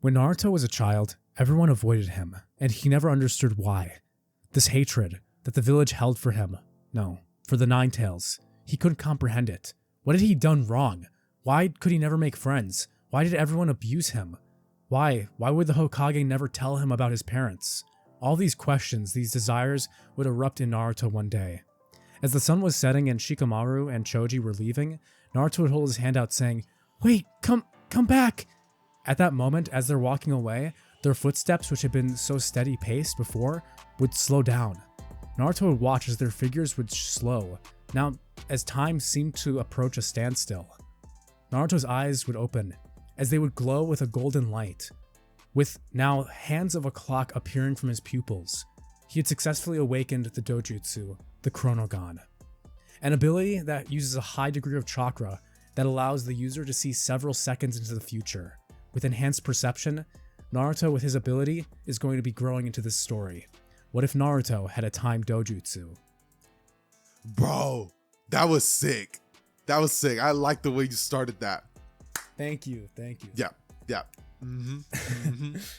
When Naruto was a child, everyone avoided him, and he never understood why. This hatred that the village held for him, no, for the Nine Tails, he couldn't comprehend it. What had he done wrong? Why could he never make friends? Why did everyone abuse him? Why would the Hokage never tell him about his parents? All these questions, these desires would erupt in Naruto one day. As the sun was setting and Shikamaru and Choji were leaving, Naruto would hold his hand out saying, "Wait, come back!" At that moment, as they're walking away, their footsteps, which had been so steady-paced before, would slow down. Naruto would watch as their figures would slow. Now, as time seemed to approach a standstill, Naruto's eyes would open, as they would glow with a golden light. With now hands of a clock appearing from his pupils, he had successfully awakened the Dojutsu, the Chronogon, an ability that uses a high degree of chakra that allows the user to see several seconds into the future. With enhanced perception, Naruto with his ability is going to be growing into this story. What if Naruto had a time dojutsu? Bro, that was sick. That was sick. I like the way you started that. Thank you. Yeah.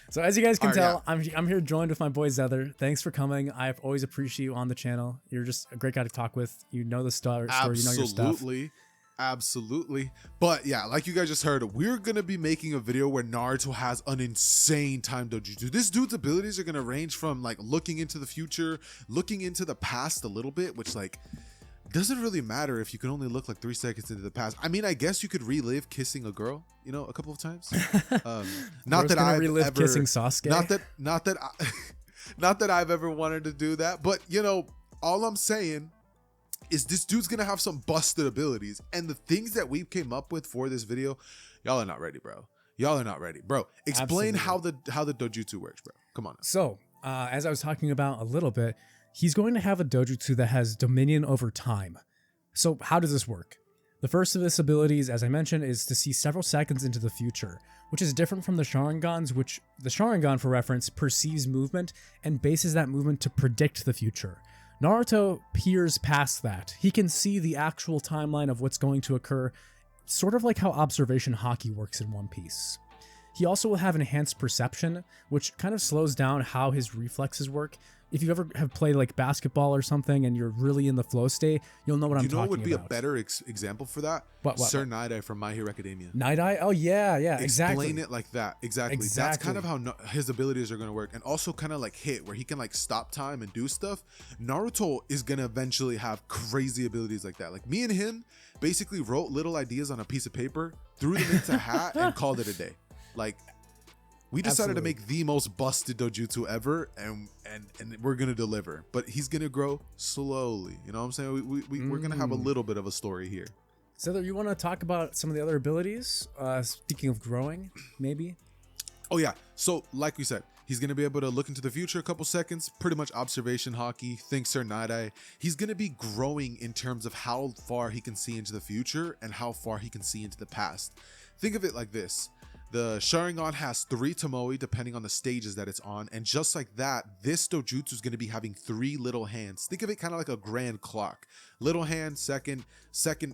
So as you guys can tell, yeah. I'm here joined with my boy Xehther. Thanks for coming. I've always appreciated you on the channel. You're just a great guy to talk with. You know the story, you know your stuff. Absolutely. But yeah, like you guys just heard, we're going to be making a video where Naruto has an insane time dojutsu. This dude's abilities are going to range from like looking into the future, looking into the past a little bit, which like doesn't really matter if you can only look like 3 seconds into the past. I mean, I guess you could relive kissing a girl, you know, a couple of times. Not that I've ever kissing Sasuke. not that I've ever wanted to do that, but you know, all I'm saying is this dude's gonna have some busted abilities, and the things that we came up with for this video, y'all are not ready, bro. Y'all are not ready, bro. Explain how the dojutsu works, bro. Come on now. So, as I was talking about a little bit, he's going to have a dojutsu that has dominion over time. So, how does this work? The first of his abilities, as I mentioned, is to see several seconds into the future, which is different from the Sharingans, which the Sharingan, for reference, perceives movement and bases that movement to predict the future. Naruto peers past that. He can see the actual timeline of what's going to occur, sort of like how observation haki works in One Piece. He also will have enhanced perception, which kind of slows down how his reflexes work. If you ever have played like basketball or something and you're really in the flow state, you'll know what I'm talking about. You know what would be a better example for that? What? Sir Night-Eye from My Hero Academia. Night-Eye? Oh yeah, exactly. Explain it like that. Exactly. That's kind of how his abilities are going to work. And also kind of like Hit, where he can like stop time and do stuff. Naruto is going to eventually have crazy abilities like that. Like me and him basically wrote little ideas on a piece of paper, threw them into a hat, and called it a day. Like, we decided to make the most busted dojutsu ever, and we're gonna deliver. But he's gonna grow slowly. You know what I'm saying? We're gonna have a little bit of a story here. So, you want to talk about some of the other abilities? Speaking of growing, maybe. Oh yeah. So, like we said, he's gonna be able to look into the future a couple seconds. Pretty much observation haki. Think Sir Night-Eye. He's gonna be growing in terms of how far he can see into the future and how far he can see into the past. Think of it like this. The Sharingan has 3 Tomoe depending on the stages that it's on, and just like that, this dojutsu is going to be having 3 little hands. Think of it kind of like a grand clock. Little hand, second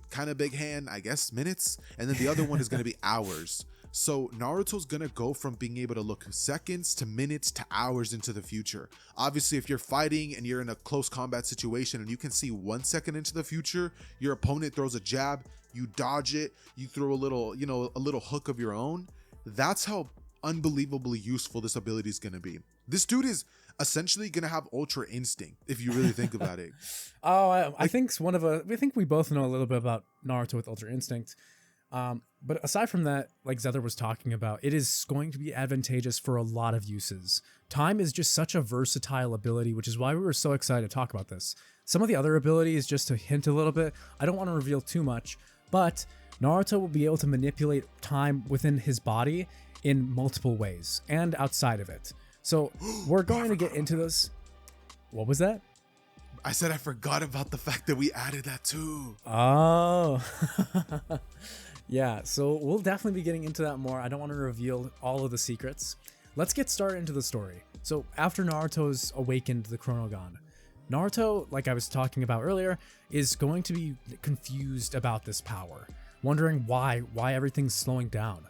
kind of big hand, I guess minutes, and then the other one is going to be hours. So Naruto's going to go from being able to look seconds to minutes to hours into the future. Obviously, if you're fighting and you're in a close combat situation and you can see 1 second into the future, your opponent throws a jab, you dodge it, you throw a little hook of your own. That's how unbelievably useful this ability is going to be. This dude is essentially going to have ultra instinct if you really think about it. I think we both know a little bit about Naruto with ultra instinct. But aside from that, like Xehther was talking about, it is going to be advantageous for a lot of uses. Time is just such a versatile ability, which is why we were so excited to talk about this. Some of the other abilities, just to hint a little bit, I don't want to reveal too much, but Naruto will be able to manipulate time within his body in multiple ways and outside of it. So we're going to get into this. What was that? I said I forgot about the fact that we added that too. Oh. Yeah, so we'll definitely be getting into that more. I don't want to reveal all of the secrets. Let's get started into the story. So after Naruto's awakened the Chronogon, Naruto, like I was talking about earlier, is going to be confused about this power, wondering why everything's slowing down.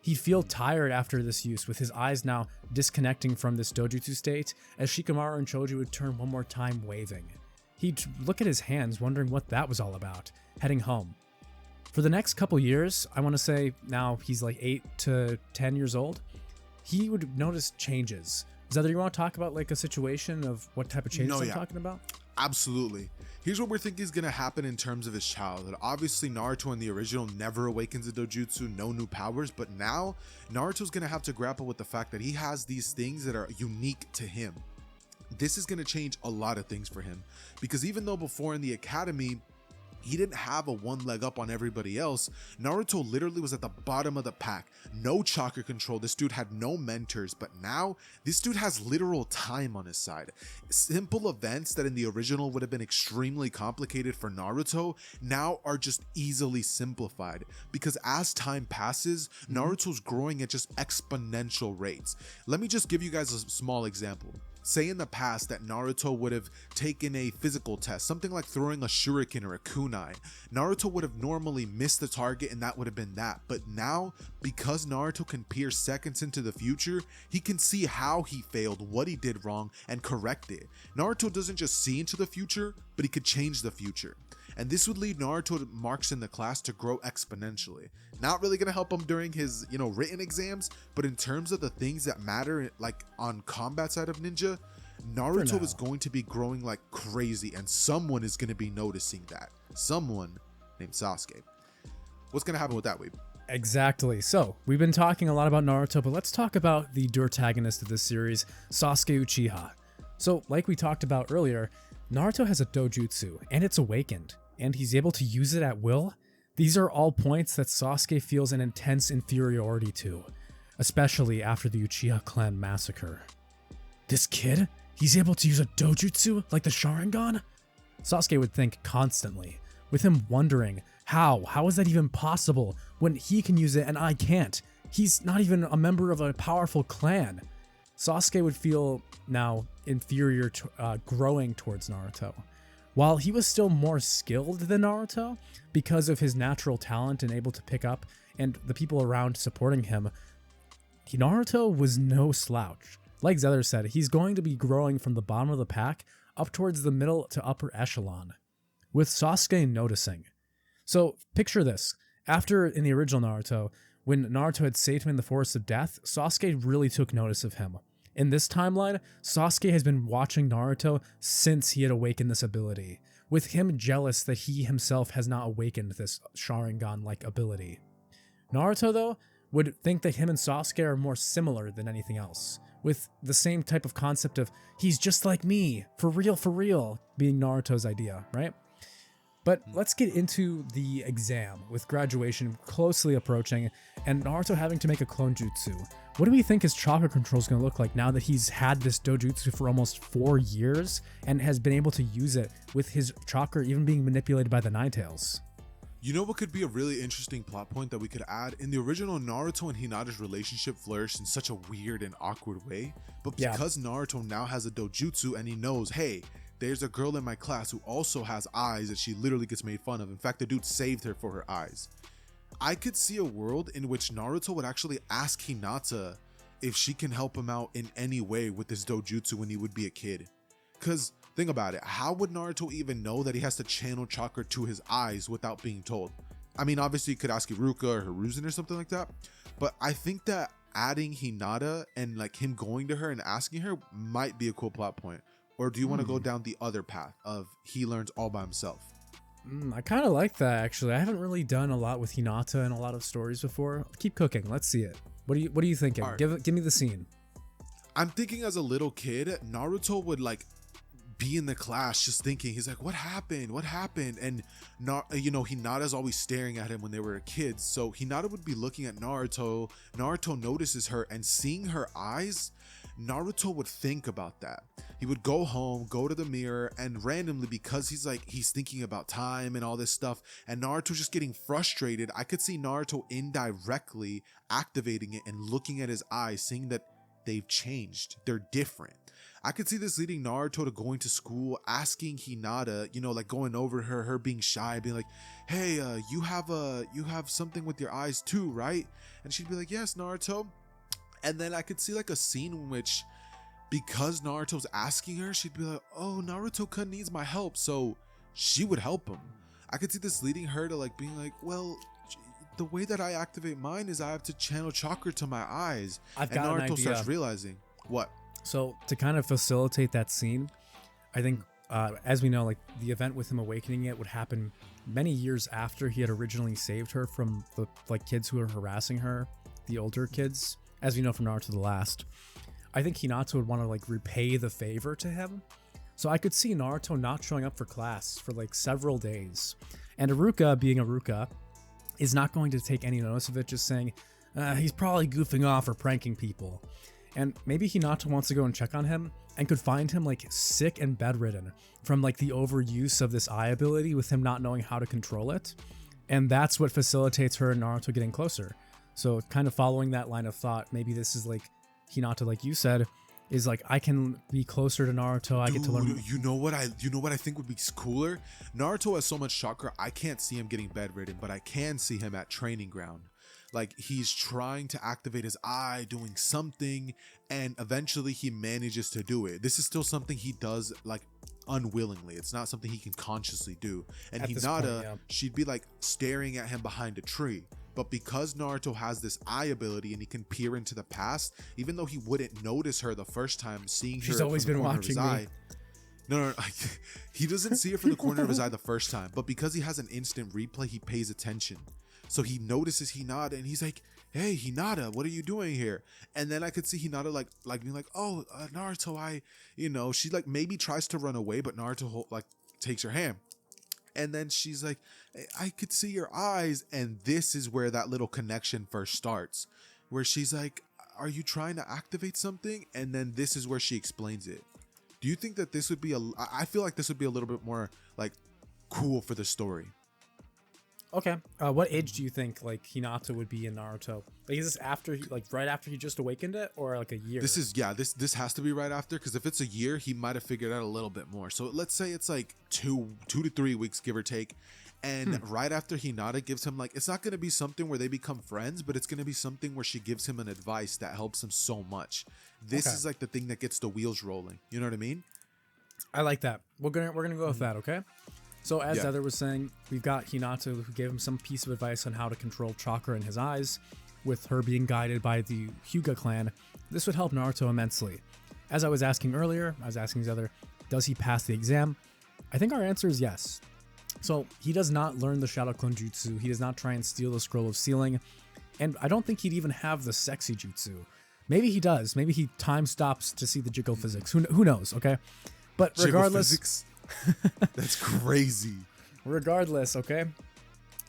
He'd feel tired after this use, with his eyes now disconnecting from this dojutsu state, as Shikamaru and Choji would turn one more time waving. He'd look at his hands, wondering what that was all about, heading home. For the next couple years, I want to say now he's like 8 to 10 years old, he would notice changes. Xehther, you want to talk about like a situation of what type of changes I'm talking about? Absolutely. Here's what we're thinking is going to happen in terms of his childhood. Obviously, Naruto in the original never awakens the Dojutsu, no new powers, but now Naruto's going to have to grapple with the fact that he has these things that are unique to him. This is going to change a lot of things for him, because even though before in the academy, he didn't have a one leg up on everybody else, Naruto literally was at the bottom of the pack. No chakra control, this dude had no mentors, but now this dude has literal time on his side. Simple events that in the original would have been extremely complicated for Naruto now are just easily simplified, because as time passes, Naruto's growing at just exponential rates. Let me just give you guys a small example. Say in the past that Naruto would have taken a physical test, something like throwing a shuriken or a kunai. Naruto would have normally missed the target and that would have been that. But now, because Naruto can peer seconds into the future, he can see how he failed, what he did wrong, and correct it. Naruto doesn't just see into the future, but he could change the future. And this would lead Naruto marks in the class to grow exponentially. Not really going to help him during his, written exams, but in terms of the things that matter, like on combat side of ninja, Naruto is going to be growing like crazy, and someone is going to be noticing that. Someone named Sasuke. What's going to happen with that, Weeb? Exactly. So, we've been talking a lot about Naruto, but let's talk about the protagonist of this series, Sasuke Uchiha. So, like we talked about earlier, Naruto has a dojutsu, and it's awakened, and he's able to use it at will. These are all points that Sasuke feels an intense inferiority to, especially after the Uchiha clan massacre. This kid? He's able to use a dojutsu like the Sharingan? Sasuke would think constantly, with him wondering, how is that even possible when he can use it and I can't? He's not even a member of a powerful clan. Sasuke would feel now inferior growing towards Naruto. While he was still more skilled than Naruto, because of his natural talent and able to pick up and the people around supporting him, Naruto was no slouch. Like Xehther said, he's going to be growing from the bottom of the pack up towards the middle to upper echelon, with Sasuke noticing. So picture this. After, in the original Naruto, when Naruto had saved him in the Forest of Death, Sasuke really took notice of him. In this timeline, Sasuke has been watching Naruto since he had awakened this ability, with him jealous that he himself has not awakened this Sharingan-like ability. Naruto, though, would think that him and Sasuke are more similar than anything else, with the same type of concept of, he's just like me, for real, being Naruto's idea, right? But let's get into the exam, with graduation closely approaching and Naruto having to make a clone jutsu. What do we think his chakra control is going to look like now that he's had this dojutsu for almost 4 years and has been able to use it with his chakra even being manipulated by the Nine Tails? You know what could be a really interesting plot point that we could add? In the original, Naruto and Hinata's relationship flourished in such a weird and awkward way, but because Naruto now has a dojutsu and he knows, hey, there's a girl in my class who also has eyes that she literally gets made fun of. In fact, the dude saved her for her eyes. I could see a world in which Naruto would actually ask Hinata if she can help him out in any way with this dojutsu when he would be a kid. Because think about it, how would Naruto even know that he has to channel chakra to his eyes without being told? I mean, obviously you could ask Iruka or Hiruzen or something like that, but I think that adding Hinata and like him going to her and asking her might be a cool plot point. Or do you want to go down the other path of he learns all by himself? I kind of like that, actually. I haven't really done a lot with Hinata in a lot of stories before. Keep cooking. Let's see it. What are you thinking? Right. Give me the scene. I'm thinking as a little kid, Naruto would like be in the class just thinking, he's like, what happened? And Hinata's always staring at him when they were kids. So Hinata would be looking at Naruto. Naruto notices her, and seeing her eyes, Naruto would think about that. He would go home, go to the mirror, and randomly, because he's thinking about time and all this stuff, and Naruto's just getting frustrated, I could see Naruto indirectly activating it and looking at his eyes, seeing that they've changed. They're different. I could see this leading Naruto to going to school, asking Hinata, you know, like going over her being shy, being like, hey, you have something with your eyes too, right? And she'd be like, yes, Naruto. And then I could see like a scene in which, because Naruto's asking her, she'd be like, oh, Naruto-kun needs my help, so she would help him. I could see this leading her to like being like, well, the way that I activate mine is I have to channel chakra to my eyes. I've got an idea. Starts realizing what. So to kind of facilitate that scene, I think, as we know, like the event with him awakening it would happen many years after he had originally saved her from the like kids who were harassing her, the older kids, as we know from Naruto the Last. I think Hinata would want to like repay the favor to him. So I could see Naruto not showing up for class for like several days. And Iruka, being Iruka, is not going to take any notice of it, just saying, he's probably goofing off or pranking people. And maybe Hinata wants to go and check on him and could find him like sick and bedridden from like the overuse of this eye ability with him not knowing how to control it. And that's what facilitates her and Naruto getting closer. So kind of following that line of thought, maybe this is like Hinata, like you said, is like, I can be closer to Naruto. I get to learn. You know what I think would be cooler? Naruto has so much chakra, I can't see him getting bedridden, but I can see him at training ground. Like he's trying to activate his eye, doing something, and eventually he manages to do it. This is still something he does like unwillingly. It's not something he can consciously do. And At Hinata, she'd be like staring at him behind a tree. But because Naruto has this eye ability and he can peer into the past, even though he wouldn't notice her the first time, seeing her, she's always been watching me. Eye, no, he doesn't see it from the corner of his eye the first time, but because he has an instant replay, he pays attention. So he notices Hinata and he's like, hey, Hinata, what are you doing here? And then I could see Hinata like being like, oh, Naruto, she like maybe tries to run away, but Naruto like takes her hand. And then she's like, I could see your eyes. And this is where that little connection first starts, where she's like, are you trying to activate something? And then this is where she explains it. Do you think that this would be I feel like this would be a little bit more like cool for the story. Okay. What age do you think like Hinata would be in Naruto? Like, is this after right after he just awakened it, or like a year? This has to be right after, because if it's a year, he might have figured out a little bit more. So let's say it's like two to 3 weeks, give or take. And right after Hinata gives him, like, it's not going to be something where they become friends, but it's going to be something where she gives him an advice that helps him so much. This is like the thing that gets the wheels rolling. You know what I mean? I like that. We're gonna go with that. Okay. So as Xehther was saying, we've got Hinata who gave him some piece of advice on how to control chakra in his eyes, with her being guided by the Hyuga clan. This would help Naruto immensely. As I was asking earlier, I was asking Xehther, does he pass the exam? I think our answer is yes. So he does not learn the Shadow Clone Jutsu, he does not try and steal the Scroll of Sealing, and I don't think he'd even have the Sexy Jutsu. Maybe he does, maybe he time stops to see the Jiggle Physics, who knows, okay? But regardless... That's crazy. Regardless, okay,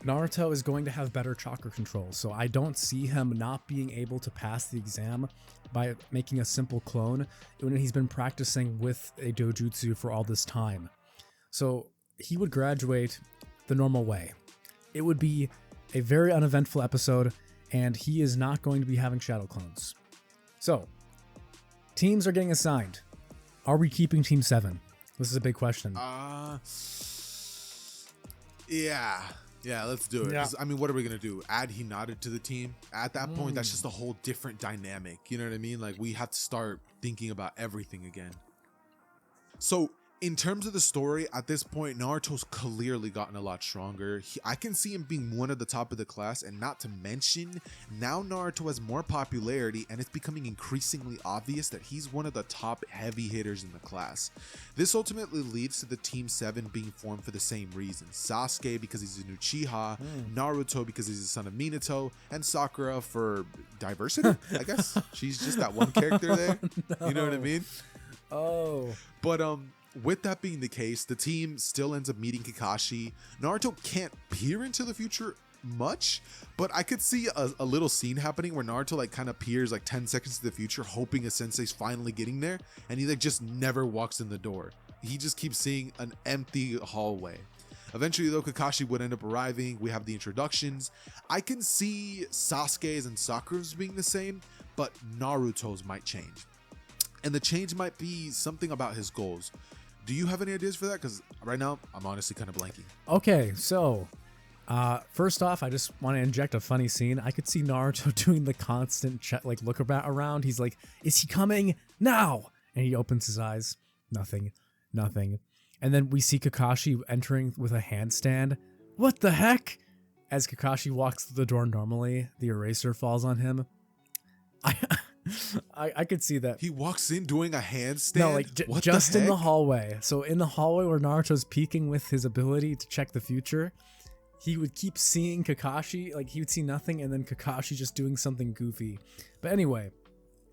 Naruto is going to have better chakra control, so I don't see him not being able to pass the exam by making a simple clone when he's been practicing with a dojutsu for all this time. So he would graduate the normal way. It would be a very uneventful episode, and he is not going to be having shadow clones. So, teams are getting assigned. Are we keeping Team 7? This is a big question. Yeah, let's do it. Yeah. I mean, what are we gonna do? Add Hinata to the team? At that point, that's just a whole different dynamic. You know what I mean? Like, we have to start thinking about everything again. So, in terms of the story, at this point, Naruto's clearly gotten a lot stronger. I can see him being one of the top of the class, and not to mention, now Naruto has more popularity, and it's becoming increasingly obvious that he's one of the top heavy hitters in the class. This ultimately leads to the Team 7 being formed for the same reason. Sasuke because he's a new Uchiha, Naruto because he's the son of Minato, and Sakura for diversity, I guess. She's just that one character there. No. You know what I mean? Oh. But, with that being the case, the team still ends up meeting Kakashi. Naruto can't peer into the future much, but I could see a little scene happening where Naruto like kind of peers like 10 seconds to the future, hoping a sensei's finally getting there, and he like just never walks in the door. He just keeps seeing an empty hallway. Eventually though, Kakashi would end up arriving. We have the introductions. I can see Sasuke's and Sakura's being the same, but Naruto's might change. And the change might be something about his goals. Do you have any ideas for that? Because right now, I'm honestly kind of blanking. Okay, so first off, I just want to inject a funny scene. I could see Naruto doing the constant look around. He's like, is he coming now? And he opens his eyes. Nothing. And then we see Kakashi entering with a handstand. What the heck? As Kakashi walks through the door normally, the eraser falls on him. I could see that. He walks in doing a handstand? No, like just in the hallway. So in the hallway where Naruto's peeking with his ability to check the future, he would keep seeing Kakashi, like he would see nothing, and then Kakashi just doing something goofy. But anyway.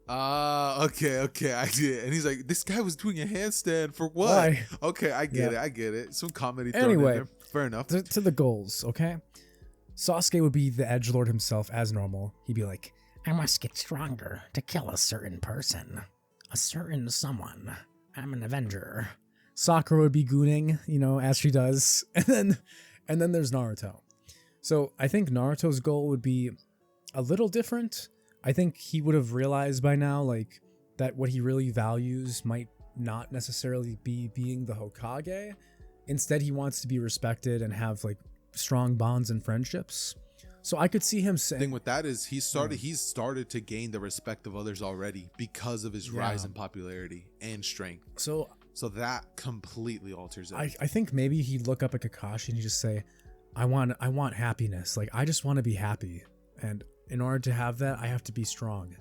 Okay, I get it. And he's like, this guy was doing a handstand for what? Why? Okay, I get it. Some comedy thrown anyway, in there. Fair enough. To the goals, okay? Sasuke would be the edgelord himself as normal. He'd be like, I must get stronger to kill a certain person. A certain someone. I'm an Avenger. Sakura would be gooning, as she does. And then there's Naruto. So I think Naruto's goal would be a little different. I think he would have realized by now, that what he really values might not necessarily be being the Hokage. Instead, he wants to be respected and have, strong bonds and friendships. So I could see him saying... The thing with that is he's started to gain the respect of others already because of his rise in popularity and strength. So that completely alters it. I think maybe he'd look up at Kakashi and he'd just say, I want happiness. I just want to be happy. And in order to have that, I have to be strong.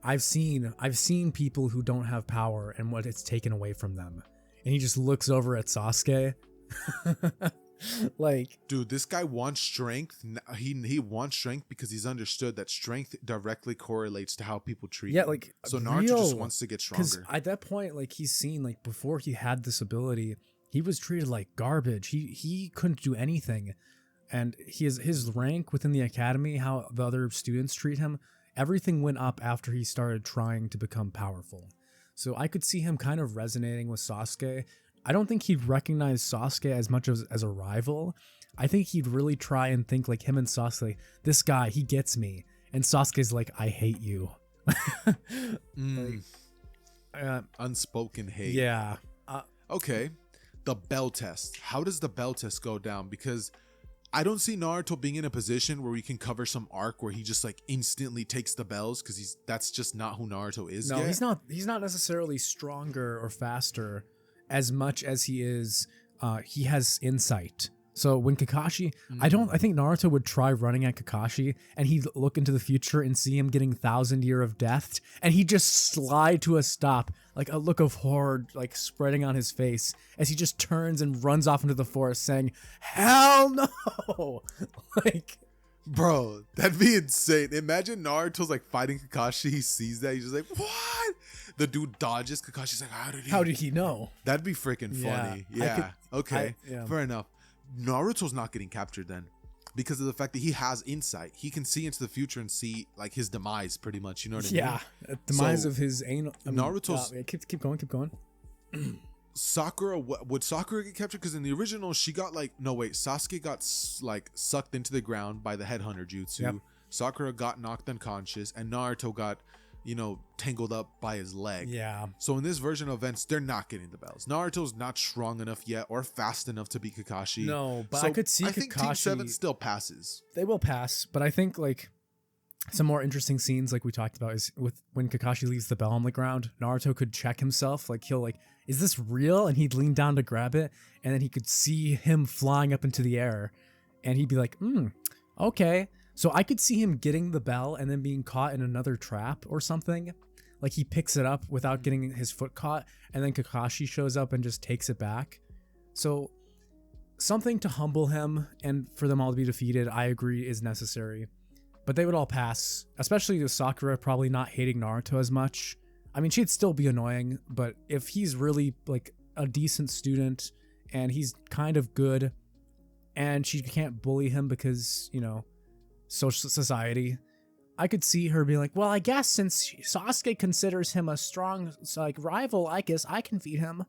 I've seen people who don't have power and what it's taken away from them. And he just looks over at Sasuke. Dude, this guy wants strength. He wants strength because he's understood that strength directly correlates to how people treat him. So Naruto just wants to get stronger. Because at that point, he's seen, before he had this ability, he was treated like garbage. He couldn't do anything. And his rank within the academy, how the other students treat him, everything went up after he started trying to become powerful. So I could see him kind of resonating with Sasuke. I don't think he'd recognize Sasuke as much as a rival. I think he'd really try and think him and Sasuke, this guy, he gets me. And Sasuke's like, I hate you. Unspoken hate. Yeah. Okay. The bell test. How does the bell test go down? Because I don't see Naruto being in a position where we can cover some arc where he just instantly takes the bells, because that's just not who Naruto is. No, yet. He's not necessarily stronger or faster as much as he is. He has insight. So when Kakashi, I think Naruto would try running at Kakashi and he'd look into the future and see him getting 1,000 year of death, and he'd just slide to a stop, a look of horror spreading on his face as he just turns and runs off into the forest saying, hell no. Bro, that'd be insane. Imagine Naruto's fighting Kakashi. He sees that. He's just like, what? The dude dodges. Kakashi's like, how did he know? That'd be freaking funny. Yeah. Okay. Fair enough. Naruto's not getting captured then because of the fact that he has insight. He can see into the future and see his demise pretty much. You know what I mean? Yeah. Demise of his anal. Naruto's. Keep going. Sakura, would Sakura get captured? Because in the original, she got Sasuke got sucked into the ground by the headhunter jutsu. Yep. Sakura got knocked unconscious, and Naruto got tangled up by his leg. Yeah. So in this version of events, they're not getting the bells. Naruto's not strong enough yet or fast enough to beat Kakashi. No, but I could see I think Team 7 still passes. They will pass, but I think some more interesting scenes we talked about is with when Kakashi leaves the bell on the ground, Naruto could check himself. He'll is this real? And he'd lean down to grab it, and then he could see him flying up into the air, and he'd be like, okay. So I could see him getting the bell and then being caught in another trap or something. He picks it up without getting his foot caught, and then Kakashi shows up and just takes it back. So something to humble him and for them all to be defeated, I agree, is necessary. But they would all pass, especially with Sakura probably not hating Naruto as much. I mean, she'd still be annoying, but if he's really a decent student and he's kind of good and she can't bully him because, social society, I could see her being like, well, I guess since Sasuke considers him a strong rival, I guess I can beat him.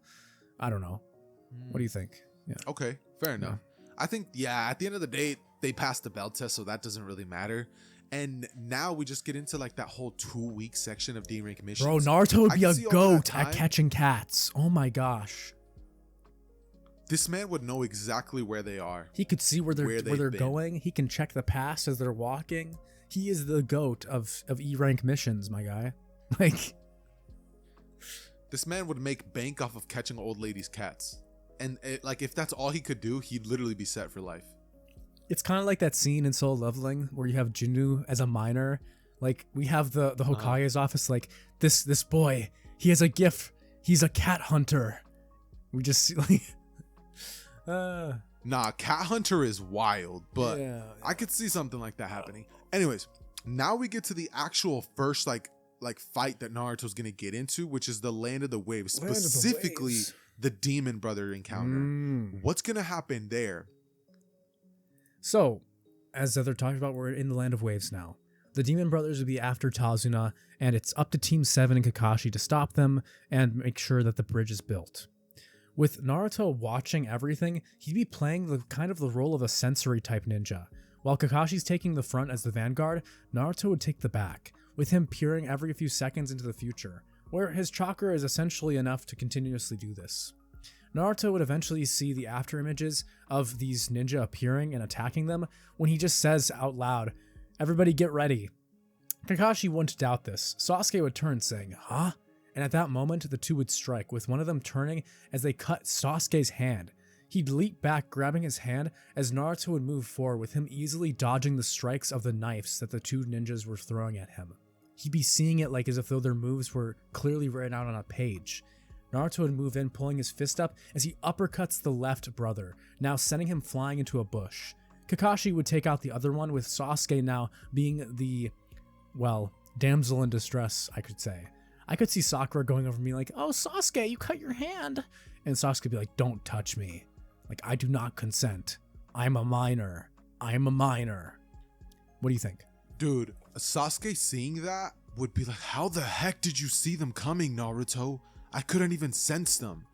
I don't know. What do you think? Yeah. Okay, fair enough. I think, at the end of the day, they passed the bell test, so that doesn't really matter. And now we just get into like that whole 2-week section of D rank missions. Bro, Naruto would be a goat at time, catching cats. Oh my gosh. This man would know exactly where they are. He could see where they're going. He can check the past as they're walking. He is the goat of E rank missions, my guy. Like, this man would make bank off of catching old ladies' cats. And like, if that's all he could do, he'd literally be set for life. it's kind of like that scene in Solo Leveling where you have Jinnu as a miner. Like, we have the Hokage's office. Like, this boy, he has a gift. He's a cat hunter. We just see like. Nah, cat hunter is wild, but yeah. I could see something like that happening. Anyways, now we get to the actual first like fight that Naruto's gonna get into, which is the Land of the Waves, specifically the Demon Brother encounter. What's gonna happen there? So, as they're talking about, we're in the Land of Waves now. The Demon Brothers will be after Tazuna, and it's up to Team 7 and Kakashi to stop them and make sure that the bridge is built. With Naruto watching everything, he'd be playing the role of a sensory type ninja. While Kakashi's taking the front as the vanguard, Naruto would take the back, with him peering every few seconds into the future, where his chakra is essentially enough to continuously do this. Naruto would eventually see the after images of these ninja appearing and attacking them when he just says out loud, "Everybody get ready." Kakashi wouldn't doubt this. Sasuke would turn saying, "Huh?" And at that moment, the two would strike, with one of them turning as they cut Sasuke's hand. He'd leap back, grabbing his hand, as Naruto would move forward, with him easily dodging the strikes of the knives that the two ninjas were throwing at him. He'd be seeing it like as if though their moves were clearly written out on a page. Naruto would move in, pulling his fist up as he uppercuts the left brother, now sending him flying into a bush. Kakashi would take out the other one, with Sasuke now being the, well, damsel in distress, I could say. I could see Sakura going over me like, "Oh, Sasuke, you cut your hand." And Sasuke would be like, "Don't touch me. Like, I do not consent. I'm a minor. I'm a minor." What do you think? Dude, Sasuke seeing that would be like, "How the heck did you see them coming, Naruto? I couldn't even sense them."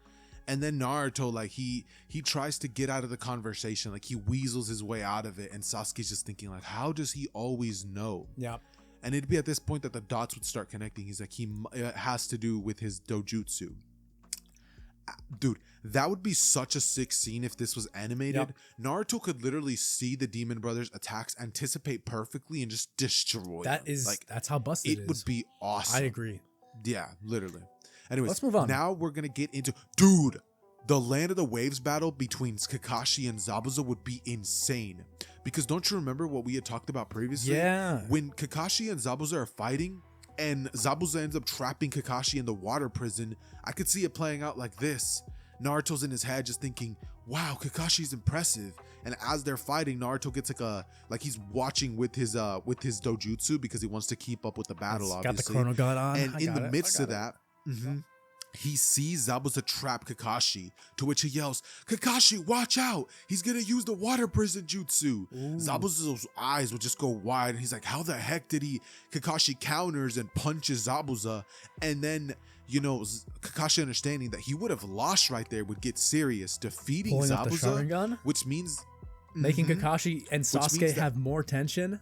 And then Naruto, like, he tries to get out of the conversation. Like, he weasels his way out of it. And Sasuke's just thinking, like, how does he always know? Yeah. And it'd be at this point that the dots would start connecting. He's like, it has to do with his dojutsu. Dude, that would be such a sick scene if this was animated. Yep. Naruto could literally see the Demon Brothers' attacks, anticipate perfectly, and just destroy them. That's how busted it is. It would be awesome. I agree. Yeah, literally. Anyways, let's move on. Now we're going to get into... Dude, the Land of the Waves battle between Kakashi and Zabuza would be insane. Because don't you remember what we had talked about previously? Yeah. When Kakashi and Zabuza are fighting, and Zabuza ends up trapping Kakashi in the water prison, I could see it playing out like this. Naruto's in his head just thinking, "Wow, Kakashi's impressive." And as they're fighting, Naruto gets like he's watching with his dojutsu because he wants to keep up with the battle, obviously. Got the chrono gun on. And in the midst of that, he sees Zabuza trap Kakashi, to which he yells, "Kakashi, watch out! He's gonna use the water prison jutsu." Zabuza's eyes will just go wide, and he's like, how the heck did he? Kakashi counters and punches Zabuza, and then, you know, Kakashi, understanding that he would have lost right there, would get serious, defeating Pulling up the Zabuza, Sharingan? which means... Making Kakashi and Sasuke have more tension.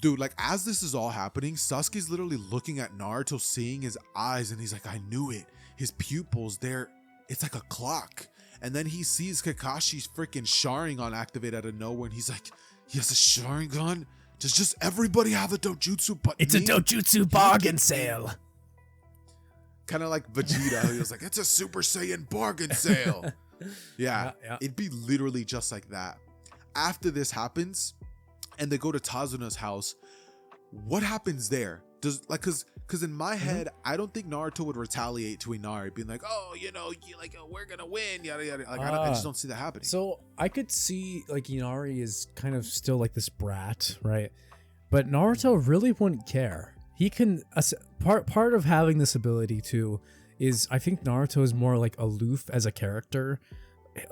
Dude, like, as this is all happening, Sasuke's literally looking at Naruto, seeing his eyes, and he's like, "I knew it. His pupils, it's like a clock." And then he sees Kakashi's freaking Sharingan activate out of nowhere, and he's like, "He has a Sharingan? Does just everybody have a dojutsu but It's me?" a dojutsu bargain sale. Kind of like Vegeta. He was like, "It's a Super Saiyan bargain sale." Yeah, it'd be literally just like that. After this happens, and they go to Tazuna's house, what happens there? Because in my head, I don't think Naruto would retaliate to Inari, being like, "Oh, you know, we're gonna win, yada yada." Like, I just don't see that happening. So I could see like Inari is kind of still like this brat, right? But Naruto really wouldn't care. He can part of having this ability too is, I think Naruto is more like aloof as a character.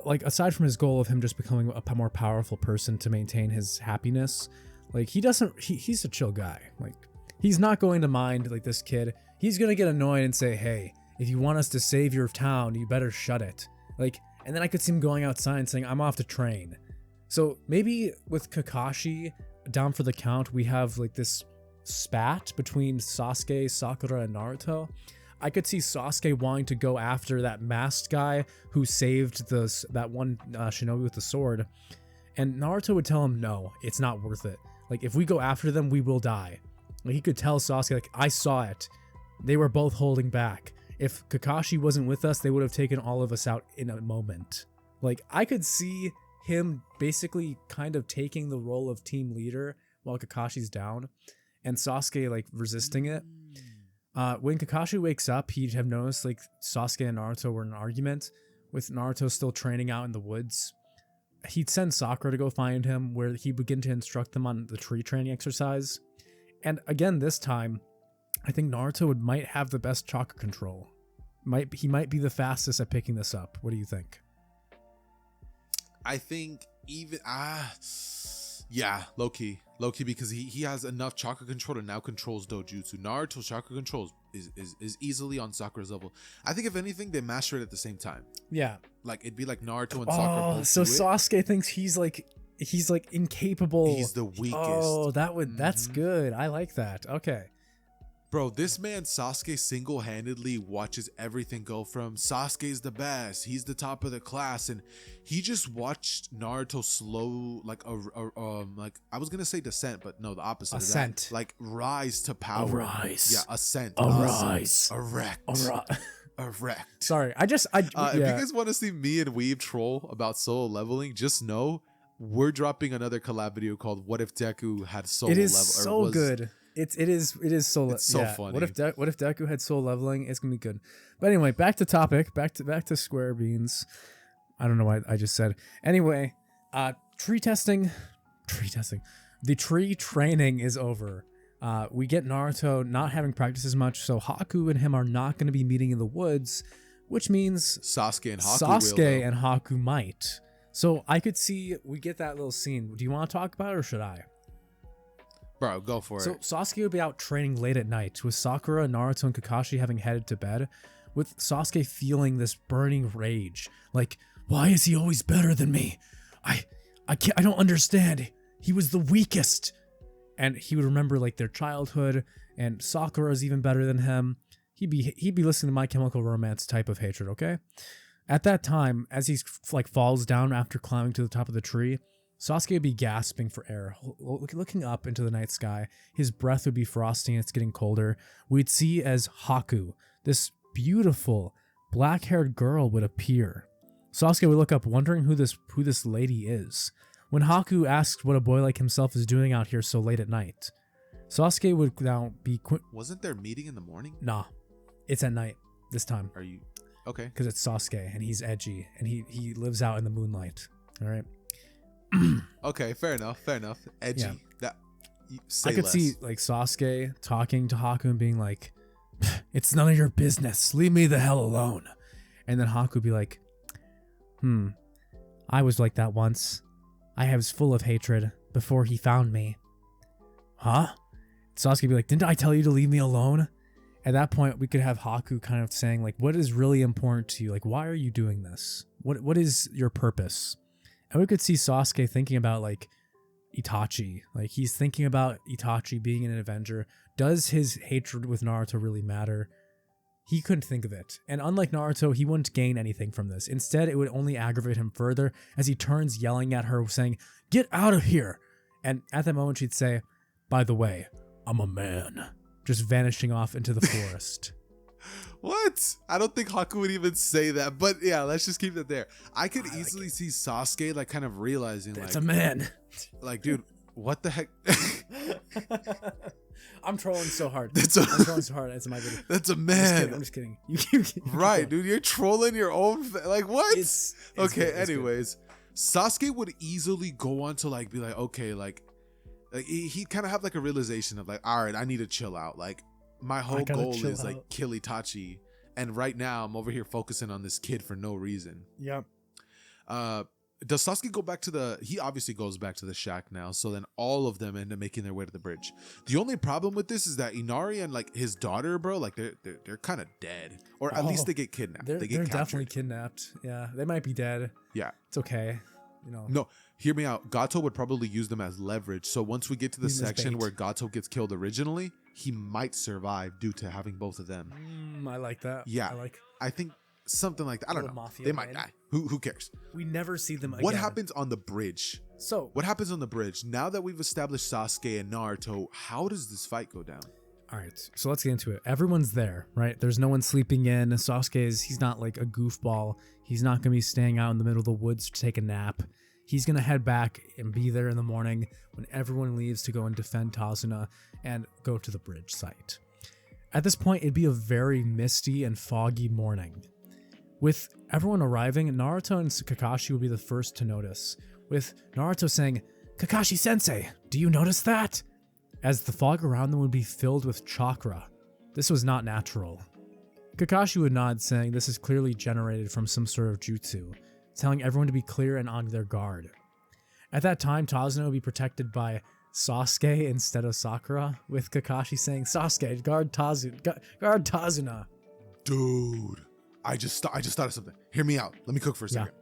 Like, aside from his goal of him just becoming a more powerful person to maintain his happiness, like, he's a chill guy. Like, he's not going to mind, like, this kid. He's gonna get annoyed and say, "Hey, if you want us to save your town, you better shut it." Like, and then I could see him going outside and saying, "I'm off to train." So maybe with Kakashi down for the count, we have like this spat between Sasuke, Sakura, and Naruto. I could see Sasuke wanting to go after that masked guy who saved that one Shinobi with the sword, and Naruto would tell him, no, it's not worth it. Like, if we go after them, we will die. Like, he could tell Sasuke, like, I saw it. They were both holding back. If Kakashi wasn't with us, they would have taken all of us out in a moment. Like, I could see him basically kind of taking the role of team leader while Kakashi's down, and Sasuke, like, resisting it. When Kakashi wakes up, he'd have noticed, like, Sasuke and Naruto were in an argument, with Naruto still training out in the woods. He'd send Sakura to go find him, where he'd begin to instruct them on the tree training exercise. And again, this time, I think Naruto might have the best chakra control. He might be the fastest at picking this up. What do you think? I think even yeah, low key, because he has enough chakra control to now controls Dojutsu. Naruto's chakra control is easily on Sakura's level. I think if anything, they master it at the same time. Yeah, like it'd be like Naruto and Sakura. Oh, so Sasuke thinks he's like incapable. He's the weakest. Oh, that's good. I like that. Okay. Bro, this man Sasuke single-handedly watches everything go from Sasuke's the best, he's the top of the class, and he just watched Naruto slow, like like I was gonna say descent, but no, the opposite. Ascent. Of that. Like rise to power. Arise. Yeah, ascent. Arise. Erect. Erect. Sorry, yeah. If you guys want to see me and Weeb troll about solo leveling, just know we're dropping another collab video called "What If Deku Had Solo Level." It is so good. It is so. It's so funny. What if Deku had soul leveling? It's gonna be good. But anyway, back to topic. Back to square beans. I don't know why I just said. Anyway, tree testing. The tree training is over. We get Naruto not having practiced as much, so Haku and him are not going to be meeting in the woods, which means Sasuke and Haku might. So I could see we get that little scene. Do you want to talk about it or should I? Bro, go for it. So Sasuke would be out training late at night, with Sakura, Naruto, and Kakashi having headed to bed, with Sasuke feeling this burning rage. Like, why is he always better than me? I don't understand. He was the weakest. And he would remember like their childhood, and Sakura's even better than him. He'd be listening to My Chemical Romance type of hatred, okay? At that time, as he's like falls down after climbing to the top of the tree, Sasuke would be gasping for air, looking up into the night sky. His breath would be frosty and it's getting colder. We'd see as Haku, this beautiful black-haired girl, would appear. Sasuke would look up, wondering who this lady is. When Haku asks what a boy like himself is doing out here so late at night, Sasuke would now be... Wasn't there meeting in the morning? Nah, it's at night this time. Are you... Okay. Because it's Sasuke and he's edgy and he lives out in the moonlight. All right. Okay, fair enough. Edgy. Yeah. That I could see like Sasuke talking to Haku and being like, "It's none of your business. Leave me the hell alone." And then Haku would be like, I was like that once. I was full of hatred before he found me." Huh? Sasuke would be like, "Didn't I tell you to leave me alone?" At that point, we could have Haku kind of saying like, "What is really important to you? Like, why are you doing this? What is your purpose?" And we could see Sasuke thinking about like Itachi. Like he's thinking about Itachi being an Avenger. Does his hatred with Naruto really matter? He couldn't think of it. And unlike Naruto, he wouldn't gain anything from this. Instead, it would only aggravate him further as he turns yelling at her saying, "Get out of here!" And at that moment she'd say, "By the way, I'm a man." Just vanishing off into the forest. What? I don't think Haku would even say that, but yeah, let's just keep that there. I could easily see Sasuke like kind of realizing that's like, a man. Like, dude, what the heck? I'm trolling so hard. I'm trolling so hard. It's my video. That's a man. I'm just kidding. You keep right, dude. You're trolling your own. Like what? It's okay. Good, anyways, Sasuke would easily go on to like be like, okay, like he kind of have like a realization of like, all right, I need to chill out. Like my whole goal is like kill Itachi, and right now I'm over here focusing on this kid for no reason. Yep. Does Sasuke go back to he obviously goes back to the shack now, so then all of them end up making their way to the bridge. The only problem with this is that Inari and like his daughter, bro, like they're kind of dead, or at least they get kidnapped. They're definitely kidnapped. Yeah, they might be dead. Yeah, it's okay. No, hear me out. Gato would probably use them as leverage. So once we get to the Use them as section bait. where Gato gets killed originally, he might survive due to having both of them. I like that. Yeah. I like. I think something like that. I don't Little know. mafia They might line. die. Who cares? We never see them again. What happens on the bridge? So, What happens on the bridge? Now that we've established Sasuke and Naruto, how does this fight go down? all right. So let's get into it. Everyone's there, right? There's no one sleeping in. He's not like a goofball. He's not going to be staying out in the middle of the woods to take a nap. He's going to head back and be there in the morning when everyone leaves to go and defend Tazuna and go to the bridge site. At this point, it'd be a very misty and foggy morning. With everyone arriving, Naruto and Kakashi would be the first to notice, with Naruto saying, "Kakashi-sensei, do you notice that?" As the fog around them would be filled with chakra. This was not natural. Kakashi would nod, saying this is clearly generated from some sort of jutsu, telling everyone to be clear and on their guard. At that time, Tazuna would be protected by Sasuke instead of Sakura, with Kakashi saying, "Sasuke, guard Tazuna." Dude, I just thought of something. Hear me out. Let me cook for a second.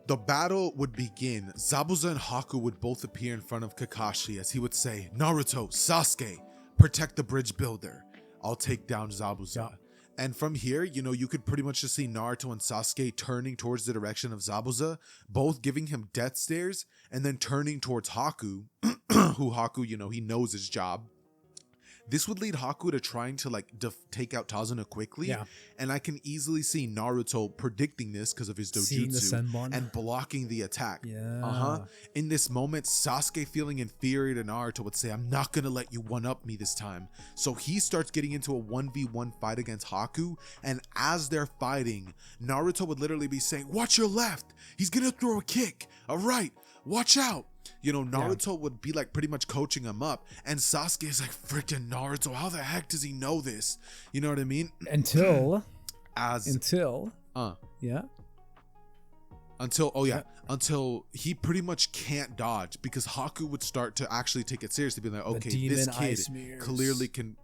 The battle would begin. Zabuza and Haku would both appear in front of Kakashi as he would say, "Naruto, Sasuke, protect the bridge builder. I'll take down Zabuza." Yeah. And from here, you could pretty much just see Naruto and Sasuke turning towards the direction of Zabuza, both giving him death stares, and then turning towards Haku, who Haku, he knows his job. This would lead Haku to trying to take out Tazuna quickly. Yeah. And I can easily see Naruto predicting this because of his Seeing the dojutsu Senbon. and blocking the attack. Yeah. In this moment, Sasuke, feeling inferior to Naruto, would say, "I'm not gonna let you one-up me this time." So he starts getting into a 1v1 fight against Haku, and as they're fighting, Naruto would literally be saying, "Watch your left, he's gonna throw a kick. All right, watch out." Naruto would be like pretty much coaching him up, and Sasuke is like, "Freaking Naruto, how the heck does he know this?" You know what I mean? Until he pretty much can't dodge, because Haku would start to actually take it seriously, be like, "Okay, this kid clearly can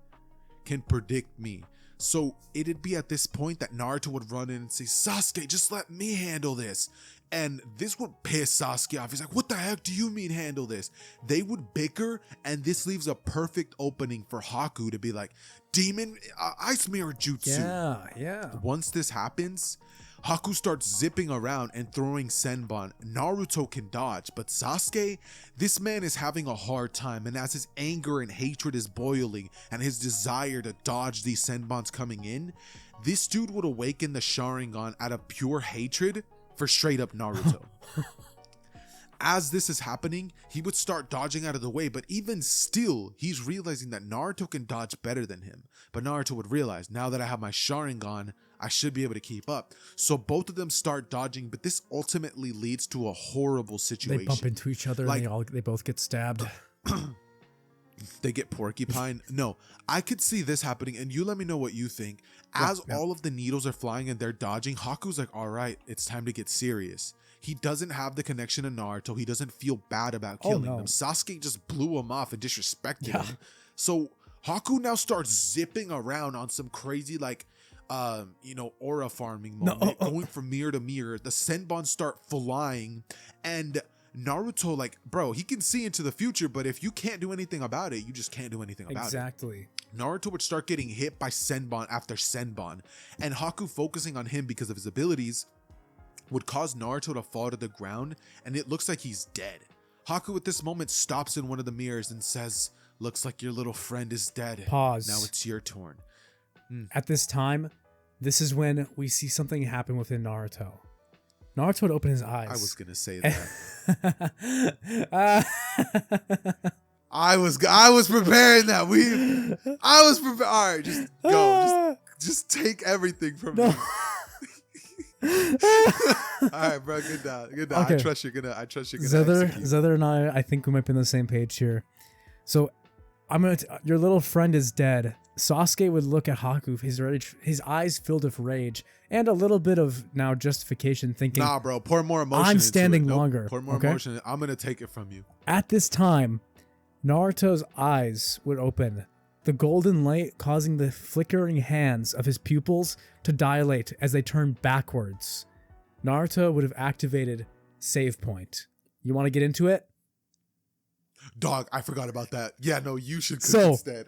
predict me." So it'd be at this point that Naruto would run in and say, "Sasuke, just let me handle this." And this would piss Sasuke off. He's like, "What the heck do you mean handle this?" They would bicker, and this leaves a perfect opening for Haku to be like, "Demon Ice Mirror Jutsu." Yeah. Once this happens, Haku starts zipping around and throwing Senbon. Naruto can dodge, but Sasuke, this man is having a hard time, and as his anger and hatred is boiling and his desire to dodge these Senbons coming in, this dude would awaken the Sharingan out of pure hatred for straight up Naruto. As this is happening, he would start dodging out of the way, but even still, he's realizing that Naruto can dodge better than him. But Naruto would realize, now that I have my Sharingan, I should be able to keep up. So both of them start dodging, but this ultimately leads to a horrible situation. They bump into each other, and they both get stabbed. They get porcupine. No, I could see this happening, and you let me know what you think. As all of the needles are flying and they're dodging, Haku's like, "All right, it's time to get serious." He doesn't have the connection to Naruto. He doesn't feel bad about killing them. Sasuke just blew him off and disrespected him. So Haku now starts zipping around on some crazy aura farming moment, going from mirror to mirror. The Senbons start flying, and Naruto, bro, he can see into the future, but if you can't do anything about it, you just can't do anything about it. Exactly. Naruto would start getting hit by Senbon after Senbon, and Haku, focusing on him because of his abilities, would cause Naruto to fall to the ground, and it looks like he's dead. Haku at this moment stops in one of the mirrors and says, "Looks like your little friend is dead. Pause. Now it's your turn." At this time, this is when we see something happen within Naruto. Naruto would open his eyes. I was gonna say that. I was preparing that. I was prepared. All right, just go. Just take everything from me. All right, bro. Good job. Okay. I trust you're gonna Xehther and I think we might be on the same page here. So your little friend is dead. Sasuke would look at Haku, his eyes filled with rage and a little bit of now justification, thinking, "Nah, bro, pour more emotion. I'm standing longer. Pour more emotion. I'm gonna take it from you." At this time, Naruto's eyes would open, the golden light causing the flickering hands of his pupils to dilate as they turn backwards. Naruto would have activated save point, You want to get into it? Dog, I forgot about that. Yeah, no, you should cook So, instead.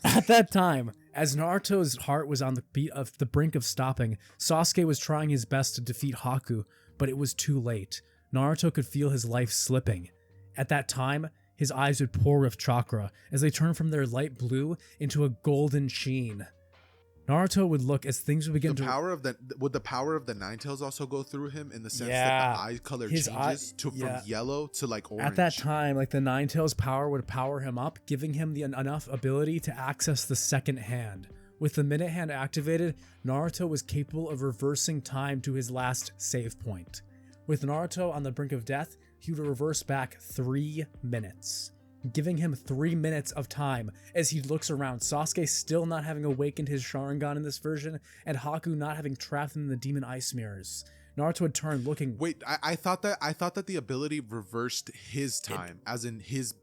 At that time, as Naruto's heart was on the brink of stopping, Sasuke was trying his best to defeat Haku, but it was too late. Naruto could feel his life slipping. At that time, his eyes would pour with chakra as they turned from their light blue into a golden sheen. Naruto would look as things would begin would the power of the Nine Tails also go through him in the sense that the eye color changes from yellow to like orange? At that time, like the Nine Tails power would power him up, giving him enough ability to access the second hand. With the minute hand activated, Naruto was capable of reversing time to his last save point. With Naruto on the brink of death, he would reverse back 3 minutes, giving him 3 minutes of time as he looks around, Sasuke still not having awakened his Sharingan in this version, and Haku not having trapped him in the demon ice mirrors. Naruto would turn looking... Wait, I thought that the ability reversed his time, as in his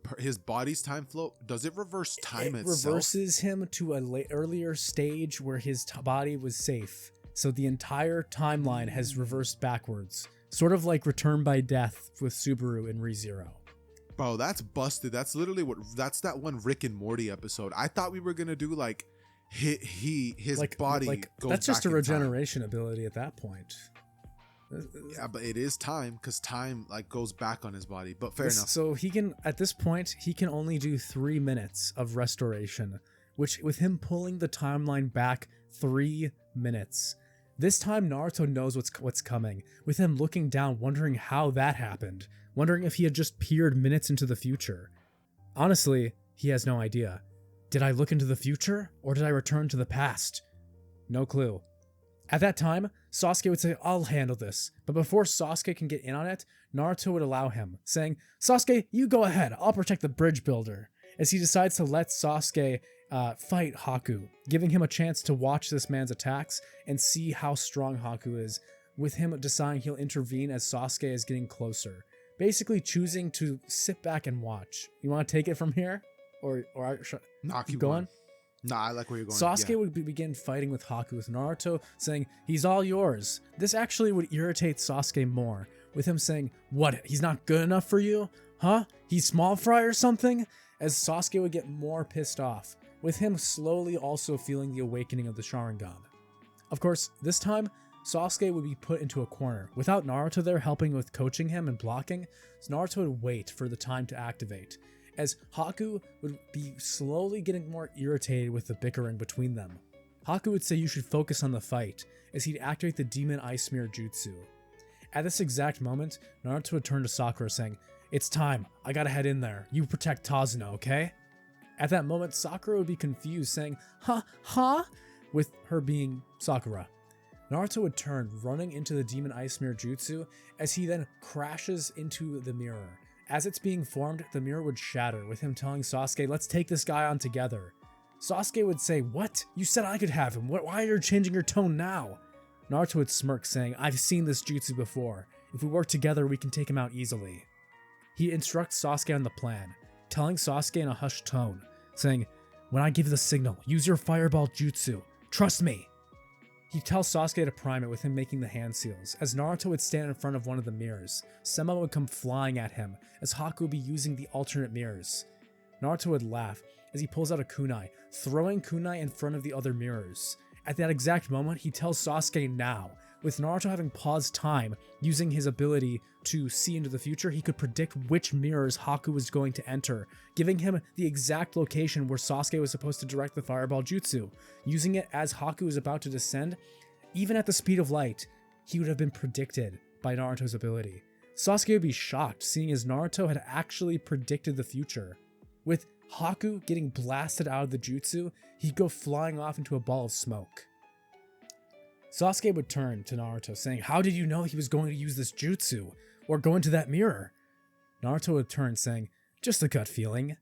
body's time flow. Does it reverse time itself? It reverses him to a earlier stage where his body was safe. So the entire timeline has reversed backwards. Sort of like Return by Death with Subaru in ReZero. Bro, that's busted. That's literally that's that one Rick and Morty episode. I thought we were gonna do like his body goes that's just back a regeneration ability at that point. Yeah, but it is time because time like goes back on his body. But fair enough. So he can, at this point, he can only do 3 minutes of restoration, which with him pulling the timeline back 3 minutes. This time Naruto knows what's coming, with him looking down, wondering how that happened, wondering if he had just peered minutes into the future. Honestly, he has no idea. Did I look into the future, or did I return to the past? No clue. At that time, Sasuke would say, I'll handle this, but before Sasuke can get in on it, Naruto would allow him, saying, Sasuke, you go ahead, I'll protect the bridge builder, as he decides to let Sasuke fight Haku, giving him a chance to watch this man's attacks and see how strong Haku is, with him deciding he'll intervene as Sasuke is getting closer, basically choosing to sit back and watch. You want to take it from here? Or keep going? Nah, I like where you're going. Sasuke would begin fighting with Haku, with Naruto saying, he's all yours. This actually would irritate Sasuke more, with him saying, what, he's not good enough for you? Huh? He's small fry or something? As Sasuke would get more pissed off, with him slowly also feeling the awakening of the Sharingan. Of course, this time, Sasuke would be put into a corner. Without Naruto there helping with coaching him and blocking, Naruto would wait for the time to activate, as Haku would be slowly getting more irritated with the bickering between them. Haku would say you should focus on the fight, as he'd activate the Demon Ice Mirror Jutsu. At this exact moment, Naruto would turn to Sakura saying, it's time, I gotta head in there, you protect Tasuno, okay? At that moment, Sakura would be confused, saying, huh? With her being Sakura. Naruto would turn, running into the Demon Ice Mirror Jutsu, as he then crashes into the mirror. As it's being formed, the mirror would shatter, with him telling Sasuke, let's take this guy on together. Sasuke would say, what? You said I could have him. Why are you changing your tone now? Naruto would smirk, saying, I've seen this jutsu before. If we work together, we can take him out easily. He instructs Sasuke on the plan, telling Sasuke in a hushed tone, saying, when I give the signal, use your fireball jutsu. Trust me. He tells Sasuke to prime it, with him making the hand seals. As Naruto would stand in front of one of the mirrors, Sema would come flying at him, as Haku would be using the alternate mirrors. Naruto would laugh as he pulls out a kunai, throwing kunai in front of the other mirrors. At that exact moment, he tells Sasuke now. With Naruto having paused time, using his ability to see into the future, he could predict which mirrors Haku was going to enter, giving him the exact location where Sasuke was supposed to direct the fireball jutsu. Using it as Haku was about to descend, even at the speed of light, he would have been predicted by Naruto's ability. Sasuke would be shocked, seeing as Naruto had actually predicted the future. With Haku getting blasted out of the jutsu, he'd go flying off into a ball of smoke. Sasuke would turn to Naruto, saying, how did you know he was going to use this jutsu, or go into that mirror? Naruto would turn, saying, just a gut feeling.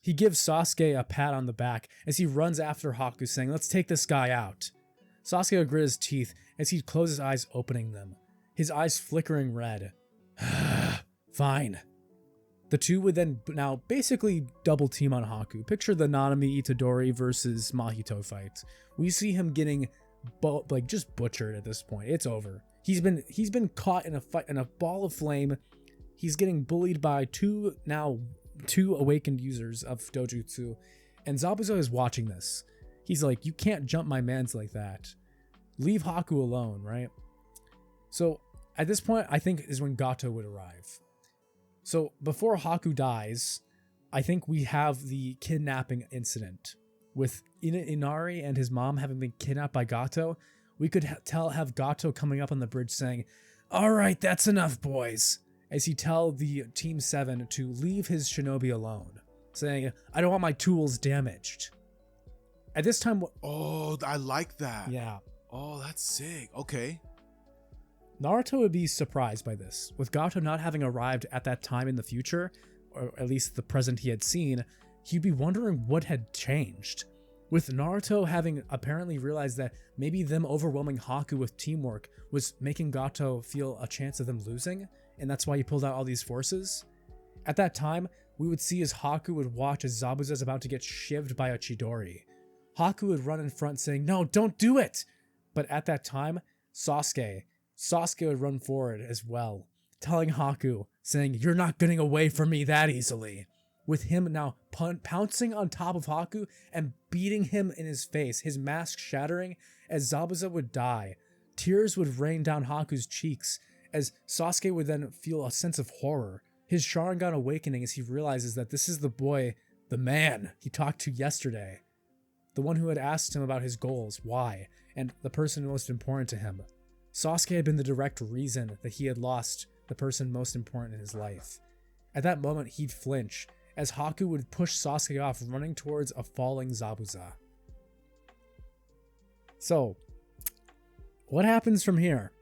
He gives Sasuke a pat on the back as he runs after Haku, saying, let's take this guy out. Sasuke would grit his teeth as he'd close his eyes, opening them, his eyes flickering red. Fine. The two would then now basically double team on Haku. Picture the Nanami Itadori versus Mahito fight. We see him getting just butchered at this point. It's over. He's been caught in a fight, in a ball of flame, He's getting bullied by two awakened users of Dojutsu, and Zabuza is watching this. He's like, you can't jump my mans like that. Leave Haku alone, right? So at this point, I think is when Gato would arrive. So before Haku dies, I think we have the kidnapping incident with Inari and his mom having been kidnapped by Gato. We could have Gato coming up on the bridge saying, "All right, that's enough, boys," as he tell the Team 7 to leave his shinobi alone, saying, "I don't want my tools damaged." At this time, oh, I like that. Yeah. Oh, that's sick. Okay. Naruto would be surprised by this. With Gato not having arrived at that time in the future, or at least the present he had seen, he'd be wondering what had changed. With Naruto having apparently realized that maybe them overwhelming Haku with teamwork was making Gato feel a chance of them losing, and that's why he pulled out all these forces. At that time, we would see as Haku would watch as Zabuza is about to get shivved by a Chidori. Haku would run in front saying, "No, don't do it!" But at that time, Sasuke would run forward as well, telling Haku, saying, "You're not getting away from me that easily." With him now pouncing on top of Haku and beating him in his face, his mask shattering as Zabuza would die. Tears would rain down Haku's cheeks as Sasuke would then feel a sense of horror, his Sharingan awakening as he realizes that this is the boy, the man he talked to yesterday, the one who had asked him about his goals, why, and the person most important to him. Sasuke had been the direct reason that he had lost the person most important in his life. At that moment, he'd flinch as Haku would push Sasuke off, running towards a falling Zabuza. So, what happens from here?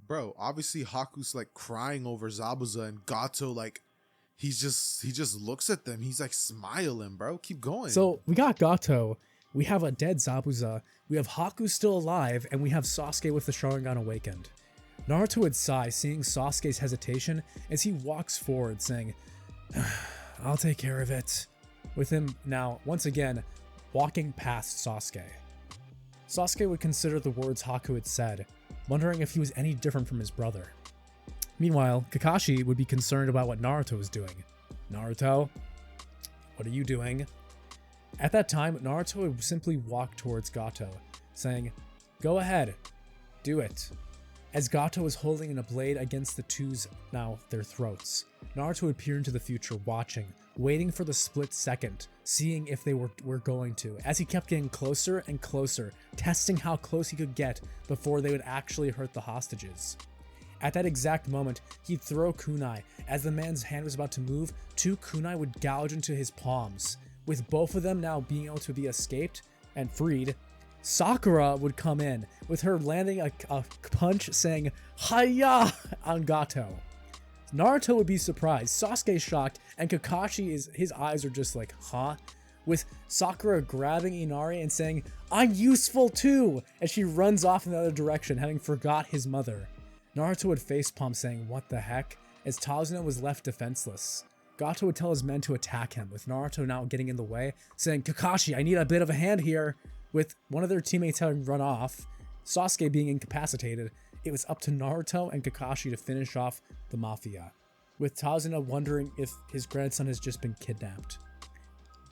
Bro, obviously Haku's like crying over Zabuza, and Gato like he just looks at them. He's like smiling, bro. Keep going. So we got Gato, we have a dead Zabuza, we have Haku still alive, and we have Sasuke with the Sharingan awakened. Naruto would sigh, seeing Sasuke's hesitation as he walks forward, saying, "I'll take care of it." With him now, once again, walking past Sasuke. Sasuke would consider the words Haku had said, wondering if he was any different from his brother. Meanwhile, Kakashi would be concerned about what Naruto was doing. "Naruto, what are you doing?" At that time, Naruto would simply walk towards Gato, saying, "Go ahead, do it." As Gato was holding a blade against the two's their throats, Naruto would peer into the future, watching, waiting for the split second, seeing if they were going to, as he kept getting closer and closer, testing how close he could get before they would actually hurt the hostages. At that exact moment, he'd throw kunai. As the man's hand was about to move, two kunai would gouge into his palms. With both of them now being able to be escaped and freed, Sakura would come in, with her landing a punch saying, "Hiya!" on Gato. Naruto would be surprised, Sasuke shocked, and Kakashi his eyes are just like, huh? With Sakura grabbing Inari and saying, "I'm useful too!" as she runs off in the other direction, having forgot his mother. Naruto would facepalm saying, "What the heck?" as Tazuna was left defenseless. Gato would tell his men to attack him, with Naruto now getting in the way, saying, "Kakashi, I need a bit of a hand here." With one of their teammates having run off, Sasuke being incapacitated, it was up to Naruto and Kakashi to finish off the Mafia, with Tazuna wondering if his grandson has just been kidnapped.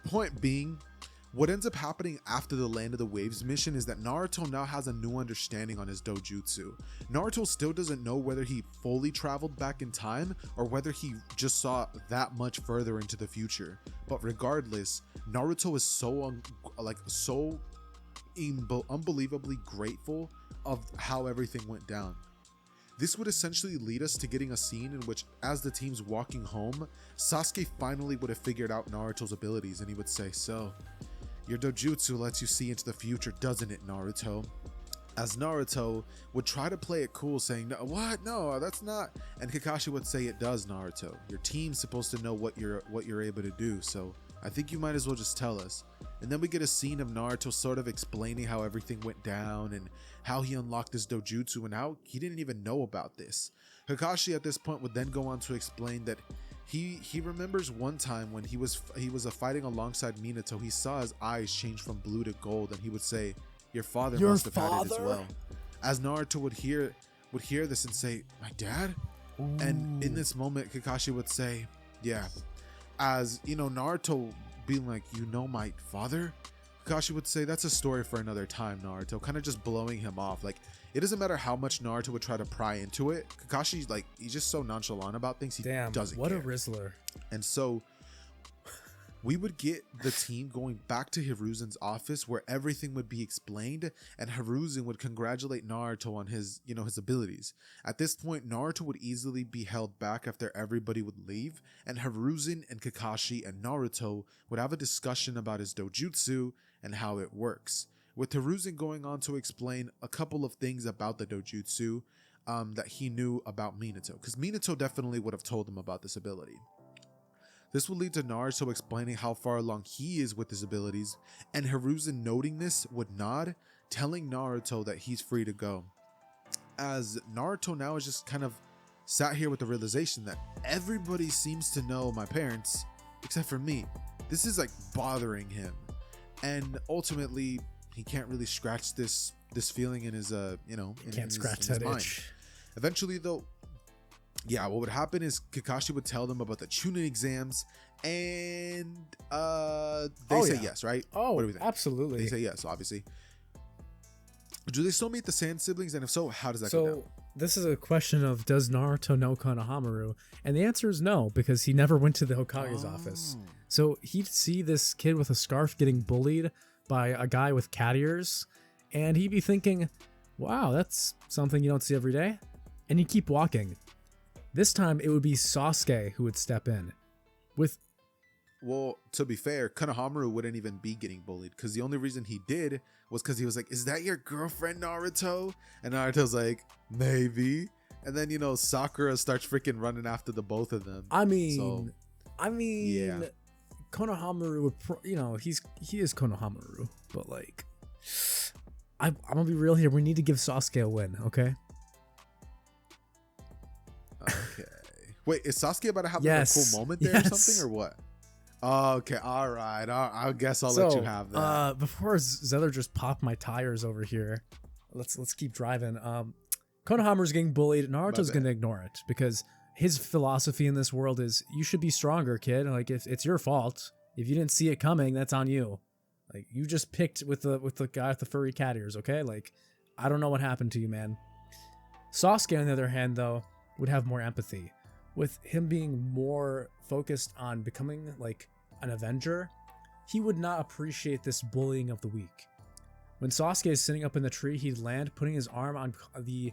Point being, what ends up happening after the Land of the Waves mission is that Naruto now has a new understanding on his dojutsu. Naruto still doesn't know whether he fully traveled back in time or whether he just saw that much further into the future. But regardless, Naruto is so unbelievably grateful of how everything went down. This would essentially lead us to getting a scene in which, as the team's walking home, Sasuke finally would have figured out Naruto's abilities, and he would say, "So, your dojutsu lets you see into the future, doesn't it, Naruto?" As Naruto would try to play it cool, saying, "No, what? No, that's not." And Kakashi would say, "It does, Naruto. Your team's supposed to know what you're able to do, so I think you might as well just tell us." And then we get a scene of Naruto sort of explaining how everything went down and how he unlocked his dojutsu and how he didn't even know about this. Kakashi at this point would then go on to explain that he remembers one time when he was fighting alongside Minato, he saw his eyes change from blue to gold, and he would say, "Your father must have had it as well." As Naruto would hear this and say, "My dad?" And in this moment, Kakashi would say, yeah, as you know, Naruto being like, you know, my father, Kakashi would say, that's a story for another time, Naruto, kind of just blowing him off. Like, it doesn't matter how much Naruto would try to pry into it. Kakashi's like, he's just so nonchalant about things. He doesn't what care. A Rizzler. And so we would get the team going back to Hiruzen's office where everything would be explained, and Hiruzen would congratulate Naruto on his, you know, his abilities. At this point, Naruto would easily be held back after everybody would leave, and Hiruzen and Kakashi and Naruto would have a discussion about his dojutsu and how it works, with Hiruzen going on to explain a couple of things about the dojutsu that he knew about Minato, because Minato definitely would have told him about this ability. This will lead to Naruto explaining how far along he is with his abilities, and Hiruzen noting this would nod, telling Naruto that he's free to go. As Naruto now is just kind of sat here with the realization that everybody seems to know my parents, except for me. This is like bothering him. And ultimately, he can't really scratch this feeling in his, you know, in his mind. Eventually, though, yeah, what would happen is Kakashi would tell them about the Chunin exams, and they say yes, right? Oh, what do we think? Absolutely. They say yes, obviously. Do they still meet the Sand siblings? And if so, how does that go down? This is a question of, does Naruto know Konohamaru? And the answer is no, because he never went to the Hokage's office. So he'd see this kid with a scarf getting bullied by a guy with cat ears, and he'd be thinking, wow, that's something you don't see every day. And he'd keep walking. This time, it would be Sasuke who would step in. Well, to be fair, Konohamaru wouldn't even be getting bullied, because the only reason he did was because he was like, is that your girlfriend, Naruto? And Naruto's like, maybe. And then, you know, Sakura starts freaking running after the both of them. I mean, yeah. Konohamaru would, he is Konohamaru, but like, I'm gonna be real here. We need to give Sasuke a win, okay? Okay. Wait, is Sasuke about to have like a cool moment there or something, or what? Oh, okay, all right. I guess I'll let you have that. Before Xehther just popped my tires over here, let's keep driving. Konohamaru's getting bullied. Naruto's gonna ignore it because his philosophy in this world is, you should be stronger, kid. Like, if it's your fault, if you didn't see it coming, that's on you. Like, you just picked with the guy with the furry cat ears, okay? Like, I don't know what happened to you, man. Sasuke, on the other hand, though, would have more empathy. With him being more focused on becoming like an Avenger, he would not appreciate this bullying of the weak. When Sasuke is sitting up in the tree, he'd land, putting his arm on the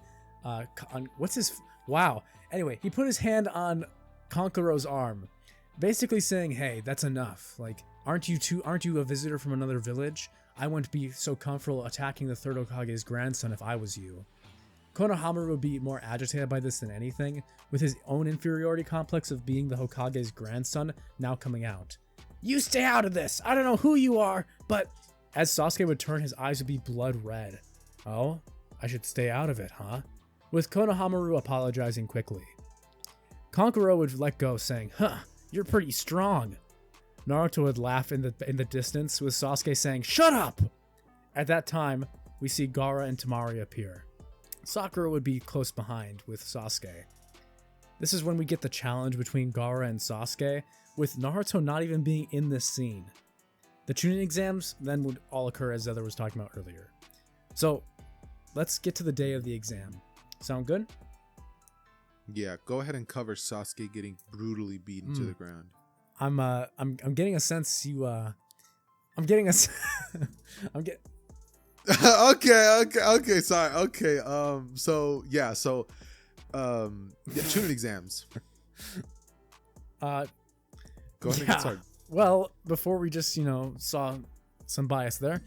Anyway, he put his hand on Kankuro's arm, basically saying, hey, that's enough. Like, aren't you a visitor from another village? I wouldn't be so comfortable attacking the third Hokage's grandson if I was you. Konohamaru would be more agitated by this than anything, with his own inferiority complex of being the Hokage's grandson now coming out. You stay out of this! I don't know who you are, but... As Sasuke would turn, his eyes would be blood red. Oh? I should stay out of it, huh? With Konohamaru apologizing quickly. Kankuro would let go, saying, huh, you're pretty strong. Naruto would laugh in the distance, with Sasuke saying, shut up! At that time, we see Gaara and Temari appear. Sakura would be close behind with Sasuke. This is when we get the challenge between Gaara and Sasuke, with Naruto not even being in this scene. The Chunin exams then would all occur as Xehther was talking about earlier. So, let's get to the day of the exam. Sound good? Yeah, go ahead and cover Sasuke getting brutally beaten to the ground. I'm getting a sense you I'm getting a I'm getting okay, sorry. Okay, Chunin exams. Go ahead and get started. Well, before we just, saw some bias there,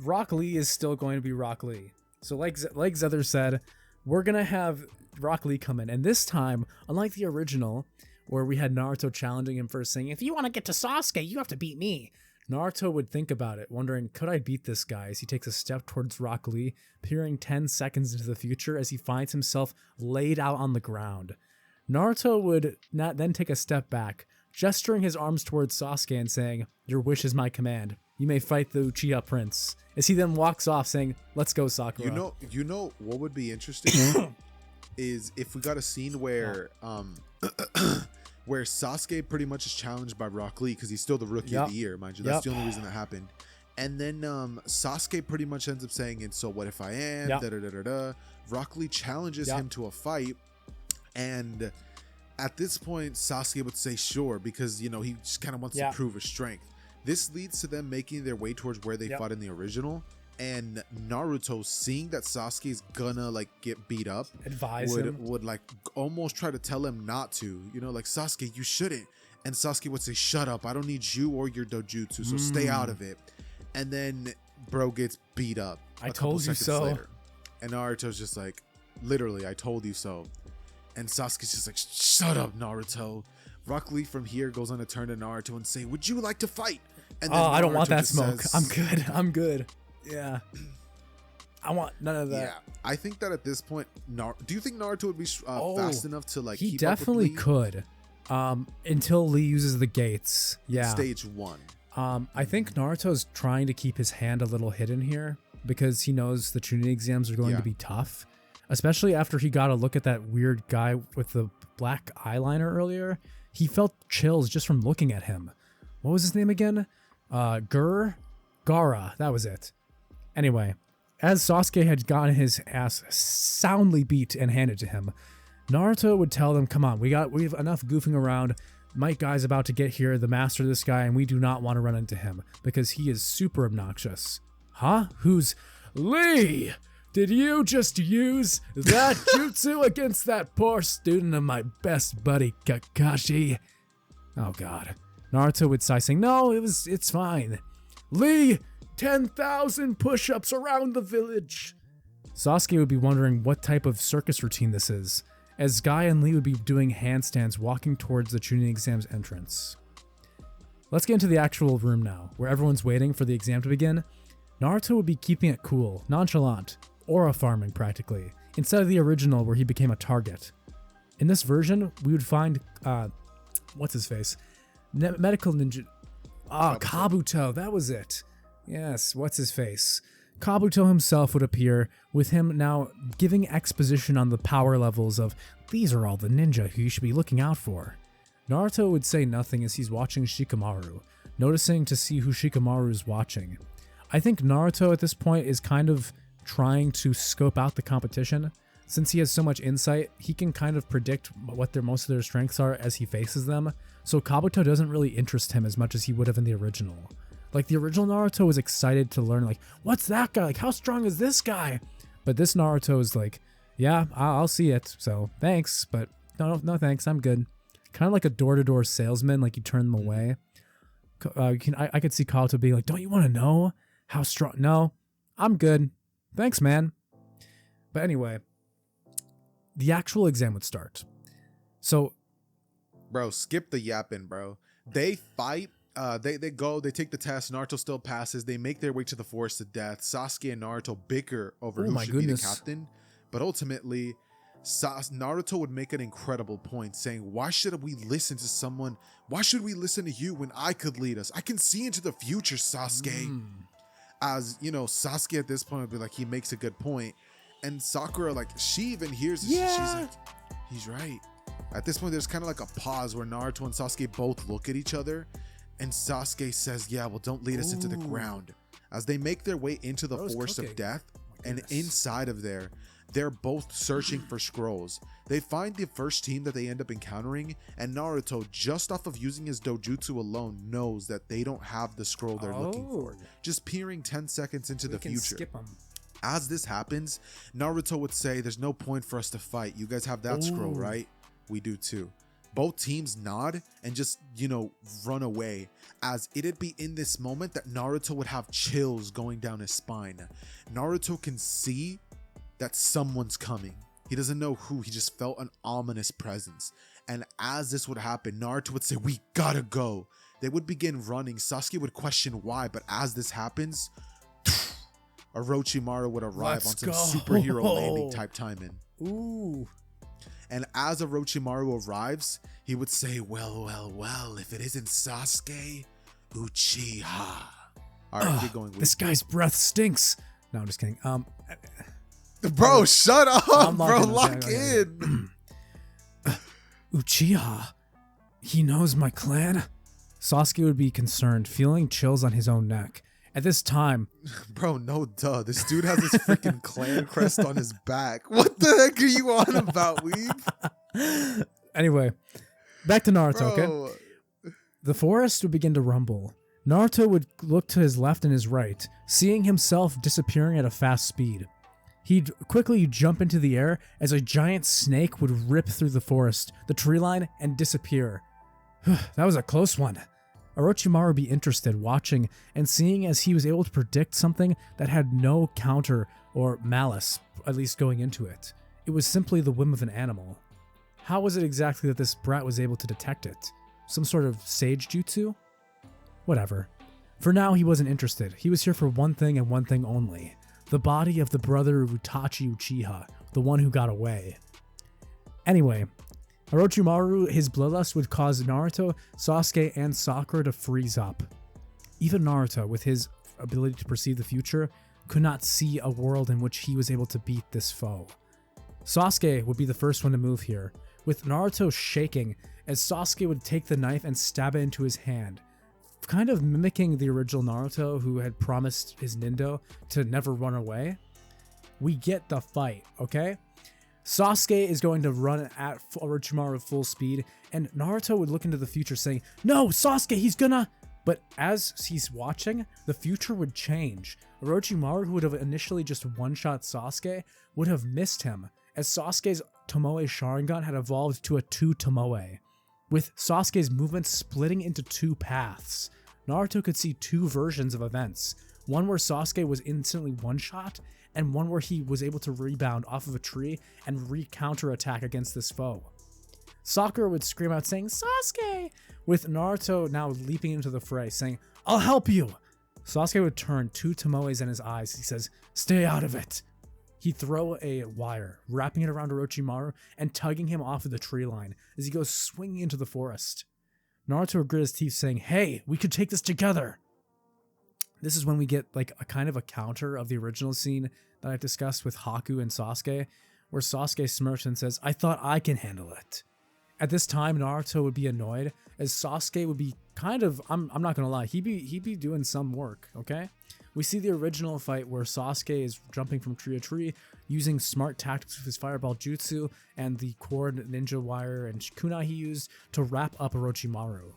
Rock Lee is still going to be Rock Lee. So like Xehther said, we're going to have Rock Lee come in. And this time, unlike the original, where we had Naruto challenging him first, saying, if you want to get to Sasuke, you have to beat me. Naruto would think about it, wondering, could I beat this guy, as he takes a step towards Rock Lee, peering 10 seconds into the future as he finds himself laid out on the ground. Naruto would not then take a step back, gesturing his arms towards Sasuke and saying, your wish is my command. You may fight the Uchiha Prince. As he then walks off saying, let's go, Sakura. You know what would be interesting? is if we got a scene where where Sasuke pretty much is challenged by Rock Lee because he's still the rookie of the year, mind you. That's the only reason that happened. And then Sasuke pretty much ends up saying, and so what if I am? Da, da, da, da, da. Rock Lee challenges him to a fight. And at this point, Sasuke would say sure, because, you know, he just kind of wants to prove his strength. This leads to them making their way towards where they fought in the original. And Naruto, seeing that Sasuke is gonna like get beat up, would like almost try to tell him not to, you know, like, Sasuke, you shouldn't. And Sasuke would say, shut up, I don't need you or your dojutsu, so stay out of it. And then bro gets beat up. I told you so. Later. And Naruto's just like, literally, I told you so. And Sasuke's just like, shut up, Naruto. Rock Lee from here goes on to turn to Naruto and say, would you like to fight? And then I don't want that smoke. Says, I'm good. Yeah. I want none of that. Yeah. I think that at this point, do you think Naruto would be fast enough to like keep definitely up with Lee? Could. Until Lee uses the gates. Yeah. Stage 1. I think Naruto's trying to keep his hand a little hidden here because he knows the Chunin exams are going to be tough, especially after he got a look at that weird guy with the black eyeliner earlier. He felt chills just from looking at him. What was his name again? Gara, that was it. Anyway, as Sasuke had gotten his ass soundly beat and handed to him, Naruto would tell them, come on, we have enough goofing around. My guy's about to get here, the master of this guy, and we do not want to run into him because he is super obnoxious. Huh? Who's Lee? Did you just use that jutsu against that poor student of my best buddy Kakashi? Oh god. Naruto would sigh saying, no, it's fine. Lee, 10,000 push-ups around the village. Sasuke would be wondering what type of circus routine this is, as Guy and Lee would be doing handstands walking towards the Chunin exam's entrance. Let's get into the actual room now, where everyone's waiting for the exam to begin. Naruto would be keeping it cool, nonchalant, aura farming practically, instead of the original where he became a target. In this version, we would find, what's his face? Medical ninja, Kabuto, that was it. Yes, what's his face? Kabuto himself would appear, with him now giving exposition on the power levels of, these are all the ninja who you should be looking out for. Naruto would say nothing as he's watching Shikamaru, noticing to see who Shikamaru is watching. I think Naruto at this point is kind of trying to scope out the competition. Since he has so much insight, he can kind of predict what most of their strengths are as he faces them, so Kabuto doesn't really interest him as much as he would have in the original. Like, the original Naruto was excited to learn, like, what's that guy? Like, how strong is this guy? But this Naruto is like, yeah, I'll see it. So, thanks, but no thanks. I'm good. Kind of like a door-to-door salesman, like you turn them away. I could see Kabuto being like, don't you want to know how strong? No, I'm good. Thanks, man. But anyway, the actual exam would start. So, bro, skip the yapping, bro. They fight. They take the test. Naruto still passes. They make their way to the forest of death. Sasuke and Naruto bicker over who should be the captain. But ultimately, Naruto would make an incredible point saying, why should we listen to someone? Why should we listen to you when I could lead us? I can see into the future, Sasuke. As, you know, Sasuke at this point would be like, he makes a good point. And Sakura, like, she even hears it. She's like, he's right. At this point, there's kind of like a pause where Naruto and Sasuke both look at each other. And Sasuke says, yeah, well, don't lead us into the ground. As they make their way into the forest of death, and inside of there, they're both searching for scrolls. They find the first team that they end up encountering, and Naruto, just off of using his dojutsu alone, knows that they don't have the scroll they're looking for. Just peering 10 seconds into the future. Skip them. As this happens, Naruto would say, there's no point for us to fight. You guys have that scroll, right? We do too. Both teams nod and just, you know, run away, as it'd be in this moment that Naruto would have chills going down his spine. Naruto can see that someone's coming. He doesn't know who, he just felt an ominous presence. And as this would happen, Naruto would say, we gotta go. They would begin running. Sasuke would question why, but as this happens, Orochimaru would arrive on some superhero landing type timing. And as Orochimaru arrives, he would say, well, if it isn't Sasuke, Uchiha. All right, get going. This guy's breath stinks. No, I'm just kidding. Bro, shut up, I'm bro. locking Lock okay. in. Uchiha, he knows my clan? Sasuke would be concerned, feeling chills on his own neck. At this time, Bro, no duh. This dude has his freaking clan crest on his back. What the heck are you on about, weeb? Anyway, back to Naruto, Bro. okay? The forest would begin to rumble. Naruto would look to his left and his right, seeing himself disappearing at a fast speed. He'd quickly jump into the air as a giant snake would rip through the forest, the tree line, and disappear. That was a close one. Orochimaru would be interested, watching and seeing as he was able to predict something that had no counter or malice, at least going into it. It was simply the whim of an animal. How was it exactly that this brat was able to detect it? Some sort of sage jutsu? Whatever. For now, he wasn't interested. He was here for one thing and one thing only. The body of the brother of Itachi Uchiha, the one who got away. Anyway, Orochimaru, his bloodlust would cause Naruto, Sasuke, and Sakura to freeze up. Even Naruto, with his ability to perceive the future, could not see a world in which he was able to beat this foe. Sasuke would be the first one to move here, with Naruto shaking as Sasuke would take the knife and stab it into his hand, kind of mimicking the original Naruto who had promised his Nindo to never run away. We get the fight, okay? Sasuke is going to run at Orochimaru full speed, and Naruto would look into the future saying, "No, Sasuke, he's gonna..." But as he's watching, the future would change. Orochimaru, who would have initially just one-shot Sasuke, would have missed him, as Sasuke's Tomoe Sharingan had evolved to a 2 Tomoe, with Sasuke's movement splitting into 2 paths. Naruto could see 2 versions of events, one where Sasuke was instantly one-shot, and one where he was able to rebound off of a tree and re-counter-attack against this foe. Sakura would scream out saying, "Sasuke!" with Naruto now leaping into the fray, saying, "I'll help you!" Sasuke would turn 2 Tomoes in his eyes. He says, "Stay out of it!" He'd throw a wire, wrapping it around Orochimaru and tugging him off of the tree line as he goes swinging into the forest. Naruto would grit his teeth saying, "Hey, we could take this together!" This is when we get like a kind of a counter of the original scene that I discussed with Haku and Sasuke, where Sasuke smirks and says, "I thought I can handle it." At this time, Naruto would be annoyed as Sasuke would be kind of, I'm not gonna lie, he'd be doing some work, okay? We see the original fight where Sasuke is jumping from tree to tree, using smart tactics with his fireball jutsu and the cord ninja wire and kunai he used to wrap up Orochimaru.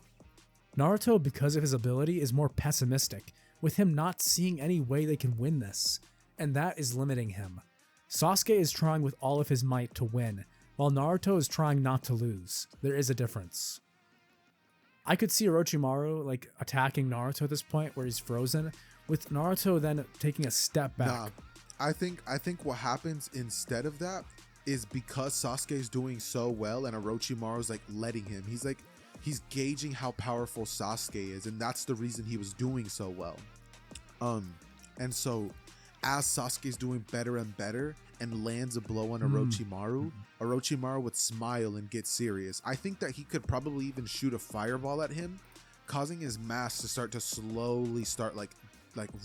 Naruto, because of his ability, is more pessimistic, with him not seeing any way they can win this, and that is limiting him. Sasuke is trying with all of his might to win, while Naruto is trying not to lose. There is a difference. I could see Orochimaru like attacking Naruto at this point where he's frozen, with Naruto then taking a step back. Nah, I think what happens instead of that is because Sasuke is doing so well and Orochimaru's like letting him. He's gauging how powerful Sasuke is, and that's the reason he was doing so well. And so as Sasuke's doing better and better and lands a blow on Orochimaru, Orochimaru would smile and get serious. I think that he could probably even shoot a fireball at him, causing his mask to start to slowly start like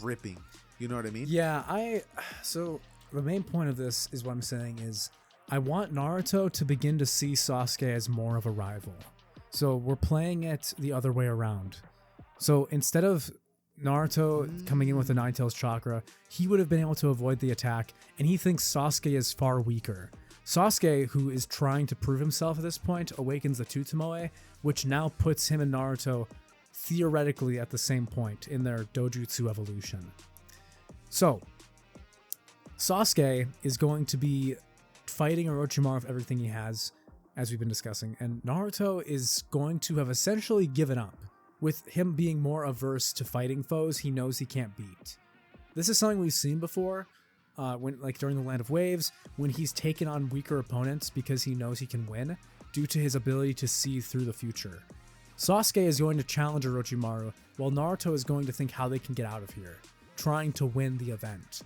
ripping. You know what I mean? Yeah, so the main point of this is what I'm saying is I want Naruto to begin to see Sasuke as more of a rival. So we're playing it the other way around. So instead of Naruto coming in with the Nine Tails chakra, he would have been able to avoid the attack, and he thinks Sasuke is far weaker. Sasuke, who is trying to prove himself at this point, awakens the 2 Tomoe, which now puts him and Naruto theoretically at the same point in their Dojutsu evolution. So, Sasuke is going to be fighting Orochimaru with everything he has, as we've been discussing, and Naruto is going to have essentially given up, with him being more averse to fighting foes he knows he can't beat. This is something we've seen before, when like during the Land of Waves, when he's taken on weaker opponents because he knows he can win, due to his ability to see through the future. Sasuke is going to challenge Orochimaru, while Naruto is going to think how they can get out of here, trying to win the event.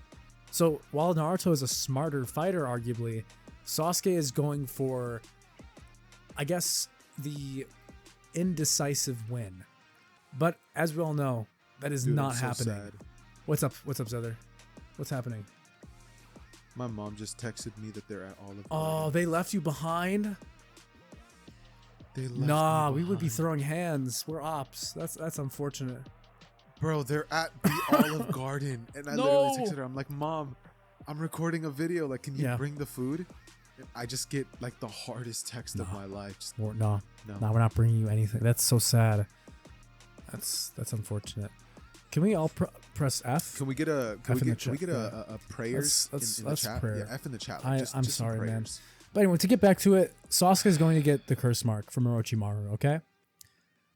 So while Naruto is a smarter fighter, arguably, Sasuke is going for, I guess, the indecisive win. But as we all know, that is not happening. Sad. What's up, Xehther? What's happening? My mom just texted me that they're at Olive Oh, Garden. they left you behind? They left Nah, me we would be behind. throwing hands. We're ops. That's unfortunate. Bro, they're at the Olive Garden. And I literally texted her. I'm like, Mom, I'm recording a video. Like, can you bring the food? And I just get like the hardest text of my life. Just, No, we're not bringing you anything. That's so sad. That's unfortunate. Can we all press F? Can we get a prayers let's in the chat? prayer. Yeah, F in the chat. Like, I'm just some sorry, man. prayers. But anyway, to get back to it, Sasuke is going to get the curse mark from Orochimaru, okay?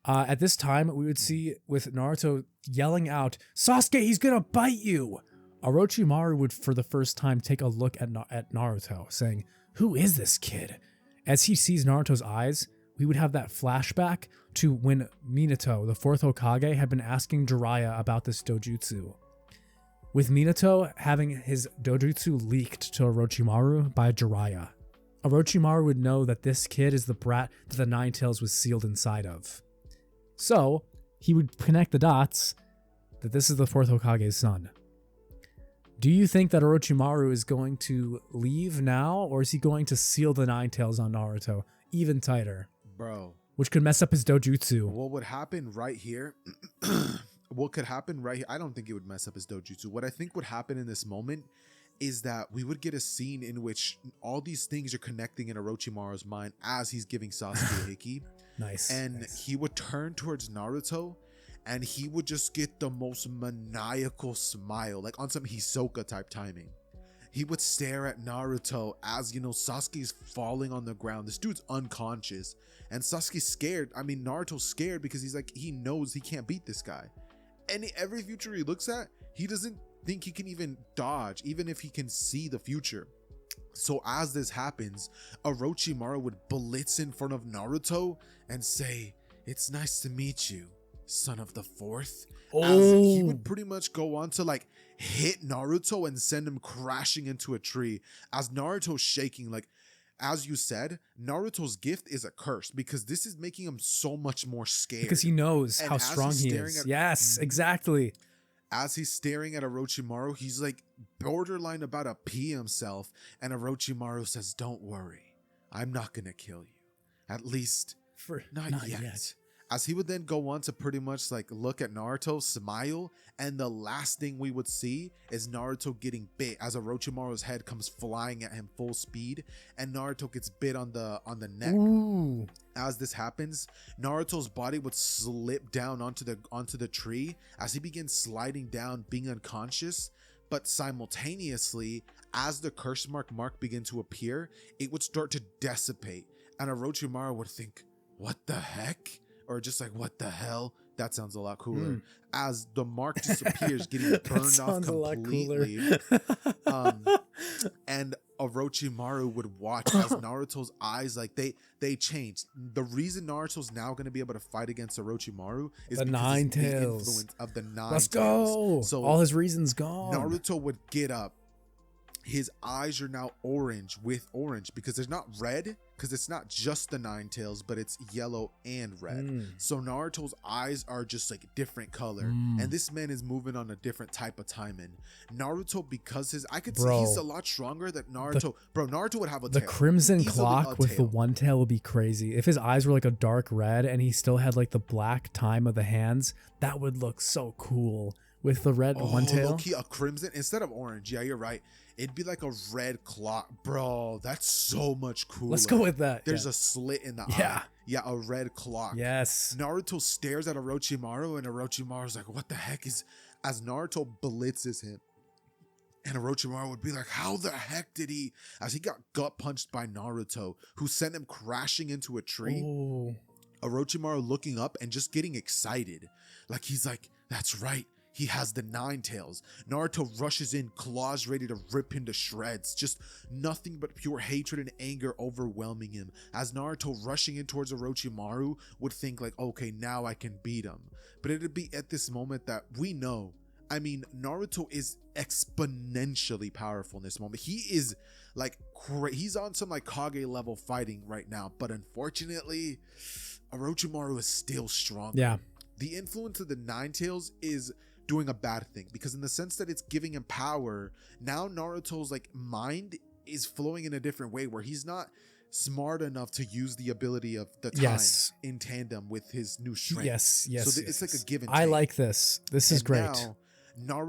At this time, we would see with Naruto yelling out, "Sasuke, he's gonna bite you!" Orochimaru would, for the first time, take a look at Naruto, saying, "Who is this kid?" As he sees Naruto's eyes, we would have that flashback to when Minato, the fourth Hokage, had been asking Jiraiya about this dojutsu. With Minato having his dojutsu leaked to Orochimaru by Jiraiya, Orochimaru would know that this kid is the brat that the Nine Tails was sealed inside of. So, he would connect the dots that this is the fourth Hokage's son. Do you think that Orochimaru is going to leave now, or is he going to seal the Nine Tails on Naruto even tighter? Bro. Which could mess up his dojutsu. What would happen right here? What could happen right here? I don't think it would mess up his dojutsu. What I think would happen in this moment is that we would get a scene in which all these things are connecting in Orochimaru's mind as he's giving Sasuke a Hiki. Nice. And he would turn towards Naruto and he would just get the most maniacal smile, like on some Hisoka type timing. He would stare at Naruto as, Sasuke's falling on the ground. This dude's unconscious. And Sasuke's scared. I mean, Naruto's scared because he's like, he knows he can't beat this guy. And every future he looks at, he doesn't think he can even dodge, even if he can see the future. So as this happens, Orochimaru would blitz in front of Naruto and say, "It's nice to meet you, son of the fourth." As he would pretty much go on to like hit Naruto and send him crashing into a tree as Naruto's shaking. Like, as you said, Naruto's gift is a curse because this is making him so much more scared. Because he knows how strong he is. Yes, exactly. As he's staring at Orochimaru, he's like borderline about to pee himself. And Orochimaru says, "Don't worry, I'm not going to kill you. At least not yet. As he would then go on to pretty much like look at Naruto, smile, and the last thing we would see is Naruto getting bit as Orochimaru's head comes flying at him full speed, and Naruto gets bit on the neck. Ooh. As this happens, Naruto's body would slip down onto the tree as he begins sliding down, being unconscious. But simultaneously, as the curse mark begin to appear, it would start to dissipate, and Orochimaru would think, "What the heck?" Or just like, "What the hell?" That sounds a lot cooler. As the mark disappears, getting burned off completely. And Orochimaru would watch as Naruto's eyes, like they changed. The reason Naruto's now going to be able to fight against Orochimaru is the because Nine of the Tails. influence of the Nine Let's Tails. go. So all his reasons gone. Naruto would get up. His eyes are now orange with orange because there's not red, because it's not just the Nine Tails, but it's yellow and red. So Naruto's eyes are just like different color, and this man is moving on a different type of timing. Naruto, because see he's a lot stronger than Naruto. Naruto would have a tail. The crimson Easily clock with the one tail would be crazy. If his eyes were like a dark red and he still had like the black time of the hands, that would look so cool with the red one tail. Low-key, a crimson instead of orange. Yeah, you're right. It'd be like a red clock. Bro, that's so much cooler. Let's go with that. There's a slit in the eye. Yeah, a red clock. Yes. Naruto stares at Orochimaru, and Orochimaru's like, "What the heck is..." As Naruto blitzes him. And Orochimaru would be like, "How the heck did he..." As he got gut punched by Naruto, who sent him crashing into a tree. Ooh. Orochimaru looking up and just getting excited. Like, he's like, "That's right. He has the Nine Tails." Naruto rushes in, claws ready to rip him to shreds. Just nothing but pure hatred and anger overwhelming him. As Naruto rushing in towards Orochimaru would think like, "Okay, now I can beat him." But it'd be at this moment that we know, I mean, Naruto is exponentially powerful in this moment. He is like, he's on some like Kage level fighting right now. But unfortunately, Orochimaru is still strong. Yeah. The influence of the Nine Tails is doing a bad thing, because in the sense that it's giving him power, now Naruto's like mind is flowing in a different way where he's not smart enough to use the ability of the time in tandem with his new strength. It's like a give and take. I like this. This is great. Now,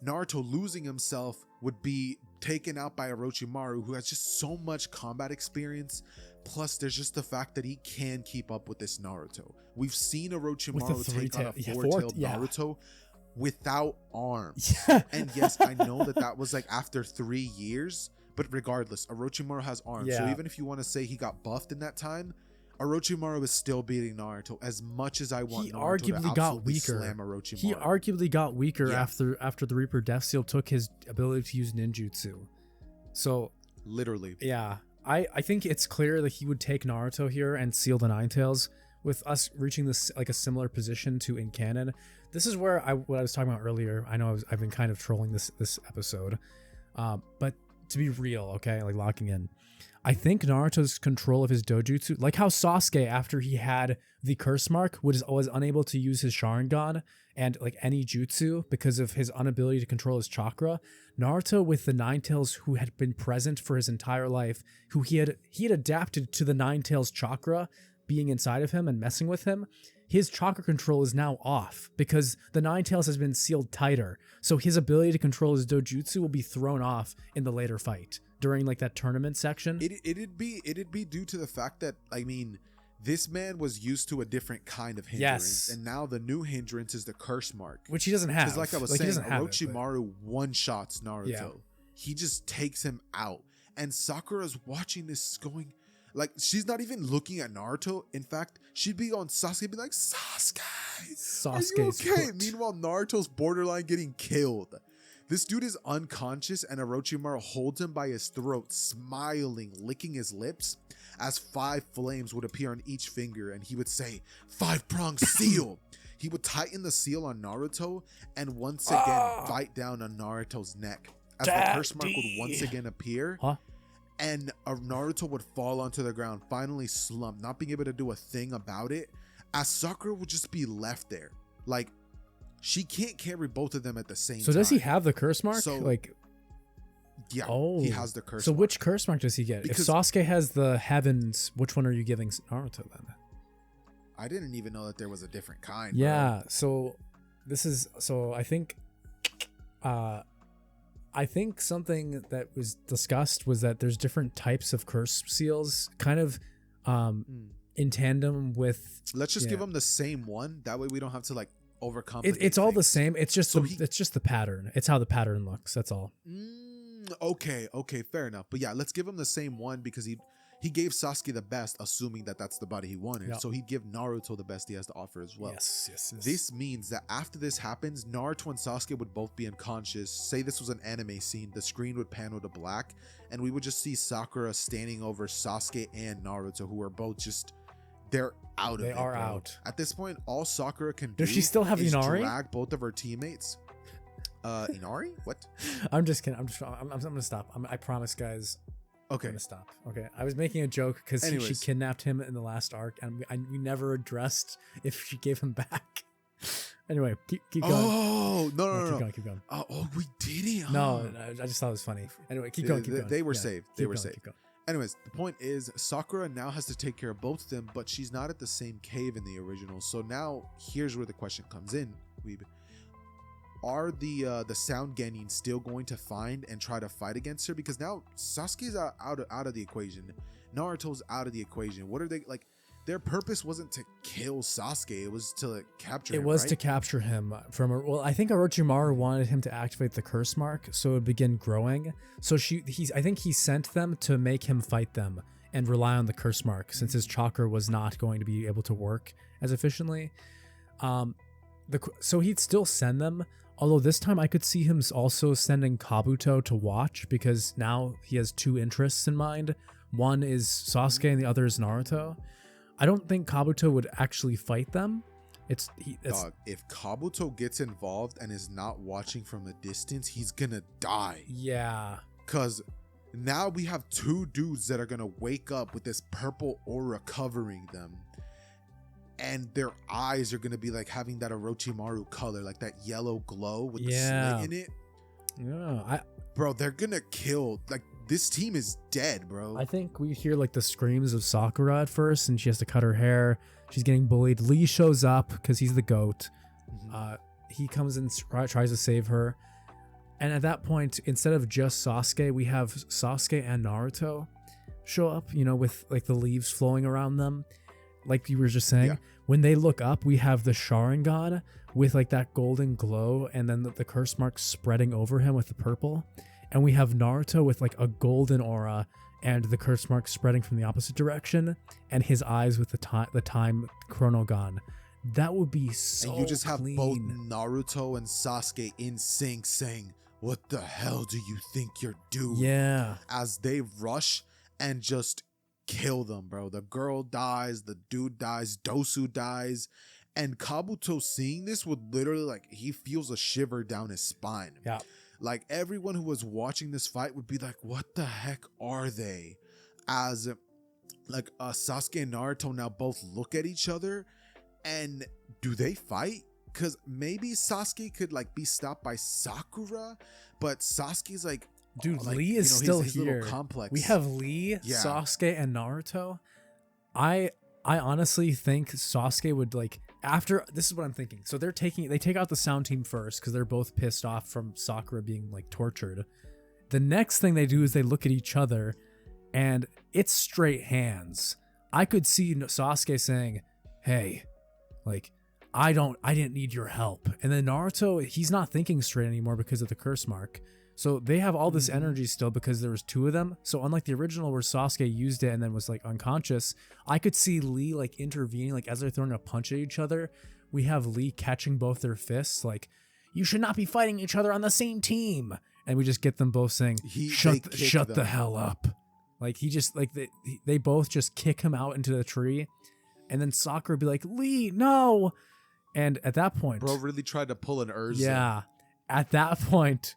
Naruto losing himself would be taken out by Orochimaru, who has just so much combat experience. Plus, there's just the fact that he can keep up with this Naruto. We've seen Orochimaru take on a four-tailed Naruto without arms. And yes, I know that was like after 3 years, but regardless, Orochimaru has arms. So even if you want to say he got buffed in that time, Orochimaru is still beating Naruto as much as I want Naruto to absolutely slam Orochimaru. He arguably got weaker after the Reaper Death Seal took his ability to use ninjutsu. So literally. Yeah. I think it's clear that he would take Naruto here and seal the Nine Tails, with us reaching this like a similar position to in canon. This is where what I was talking about earlier. I know I've been kind of trolling this episode, but to be real, okay, like locking in, I think Naruto's control of his dojutsu, like how Sasuke, after he had the curse mark, was unable to use his Sharingan and like any jutsu because of his inability to control his chakra. Naruto, with the Nine Tails, who had been present for his entire life, who he had adapted to the Nine Tails chakra being inside of him and messing with him, his chakra control is now off because the Nine Tails has been sealed tighter. So his ability to control his dojutsu will be thrown off in the later fight during like that tournament section. It'd be due to the fact that, I mean, this man was used to a different kind of hindrance, and now the new hindrance is the curse mark, which he doesn't have. Because like I was saying, Orochimaru one-shots Naruto. Yeah. He just takes him out, and Sakura's watching this going, like, she's not even looking at Naruto. In fact, she'd be on Sasuke, be like, Sasuke, are you okay? Meanwhile, Naruto's borderline getting killed. This dude is unconscious, and Orochimaru holds him by his throat, smiling, licking his lips, as 5 flames would appear on each finger, and he would say, 5-pronged seal. He would tighten the seal on Naruto, and once again bite down on Naruto's neck, as the curse mark would once again appear. And Naruto would fall onto the ground, finally slump, not being able to do a thing about it, as Sakura would just be left there. Like, she can't carry both of them at the same time. So does he have the curse mark? So, like, yeah, he has the curse mark. So which curse mark does he get? Because if Sasuke has the heavens, which one are you giving Naruto then? I didn't even know that there was a different kind. Yeah, bro. I think something that was discussed was that there's different types of curse seals, kind of in tandem with. Let's just give him the same one. That way we don't have to like overcomplicate. It's all the same. It's just it's just the pattern. It's how the pattern looks. That's all. Okay, fair enough. But yeah, let's give him the same one because he gave Sasuke the best, assuming that that's the body he wanted. Yep. So he'd give Naruto the best he has to offer as well. Yes. This means that after this happens, Naruto and Sasuke would both be unconscious. Say this was an anime scene, the screen would panel to black, and we would just see Sakura standing over Sasuke and Naruto, who are both just, they're out of it. They are out. At this point, all Sakura can do Does she still have is Inari? drag both of her teammates. Inari? What? I'm just kidding. I'm gonna stop. I promise, guys. Okay. I'm gonna stop. Okay. I was making a joke because she kidnapped him in the last arc, and we never addressed if she gave him back. Anyway, keep going. Oh no! Keep going. Oh, we didn't. No, I just thought it was funny. Anyway, keep going. They were saved. They were saved. Anyways, the point is Sakura now has to take care of both of them, but she's not at the same cave in the original. So now here's where the question comes in, Weeb. Are the Sound Genin still going to find and try to fight against her? Because now Sasuke's out of the equation. Naruto's out of the equation. What are they like? Their purpose wasn't to kill Sasuke. It was to capture him. It was to capture him from a, well, I think Orochimaru wanted him to activate the curse mark so it would begin growing. So I think he sent them to make him fight them and rely on the curse mark since his chakra was not going to be able to work as efficiently. So he'd still send them. Although this time I could see him also sending Kabuto to watch because now he has 2 interests in mind. One is Sasuke and the other is Naruto. I don't think Kabuto would actually fight them. Dog, if Kabuto gets involved and is not watching from a distance, he's gonna die. Yeah. Because now we have 2 dudes that are gonna wake up with this purple aura covering them. and their eyes are gonna be like having that Orochimaru color, like that yellow glow with the Yeah. slit in it. Yeah, Bro, they're gonna kill. Like, this team is dead, bro. I think we hear like the screams of Sakura at first, and she has to cut her hair. She's getting bullied. Lee shows up because he's the goat. He comes in, tries to save her. And at that point, instead of just Sasuke, we have Sasuke and Naruto show up, you know, with like the leaves flowing around them. Like you were just saying, Yeah. when they look up, we have the Sharingan with like that golden glow, and then the curse mark spreading over him with the purple. And we have Naruto with like a golden aura and the curse mark spreading from the opposite direction, and his eyes with the time chronogon. That would be so And you just have clean. both Naruto and Sasuke in sync saying, "What the hell do you think you're doing?" Yeah. As they rush and just kill them, bro. The girl dies, the dude dies, Dosu dies. And Kabuto seeing this would literally, like, he feels a shiver down his spine. Yeah. Like, everyone who was watching this fight would be like, what the heck are they? As, like, Sasuke and Naruto now both look at each other, and do they fight? Because maybe Sasuke could, like, be stopped by Sakura, but Sasuke's like, Dude, like, Lee is still his little here. complex. We have Lee, Yeah. Sasuke, and Naruto. I honestly think Sasuke would, like, after this is what I'm thinking. So they take out the sound team first because they're both pissed off from Sakura being like tortured. The next thing they do is they look at each other, and it's straight hands. I could see Sasuke saying, "Hey, like, I didn't need your help." And then Naruto, he's not thinking straight anymore because of the curse mark. So they have all this energy still because there was two of them. So unlike the original where Sasuke used it and then was like unconscious, I could see Lee like intervening, like as they're throwing a punch at each other. We have Lee catching both their fists, like, "You should not be fighting each other on the same team." And we just get them both saying, shut the hell up. Like, he just, like, they both just kick him out into the tree. And then Sakura would be like, "Lee, no." And at that point, Bro really tried to pull an Urza. yeah, at that point,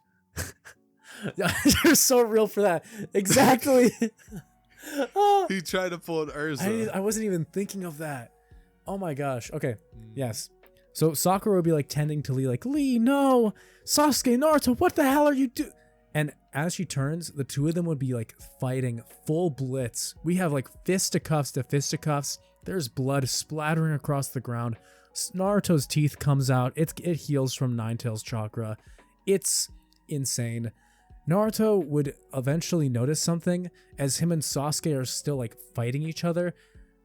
you're so real for that. Exactly. He tried to pull an Urza. I wasn't even thinking of that. Oh my gosh. Okay. Yes. So Sakura would be like tending to Lee, like, "Lee, no. Sasuke, Naruto, what the hell are you doing?" And as she turns, the two of them would be like fighting full blitz. We have like fisticuffs to fisticuffs. There's blood splattering across the ground. Naruto's teeth comes out. It heals from Ninetales chakra. It's insane. Naruto would eventually notice something as him and Sasuke are still like fighting each other,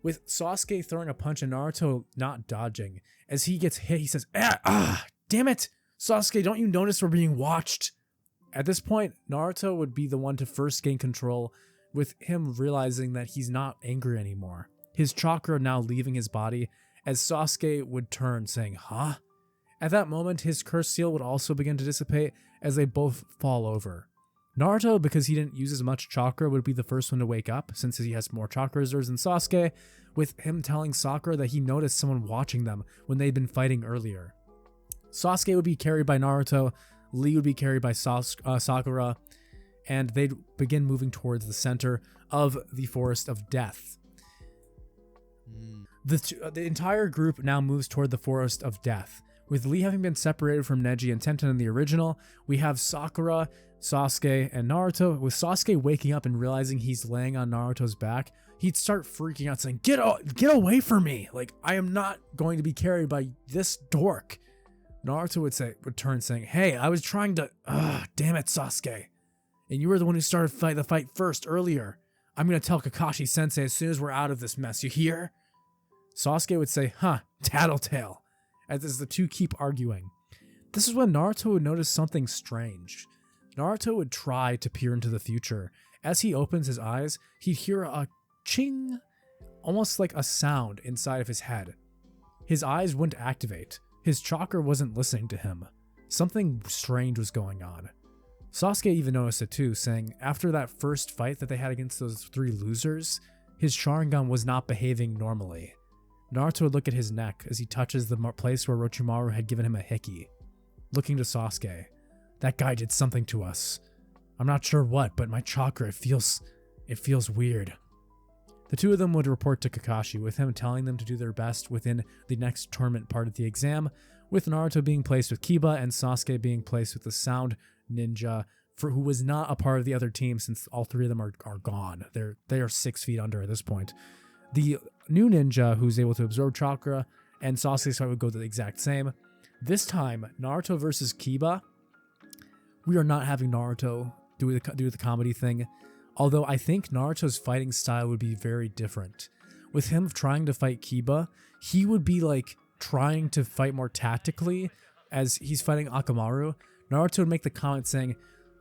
with Sasuke throwing a punch and Naruto not dodging. As he gets hit, he says, damn it, Sasuke, don't you notice we're being watched?" At this point, Naruto would be the one to first gain control, with him realizing that he's not angry anymore. His chakra now leaving his body, as Sasuke would turn, saying, "Huh?" At that moment, his curse seal would also begin to dissipate as they both fall over. Naruto, because he didn't use as much chakra, would be the first one to wake up, since he has more chakra reserves than Sasuke, with him telling Sakura that he noticed someone watching them when they'd been fighting earlier. Sasuke would be carried by Naruto, Lee would be carried by Sakura, and they'd begin moving towards the center of the Forest of Death. The entire group now moves toward the Forest of Death. With Lee having been separated from Neji and Tenten in the original, we have Sakura, Sasuke, and Naruto. With Sasuke waking up and realizing he's laying on Naruto's back, he'd start freaking out, saying, Get away from me! Like, I am not going to be carried by this dork." Naruto would turn saying, "Hey, I was trying to... damn it, Sasuke. And you were the one who started the fight first earlier. I'm going to tell Kakashi Sensei as soon as we're out of this mess, you hear?" Sasuke would say, "Tattletale," as the two keep arguing. This is when Naruto would notice something strange. Naruto would try to peer into the future. As he opens his eyes, he'd hear a ching, almost like a sound inside of his head. His eyes wouldn't activate. His chakra wasn't listening to him. Something strange was going on. Sasuke even noticed it too, saying after that first fight that they had against those three losers, his Sharingan was not behaving normally. Naruto would look at his neck as he touches the place where Orochimaru had given him a hickey. Looking to Sasuke, "That guy did something to us. I'm not sure what, but my chakra, it feels weird." The two of them would report to Kakashi, with him telling them to do their best within the next tournament part of the exam, with Naruto being placed with Kiba and Sasuke being placed with the Sound Ninja, who was not a part of the other team since all three of them are gone. They are 6 feet under at this point. The new ninja who's able to absorb chakra and Sasuke's fight would go the exact same. This time, Naruto versus Kiba, we are not having Naruto do the comedy thing. Although I think Naruto's fighting style would be very different. With him trying to fight Kiba, he would be like trying to fight more tactically as he's fighting Akamaru. Naruto would make the comment saying,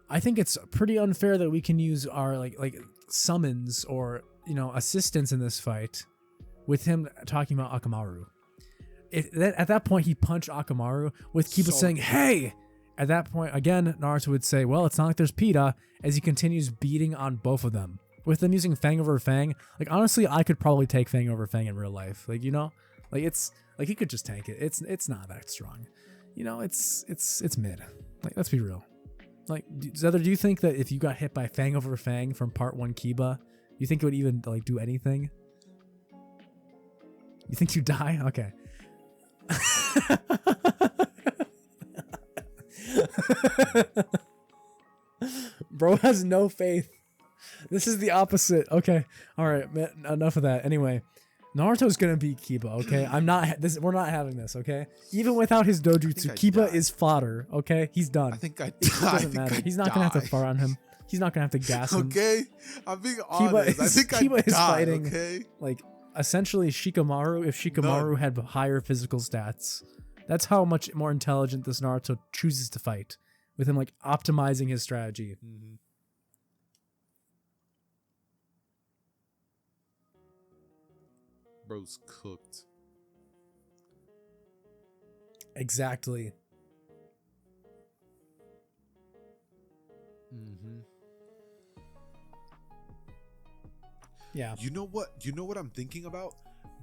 I think it's pretty unfair that we can use our like summons or, you know, assistance in this fight, with him talking about Akamaru. At that point, he punched Akamaru with Kiba saying, hey! At that point, again, Naruto would say, well, it's not like there's Pita, as he continues beating on both of them. With them using Fang over Fang, like, honestly, I could probably take Fang over Fang in real life. Like, you know? Like, it's, like, he could just tank it. It's not that strong. You know, it's mid. Like, let's be real. Like, Xehther, do you think that if you got hit by Fang over Fang from Part 1 Kiba, you think it would even, like, do anything? You think you die? Okay. Bro has no faith. This is the opposite. Okay. All right. Enough of that. Anyway, Naruto's gonna beat Kiba. Okay. We're not having this. Okay. Even without his dojutsu, Kiba is fodder. Okay. He's done. I think it doesn't matter. He's not gonna have to fire on him. He's not gonna have to gas him. Okay. I'm being honest. Kiba is fighting, okay, like, essentially Shikamaru if Shikamaru had higher physical stats. That's how much more intelligent this Naruto chooses to fight, with him like optimizing his strategy. Mm-hmm. Bro's cooked. Exactly. Mm-hmm. Yeah. You know what I'm thinking about?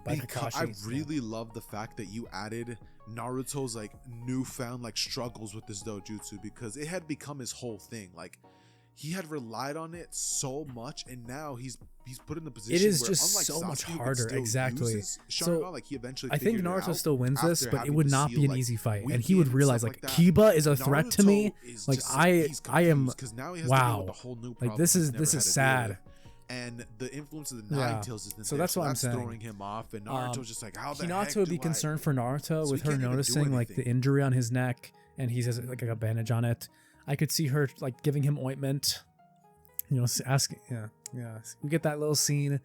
Kakashi, I really love the fact that you added Naruto's like newfound like struggles with this dojutsu, because it had become his whole thing. Like, he had relied on it so much, and now he's put in the position. It is where, just unlike so Sasuke, much who could harder. still Exactly. use his So Sharingan, like, he eventually I think figured it Naruto out still wins this, after but it having would to not seal, be an like, easy fight, and weak he would and realize stuff like that. Kiba is a threat to me. Is Like, just, I am. 'cause now he has to deal with Wow. a whole new Like, problem this he's is never had to deal sad. with. And the influence of the Nine Tails isn't So there, that's what I'm saying. throwing him off, and Naruto's just like, how the heck Hinata would be do concerned for Naruto So with he her can't even do noticing like the anything. injury on his neck, and he has like a bandage on it. I could see her like giving him ointment. You know, asking. Yeah. We get that little scene.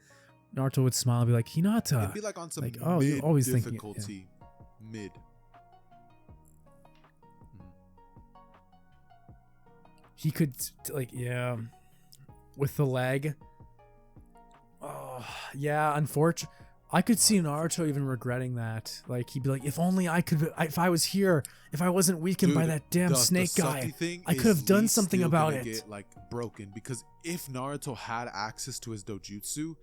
Naruto would smile and be like, Hinata. It'd be like on some like, oh, you're always thinking difficulty. Mid. He could like, with the leg. Oh, yeah, unfortunately. I could see Naruto even regretting that. Like, he'd be like, if only I could, if I was here, if I wasn't weakened by that damn snake guy, I could have done something about it. Get, like, broken, because if Naruto had access to his dojutsu,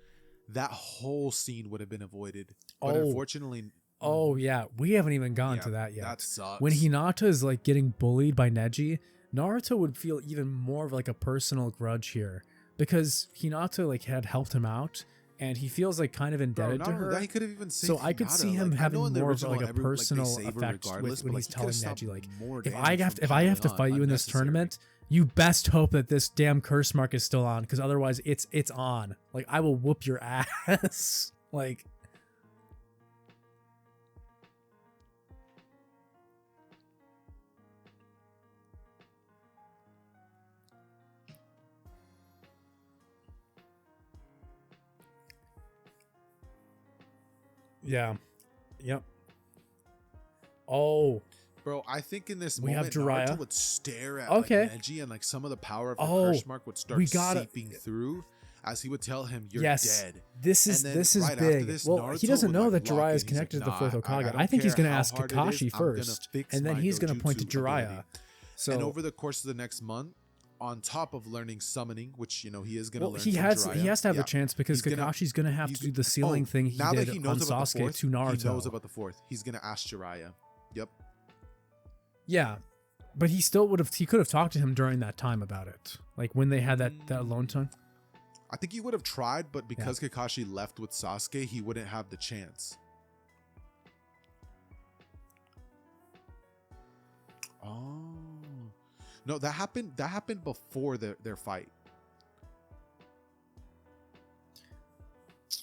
that whole scene would have been avoided. But unfortunately, oh yeah, we haven't even gone to that yet. That sucks. When Hinata is like getting bullied by Neji, Naruto would feel even more of like a personal grudge here, because Hinata like had helped him out, and he feels like kind of indebted to her. That, he could have even saved so I could Hinata. see him like, having more of like a every, personal like, effect when he's telling Neji like, if I have to fight you in this tournament, you best hope that this damn curse mark is still on, because otherwise it's on. Like, I will whoop your ass. Like, yeah. Yep. Oh. Bro, I think in this we moment, have Jiraiya. Naruto would stare at Okay. like, Neji, and like some of the power of the curse mark would start seeping through, as he would tell him, "You're dead." This is right big. this, well, Naruto he doesn't know would, that like, Jiraiya lock is in. connected He's to the like, fourth "Nah, Hokage. I I think he's don't gonna care ask how hard it is, Kakashi I'm gonna first, fix and then my he's gonna point to dojutsu ability." Jiraiya. So, and over the course of the next month, on top of learning summoning, which, you know, he is gonna learn. he from has Jiraiya, to have a chance, because Kakashi's gonna have to do the sealing thing he now did that he on knows about the Sasuke fourth, to Naruto. He knows about the fourth. He's gonna ask Jiraiya. Yep. Yeah, but he still would have. He could have talked to him during that time about it, like when they had that alone time. I think he would have tried, but because Kakashi left with Sasuke, he wouldn't have the chance. Oh. No, that happened before their fight.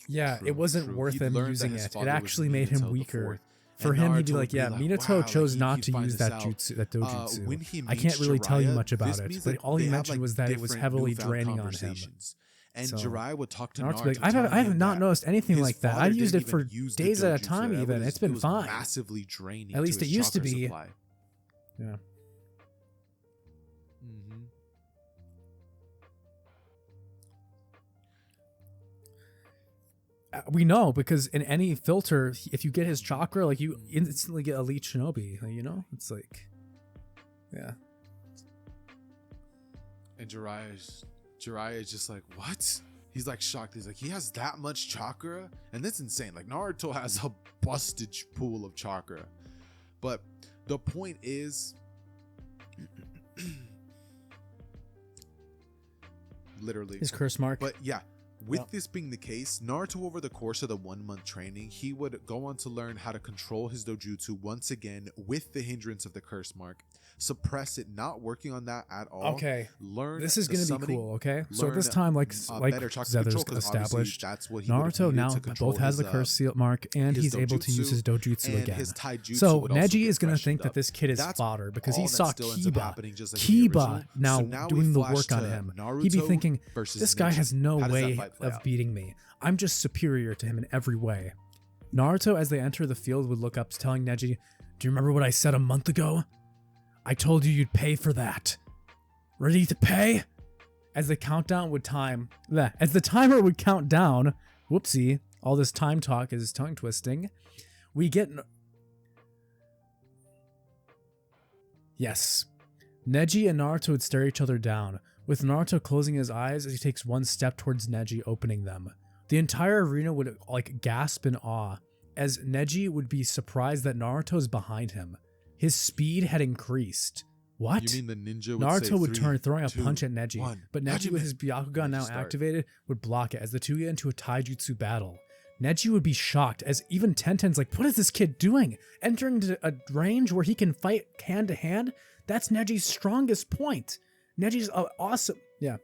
Yeah, it wasn't worth him using it. It actually made him weaker. For And him, he'd Naruto be like, would be yeah, like, Minato wow, chose like, not he'd to find use this that out. jutsu, that dojutsu. When he I can't meets really tell you Jiraiya, much about this it, means but that all he they have, mentioned like, was that it was different heavily newfound draining on him. conversations. And So, Jiraiya would talk to Naruto's Naruto, be like, I have not noticed anything like that. I've used it for days at a time even. It's been fine. Massively draining. At least it used to be. Supply. Yeah. We know because in any filter, if you get his chakra, like you instantly get elite shinobi. You know, it's like, yeah. And Jiraiya is just like, what? He's like shocked. He's like, he has that much chakra, and that's insane. Like Naruto has a busted pool of chakra. But the point is, literally his curse mark. But yeah. With this being the case, Naruto over the course of the 1 month training, he would go on to learn how to control his dojutsu once again with the hindrance of the curse mark, suppress it, not working on that at all. Okay, learn this is going to be cool. Okay, so at this time, like Xehther's established, that's what Naruto now both has the curse seal mark and he's able to use his dojutsu again. So Neji is going to think that this kid is fodder because he saw Kiba now doing the work on him. He'd be thinking, this guy has no way of beating me. I'm just superior to him in every way. Naruto, as they enter the field, would look up, telling Neji, do you remember what I said a month ago? I told you you'd pay for that. Ready to pay? As the timer would count down, whoopsie, all this time talk is tongue twisting, we get... Yes. Neji and Naruto would stare each other down, with Naruto closing his eyes as he takes one step towards Neji, opening them. The entire arena would gasp in awe, as Neji would be surprised that Naruto's behind him. His speed had increased. What? You mean the ninja would Naruto would turn, throwing a 2, punch at Neji, 1. but Neji with his Byakugan now activated would block it as the two get into a taijutsu battle. Neji would be shocked as even Tenten's like, what is this kid doing? Entering into a range where he can fight hand to hand? That's Neji's strongest point. Neji's awesome. Yeah.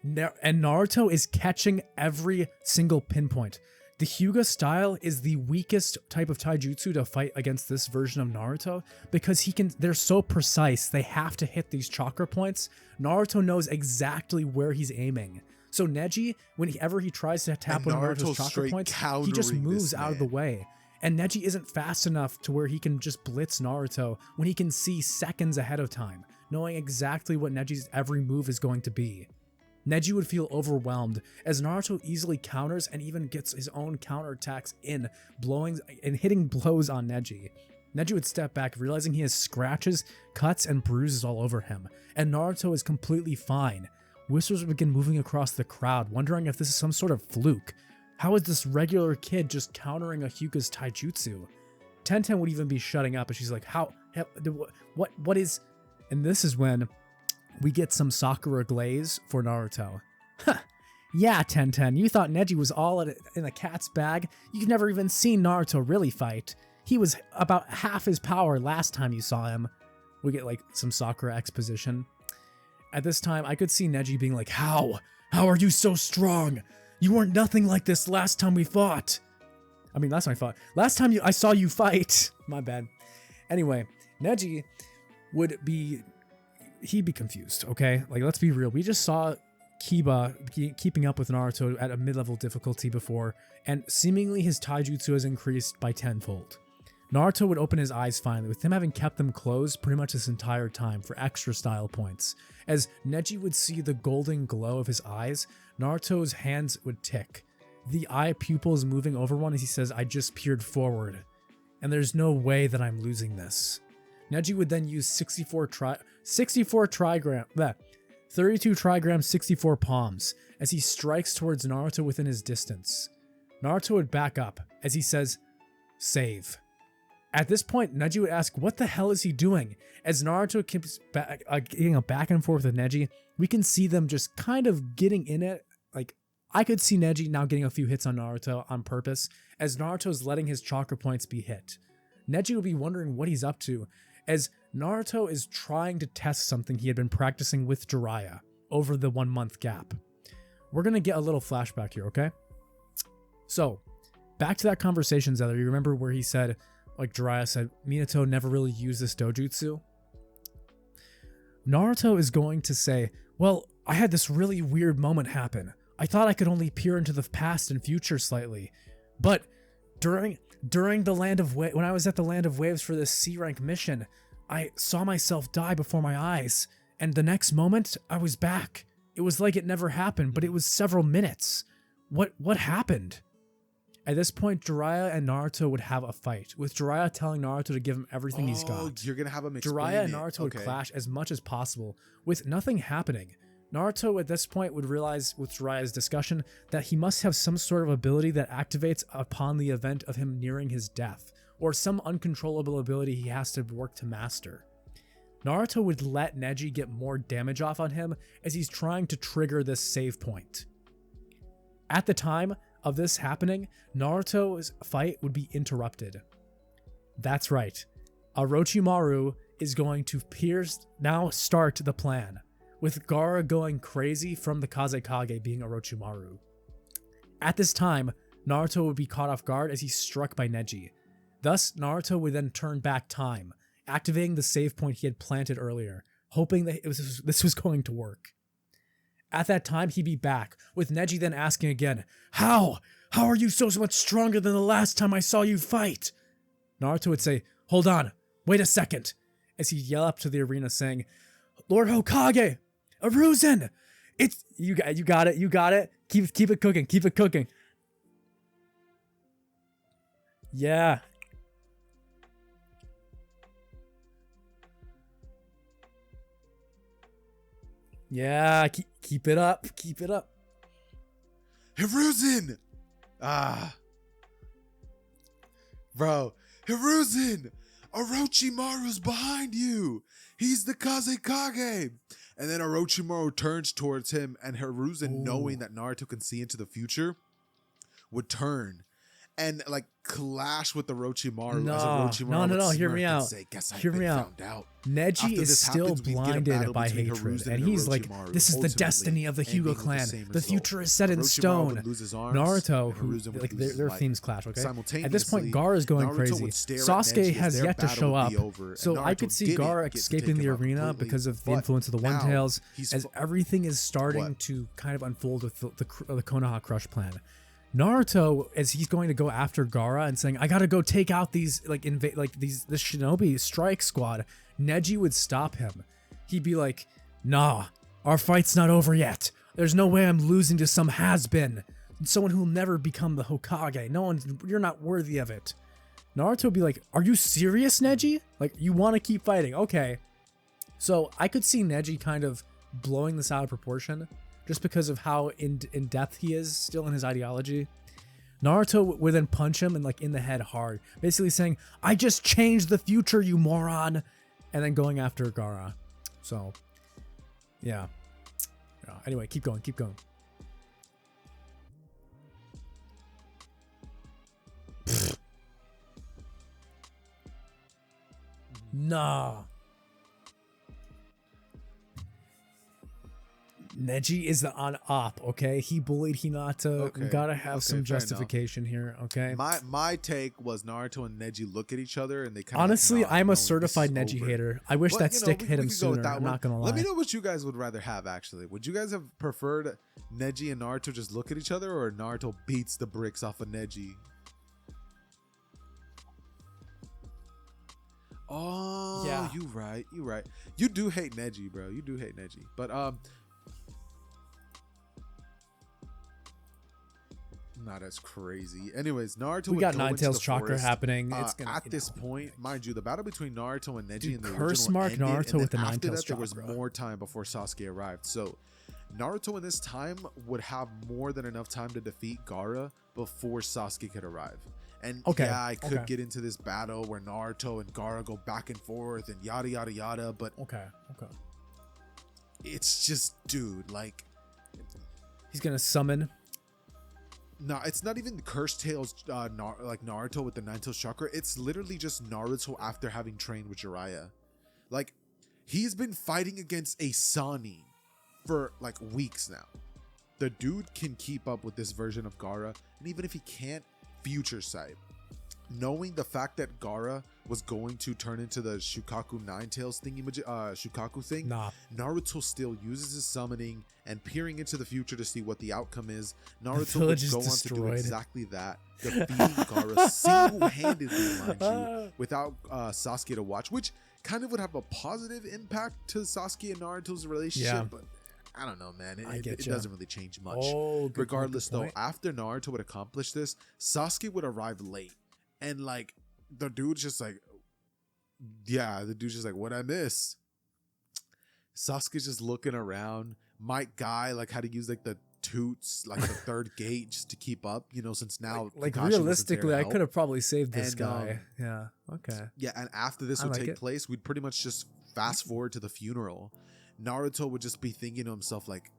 And Naruto is catching every single pinpoint. The Hyuga style is the weakest type of taijutsu to fight against this version of Naruto because they're so precise. They have to hit these chakra points. Naruto knows exactly where he's aiming. So Neji, whenever he tries to tap one of Naruto's chakra points, he just moves out of the way. And Neji isn't fast enough to where he can just blitz Naruto when he can see seconds ahead of time, knowing exactly what Neji's every move is going to be. Neji would feel overwhelmed as Naruto easily counters and even gets his own counterattacks in, blowing and hitting blows on Neji. Neji would step back, realizing he has scratches, cuts, and bruises all over him, and Naruto is completely fine. Whispers would begin moving across the crowd, wondering if this is some sort of fluke. How is this regular kid just countering a Hyuga's taijutsu? Tenten would even be shutting up, and she's like, what is... And this is when we get some Sakura glaze for Naruto. Huh. Yeah, Tenten, you thought Neji was all in a cat's bag? You've never even seen Naruto really fight. He was about half his power last time you saw him. We get some Sakura exposition. At this time, I could see Neji being like, How? How are you so strong? You weren't nothing like this last time we fought. I mean, last time I fought. Last time I saw you fight. My bad. Anyway, Neji would be... He'd be confused, okay? Let's be real. We just saw Kiba keeping up with Naruto at a mid-level difficulty before, and seemingly his taijutsu has increased by tenfold. Naruto would open his eyes finally, with him having kept them closed pretty much this entire time for extra style points. As Neji would see the golden glow of his eyes, Naruto's hands would tick. The eye pupils moving over one as he says, I just peered forward, and there's no way that I'm losing this. Neji would then use 32 trigram 64 palms as he strikes towards Naruto within his distance. Naruto would back up as he says, save. At this point, Neji would ask, what the hell is he doing? As Naruto keeps getting a back and forth with Neji, we can see them just kind of getting in it I could see Neji now getting a few hits on Naruto on purpose, as Naruto's letting his chakra points be hit. Neji would be wondering what he's up to, as Naruto is trying to test something he had been practicing with Jiraiya over the 1 month gap. We're going to get a little flashback here, okay? So, back to that conversation, Xehther. You remember where he said, like Jiraiya said, Minato never really used this dojutsu? Naruto is going to say, well, I had this really weird moment happen. I thought I could only peer into the past and future slightly. But during the Land of Waves, when I was at the Land of Waves for this C-rank mission, I saw myself die before my eyes. And the next moment, I was back. It was like it never happened, but it was several minutes. What happened? At this point, Jiraiya and Naruto would have a fight, with Jiraiya telling Naruto to give him everything he's got. You're gonna have him explain Jiraiya and Naruto would clash as much as possible, with nothing happening. Naruto at this point would realize with Jiraiya's discussion that he must have some sort of ability that activates upon the event of him nearing his death, or some uncontrollable ability he has to work to master. Naruto would let Neji get more damage off on him as he's trying to trigger this save point. At the time of this happening, Naruto's fight would be interrupted. That's right. Orochimaru is going to now start the plan, with Gaara going crazy from the Kazekage being Orochimaru. At this time, Naruto would be caught off guard as he's struck by Neji. Thus, Naruto would then turn back time, activating the save point he had planted earlier, hoping that this was going to work. At that time, he'd be back, with Neji then asking again, How? How are you so much stronger than the last time I saw you fight? Naruto would say, hold on, wait a second, as he'd yell up to the arena saying, Lord Hokage, Aruzen! It's, you got it. Keep it cooking. Yeah. Yeah, keep it up. Hiruzen! Bro, Hiruzen! Orochimaru's behind you! He's the Kazekage! And then Orochimaru turns towards him, and Hiruzen, knowing that Naruto can see into the future, would turn and like clash with Orochimaru. No, hear me out. Neji is still blinded by hatred, and he's like, this is the destiny of the Hyuga clan. The future is set in stone. Naruto, who, like, their themes clash, okay? At this point, Gaara is going crazy. Sasuke has yet to show up, so I could see Gaara escaping the arena because of the influence of the One Tails, as everything is starting to kind of unfold with the Konoha Crush plan. Naruto, as he's going to go after Gaara and saying, I gotta go take out these, this Shinobi strike squad, Neji would stop him. He'd be like, nah, our fight's not over yet. There's no way I'm losing to some has-been. Someone who'll never become the Hokage. You're not worthy of it. Naruto would be like, are you serious, Neji? Like, you want to keep fighting? Okay. So I could see Neji kind of blowing this out of proportion, just because of how in depth he is still in his ideology. Naruto would then punch him in the head hard, basically saying, I just changed the future, you moron, and then going after Gaara. So, yeah. Anyway, keep going. Nah. Neji is the on-op, okay? He bullied Hinata. Okay. We gotta have some justification here, okay? My take was Naruto and Neji look at each other and they kind of... Honestly, I'm a certified Neji hater. I wish that stick hit him sooner. I'm not gonna lie. Let me know what you guys would rather have, actually. Would you guys have preferred Neji and Naruto just look at each other, or Naruto beats the bricks off of Neji? Oh, yeah. You right. You do hate Neji, bro. You do hate Neji. But, not as crazy. Anyways, Naruto. We got Nine Tails chakra happening. It's gonna, at this point, mind you, the battle between Naruto and Neji in the curse original mark ended, Naruto with the Nine after Tails that, there was chakra. more time before Sasuke arrived. So Naruto in this time would have more than enough time to defeat Gaara before Sasuke could arrive. And yeah, I could get into this battle where Naruto and Gaara go back and forth and yada yada yada, but it's just, dude, like, he's gonna summon No, it's not even Cursed Tales, like Naruto with the Nine-Tails chakra. It's literally just Naruto after having trained with Jiraiya. Like, he's been fighting against a Sani for like weeks now. The dude can keep up with this version of Gaara, and even if he can't, future sight. Knowing the fact that Gaara was going to turn into the Shukaku Nine-Tails Shukaku thing, Naruto still uses his summoning and peering into the future to see what the outcome is. Naruto would go on to do exactly that, defeating Gaara single-handedly, mind you, without Sasuke to watch, which kind of would have a positive impact to Sasuke and Naruto's relationship, but I don't know, man. It doesn't really change much. Regardless, though, after Naruto would accomplish this, Sasuke would arrive late. And like the dude's just like, what'd I miss? Sasuke's just looking around. Might Guy like how to use like the toots, like the third gate just to keep up, you know, since now like realistically I could have probably saved this guy. And after this would take place, we'd pretty much just fast forward to the funeral. Naruto would just be thinking to himself like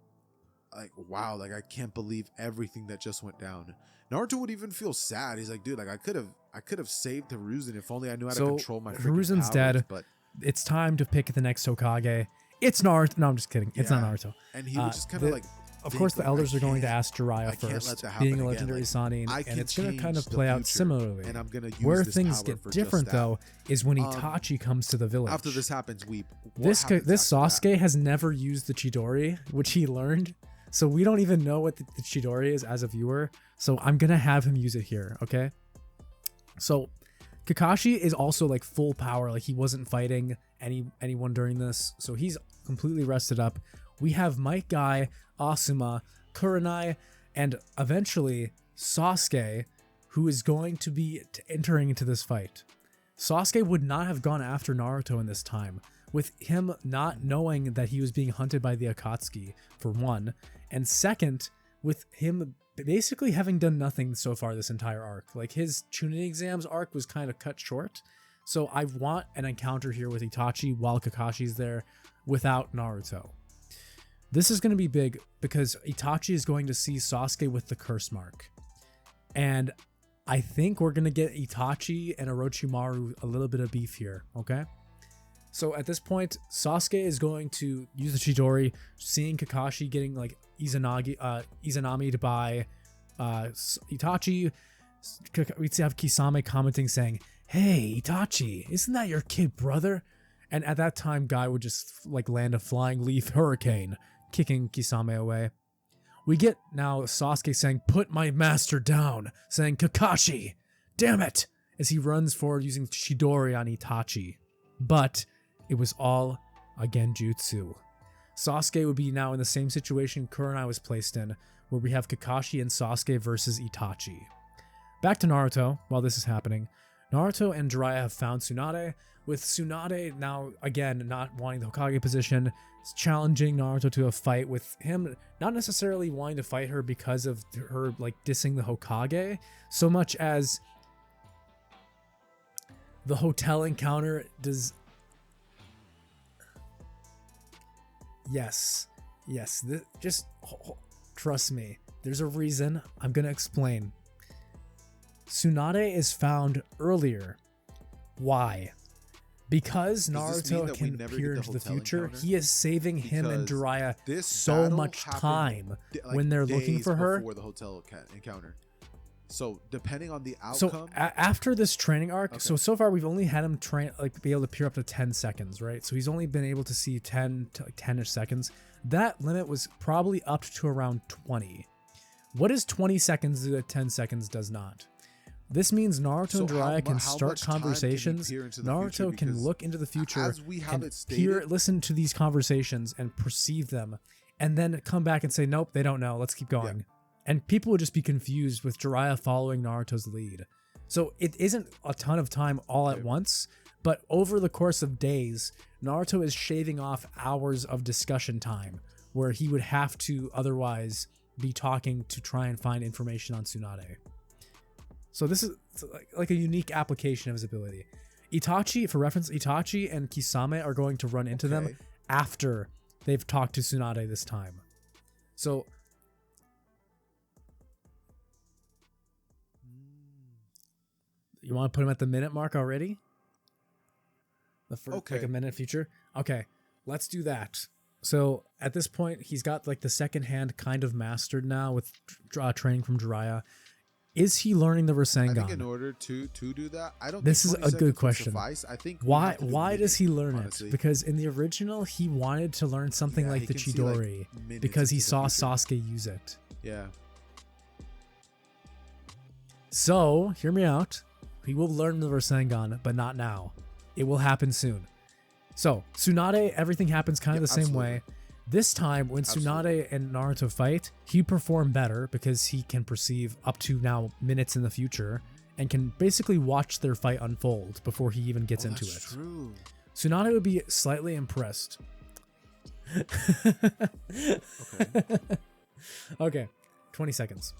wow, like I can't believe everything that just went down. Naruto would even feel sad. He's like, dude, like I could have saved Hiruzen if only I knew how to control my Hiruzen's dead, but it's time to pick the next Hokage. It's Naruto. No, I'm just kidding. It's not Naruto. And he would just kind of like, of course, the elders are going to ask Jiraiya first, being a legendary Sannin, and it's going to kind of play out similarly. And I'm gonna use where things get different, though, is when Itachi comes to the village. After this happens, this Sasuke has never used the Chidori, which he learned. So we don't even know what the Chidori is as a viewer. So I'm going to have him use it here, okay? So Kakashi is also like full power. Like he wasn't fighting anyone during this. So he's completely rested up. We have Might Guy, Asuma, Kurenai, and eventually Sasuke, who is going to be entering into this fight. Sasuke would not have gone after Naruto in this time, with him not knowing that he was being hunted by the Akatsuki, for one, and second, with him basically having done nothing so far this entire arc. Like his Chunin exams arc was kind of cut short, so I want an encounter here with Itachi while Kakashi's there without Naruto. This is going to be big because Itachi is going to see Sasuke with the curse mark, and I think we're going to get Itachi and Orochimaru a little bit of beef here, okay? So at this point, Sasuke is going to use the Chidori, seeing Kakashi getting like Izanami'd by Itachi. We have Kisame commenting saying, "Hey Itachi, isn't that your kid brother?" And at that time, Guy would just like land a flying leaf hurricane, kicking Kisame away. We get now Sasuke saying, "Put my master down," saying, "Kakashi, damn it," as he runs forward using Chidori on Itachi. But it was all a genjutsu. Sasuke would be now in the same situation Kurenai was placed in, where we have Kakashi and Sasuke versus Itachi. Back to Naruto, while this is happening, Naruto and Jiraiya have found Tsunade, with Tsunade now, again, not wanting the Hokage position, challenging Naruto to a fight, with him not necessarily wanting to fight her because of her, like, dissing the Hokage, so much as the hotel encounter does... Yes, just trust me. There's a reason. I'm going to explain. Tsunade is found earlier. Why? Because Naruto can peer into the future, he is saving him and Jiraiya so much time when they're looking for her. Before the hotel encounter. So depending on the outcome. So after this training arc, okay. so far we've only had him be able to peer up to 10 seconds, right? So he's only been able to see 10-ish seconds. That limit was probably up to around 20. What is 20 seconds that 10 seconds does not? This means Naruto and Jiraiya can start conversations. Naruto can look into the future and listen to these conversations and perceive them, and then come back and say, nope, they don't know. Let's keep going. Yeah. And people would just be confused with Jiraiya following Naruto's lead. So it isn't a ton of time all at once, but over the course of days, Naruto is shaving off hours of discussion time where he would have to otherwise be talking to try and find information on Tsunade. So this is like a unique application of his ability. Itachi, for reference, Itachi and Kisame are going to run into them after they've talked to Tsunade this time. So You want to put him at the minute mark already? The first, Okay. like a minute future? Okay, let's do that. So at this point, he's got like the second hand kind of mastered now with training from Jiraiya. Is he learning the Rasengan? I think in order to do that, I don't. This think is a good question. Suffice. I think why does he learn honestly. it? Because in the original, he wanted to learn something like he the can see, like, Chidori minutes because he into the saw future. Sasuke use it. Yeah. So hear me out. He will learn the Rasengan, but not now. It will happen soon. So Tsunade, everything happens kind of the same absolutely. way. This time, when Tsunade and Naruto fight, he performed better because he can perceive up to now minutes in the future and can basically watch their fight unfold before he even gets into it. True. Tsunade would be slightly impressed. Okay. Okay, 20 seconds.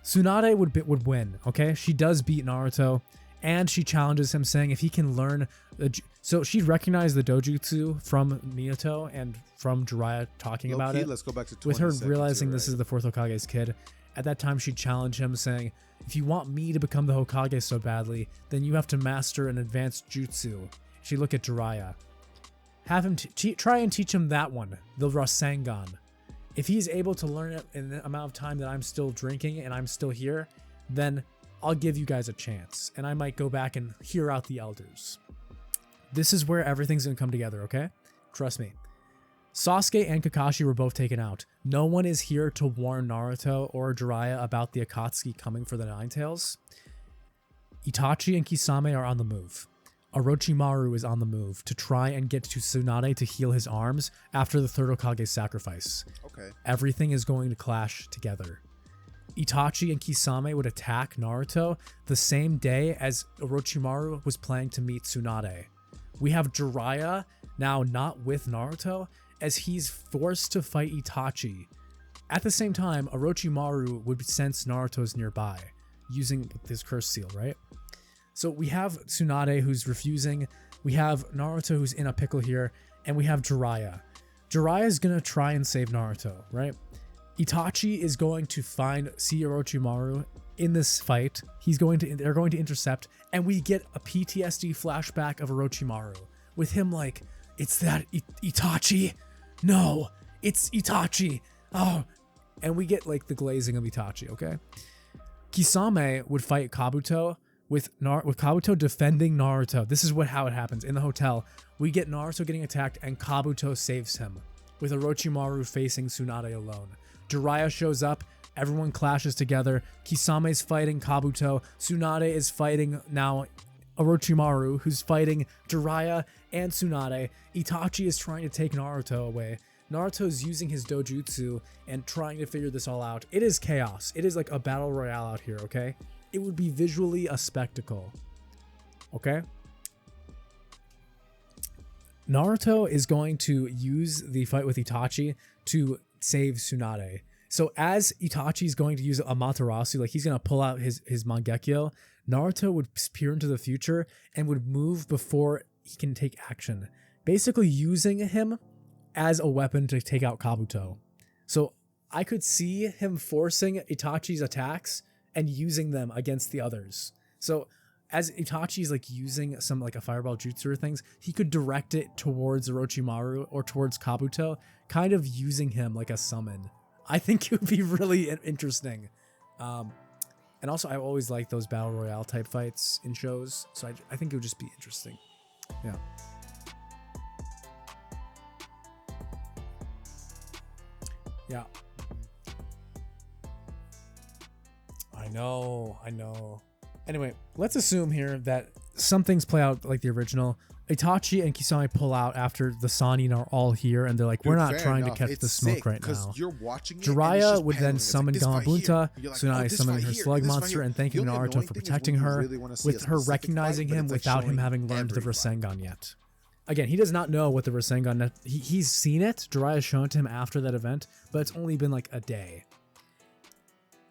Tsunade would win, okay? She does beat Naruto, and she challenges him, saying if he can learn... So she'd recognize the dojutsu from Minato and from Jiraiya talking about it. Let's go back to 20 With her seconds, realizing you're this right. is the fourth Hokage's kid. At that time, she'd challenge him, saying, if you want me to become the Hokage so badly, then you have to master an advanced jutsu. She'd look at Jiraiya. Have him try and teach him that one, the Rasengan. If he's able to learn it in the amount of time that I'm still drinking and I'm still here, then I'll give you guys a chance, and I might go back and hear out the elders. This is where everything's gonna come together, okay? Trust me. Sasuke and Kakashi were both taken out. No one is here to warn Naruto or Jiraiya about the Akatsuki coming for the Nine Tails. Itachi and Kisame are on the move. Orochimaru is on the move to try and get to Tsunade to heal his arms after the third Hokage's sacrifice. Okay. Everything is going to clash together. Itachi and Kisame would attack Naruto the same day as Orochimaru was planning to meet Tsunade. We have Jiraiya now not with Naruto as he's forced to fight Itachi. At the same time, Orochimaru would sense Naruto's nearby, using his curse seal, right? So we have Tsunade who's refusing, we have Naruto who's in a pickle here, and we have Jiraiya. Jiraiya is gonna try and save Naruto, right? Itachi is going to see Orochimaru in this fight. They're going to intercept, and we get a PTSD flashback of Orochimaru with him like, it's that Itachi? No, it's Itachi. Oh, and we get like the glazing of Itachi, okay? Kisame would fight Kabuto with Kabuto defending Naruto. This is how it happens. In the hotel, we get Naruto getting attacked and Kabuto saves him, with Orochimaru facing Tsunade alone. Jiraiya shows up, everyone clashes together, Kisame's fighting Kabuto, Tsunade is fighting now Orochimaru, who's fighting Jiraiya and Tsunade. Itachi is trying to take Naruto away. Naruto's using his dojutsu and trying to figure this all out. It is chaos. It is like a battle royale out here, okay? It would be visually a spectacle, okay? Naruto is going to use the fight with Itachi to save Tsunade. So as Itachi's going to use Amaterasu, like he's going to pull out his Mangekyo, Naruto would peer into the future and would move before he can take action, basically using him as a weapon to take out Kabuto. So I could see him forcing Itachi's attacks and using them against the others. So as Itachi's like using some like a fireball jutsu or things, he could direct it towards Orochimaru or towards Kabuto, kind of using him like a summon. I think it would be really interesting. And also I always like those battle royale type fights in shows, so I think it would just be interesting. Yeah. Yeah. I know. Anyway, let's assume here that some things play out like the original. Itachi and Kisame pull out after the Sannin are all here, and they're like, we're not trying to catch the smoke right now. You're watching it, Jiraiya would then summon Gamabunta, Tsunade Tsunade summoning her slug monster and thanking Naruto for protecting her, with her recognizing him without him having learned the Rasengan yet. Again, he does not know what the Rasengan... He's seen it. Jiraiya's shown it to him after that event, but it's only been like a day.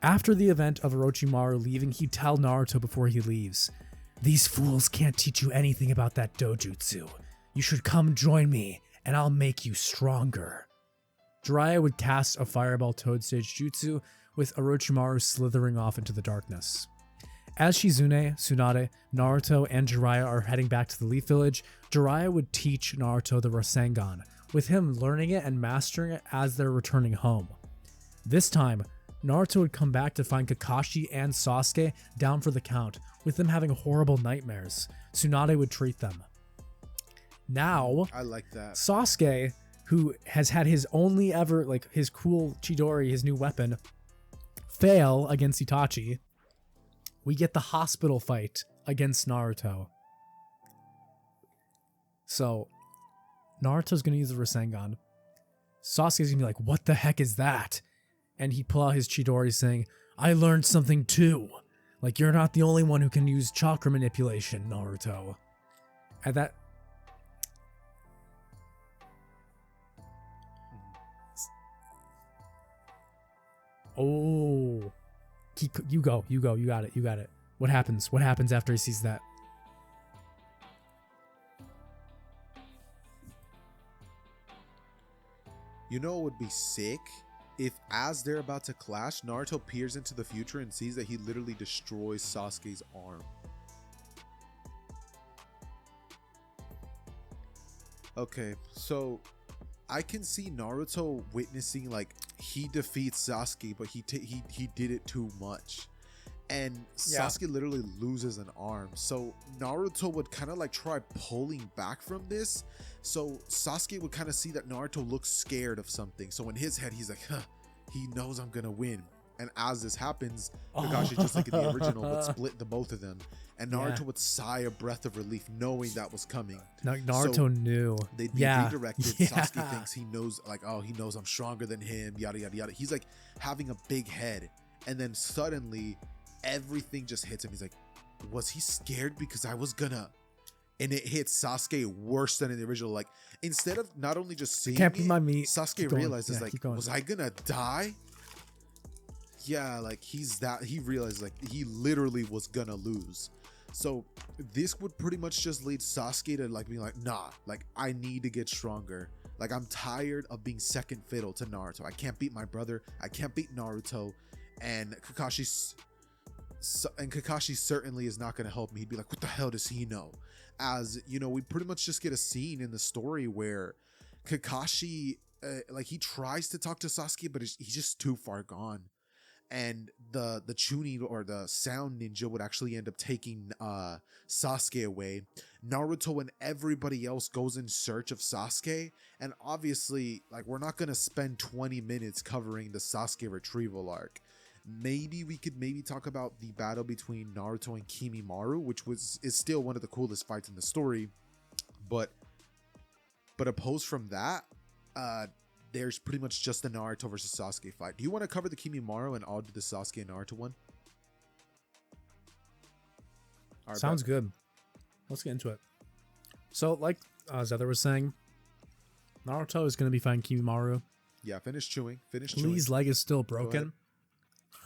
After the event of Orochimaru leaving, he'd tell Naruto before he leaves, "These fools can't teach you anything about that dojutsu. You should come join me, and I'll make you stronger." Jiraiya would cast a Fireball Toad Stage Jutsu, with Orochimaru slithering off into the darkness. As Shizune, Tsunade, Naruto, and Jiraiya are heading back to the Leaf Village, Jiraiya would teach Naruto the Rasengan, with him learning it and mastering it as they're returning home. This time, Naruto would come back to find Kakashi and Sasuke down for the count, with them having horrible nightmares. Tsunade would treat them. Now, I like that. Sasuke, who has had his only ever, like, his cool Chidori, his new weapon, fail against Itachi, we get the hospital fight against Naruto. So, Naruto's gonna use the Rasengan. Sasuke's gonna be like, what the heck is that? And he pull out his Chidori saying, I learned something too. Like, you're not the only one who can use chakra manipulation, Naruto. And that... Oh. You go. You got it. What happens? What happens after he sees that? You know what would be sick? If as they're about to clash, Naruto peers into the future and sees that he literally destroys Sasuke's arm. Okay, so I can see Naruto witnessing, like, he defeats Sasuke, but he did it too much. And Sasuke literally loses an arm. So Naruto would kind of like try pulling back from this. So Sasuke would kind of see that Naruto looks scared of something. So in his head, he's like, huh, he knows I'm gonna win. And as this happens, Kakashi, just like in the original, would split the both of them. And Naruto would sigh a breath of relief knowing that was coming. Naruto knew. They'd be redirected. Sasuke thinks he knows, like, oh, he knows I'm stronger than him, yada, yada, yada. He's like having a big head. And then suddenly everything just hits him. He's like, was he scared because I was gonna... And it hits Sasuke worse than in the original. Like, instead of not only just seeing it, Sasuke realizes, like, was I gonna die? Yeah, like, he realized, like, he literally was gonna lose. So this would pretty much just lead Sasuke to, like, being like, nah, like, I need to get stronger. Like, I'm tired of being second fiddle to Naruto. I can't beat my brother. I can't beat Naruto. And Kakashi certainly is not going to help me. He'd be like, what the hell does he know? As, you know, we pretty much just get a scene in the story where Kakashi, like, he tries to talk to Sasuke, but he's just too far gone. And the Chunin, or the sound ninja, would actually end up taking Sasuke away. Naruto and everybody else goes in search of Sasuke. And obviously, like, we're not going to spend 20 minutes covering the Sasuke retrieval arc. Maybe we could talk about the battle between Naruto and Kimimaro, which is still one of the coolest fights in the story. But opposed from that, there's pretty much just the Naruto versus Sasuke fight. Do you want to cover the Kimimaro and I'll do the Sasuke and Naruto one? Right, sounds good. Let's get into it. So, like Xehther was saying, Naruto is going to be fighting Kimimaro. Yeah, finish chewing. Lee's leg is still broken.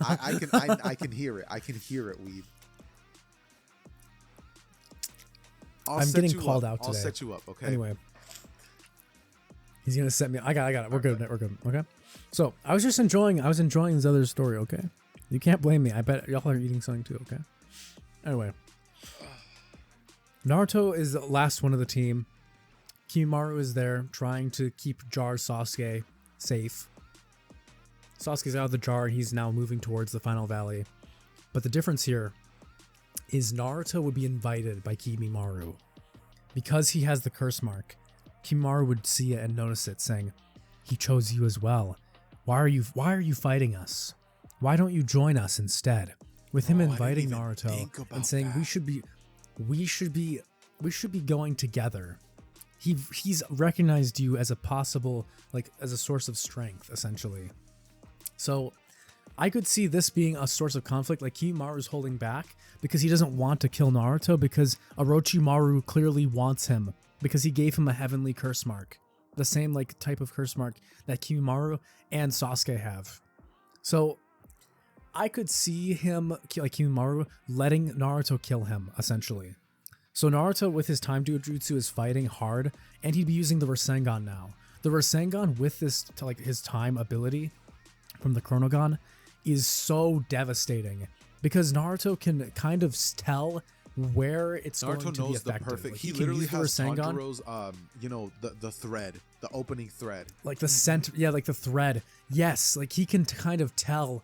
I can hear it. I can hear it, Weeb. I'm getting called out today. I'll set you up, okay? Anyway. He's gonna set me. I got it. We're good. Okay. So I was enjoying this other story. Okay. You can't blame me. I bet y'all are eating something too. Okay. Anyway. Naruto is the last one of the team. Kimimaro is there trying to keep Jar Sasuke safe. Sasuke's out of the jar and he's now moving towards the final valley. But the difference here is Naruto would be invited by Kimimaro. Because he has the curse mark, Kimimaro would see it and notice it, saying, he chose you as well. Why are you fighting us? Why don't you join us instead? With him inviting Naruto and saying we should be going together. He's recognized you as a possible, like, as a source of strength, essentially. So I could see this being a source of conflict. Like, Kimimaro is holding back because he doesn't want to kill Naruto, because Orochimaru clearly wants him because he gave him a heavenly curse mark, the same, like, type of curse mark that Kimimaro and Sasuke have. So I could see him, like, Kimimaro letting Naruto kill him, essentially. So Naruto with his Time Dojutsu is fighting hard, and he'd be using the Rasengan now. The Rasengan with this, like, his time ability from the Chronogon is so devastating because Naruto can kind of tell where it's going Naruto to be knows the effective. perfect. Like, He can literally use the has Rasengan, Tanjiro's, the thread, the opening thread. like the center, yeah, like the thread. Yes, like he can kind of tell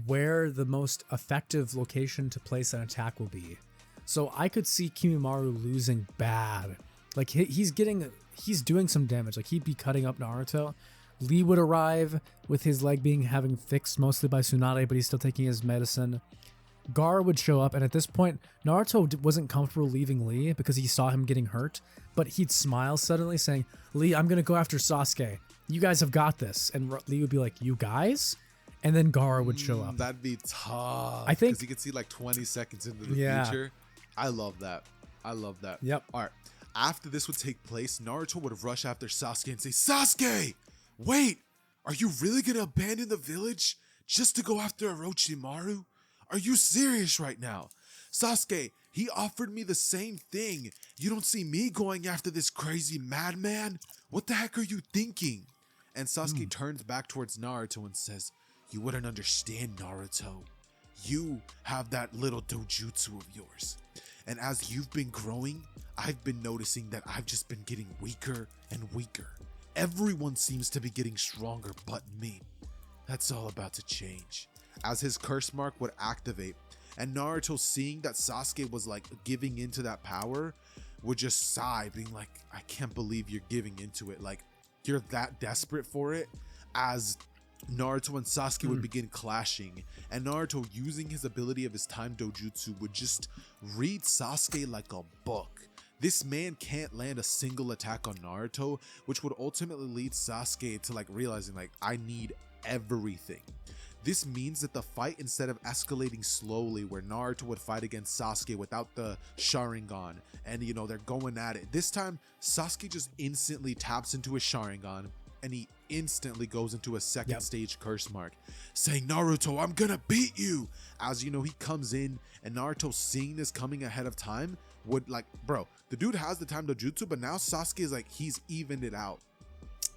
where the most effective location to place an attack will be. So I could see Kimimaro losing bad. Like he's doing some damage. Like he'd be cutting up Naruto. Lee would arrive with his leg having fixed mostly by Tsunade, but he's still taking his medicine. Gaara would show up, and at this point, Naruto wasn't comfortable leaving Lee because he saw him getting hurt, but he'd smile suddenly saying, Lee, I'm going to go after Sasuke. You guys have got this. And Lee would be like, you guys? And then Gaara would show up. That'd be tough. I think because you could see like 20 seconds into the future. I love that. Yep. All right. After this would take place, Naruto would rush after Sasuke and say, Sasuke, wait, are you really going to abandon the village just to go after Orochimaru? Are you serious right now? Sasuke, he offered me the same thing. You don't see me going after this crazy madman? What the heck are you thinking? And Sasuke turns back towards Naruto and says, you wouldn't understand, Naruto. You have that little dojutsu of yours. And as you've been growing, I've been noticing that I've just been getting weaker and weaker. Everyone seems to be getting stronger but me. That's all about to change. As his curse mark would activate, and Naruto, seeing that Sasuke was like giving into that power, would just sigh, being like, I can't believe you're giving into it. Like, you're that desperate for it. As Naruto and Sasuke would begin clashing, and Naruto, using his ability of his time dojutsu, would just read Sasuke like a book. This man can't land a single attack on Naruto, which would ultimately lead Sasuke to like realizing like, I need everything. This means that the fight, instead of escalating slowly where Naruto would fight against Sasuke without the Sharingan and they're going at it, this time Sasuke just instantly taps into his Sharingan and he instantly goes into a second stage curse mark saying, Naruto, I'm gonna beat you. As he comes in, and Naruto, seeing this coming ahead of time, would like, bro, the dude has the time dojutsu, but now Sasuke is like, he's evened it out.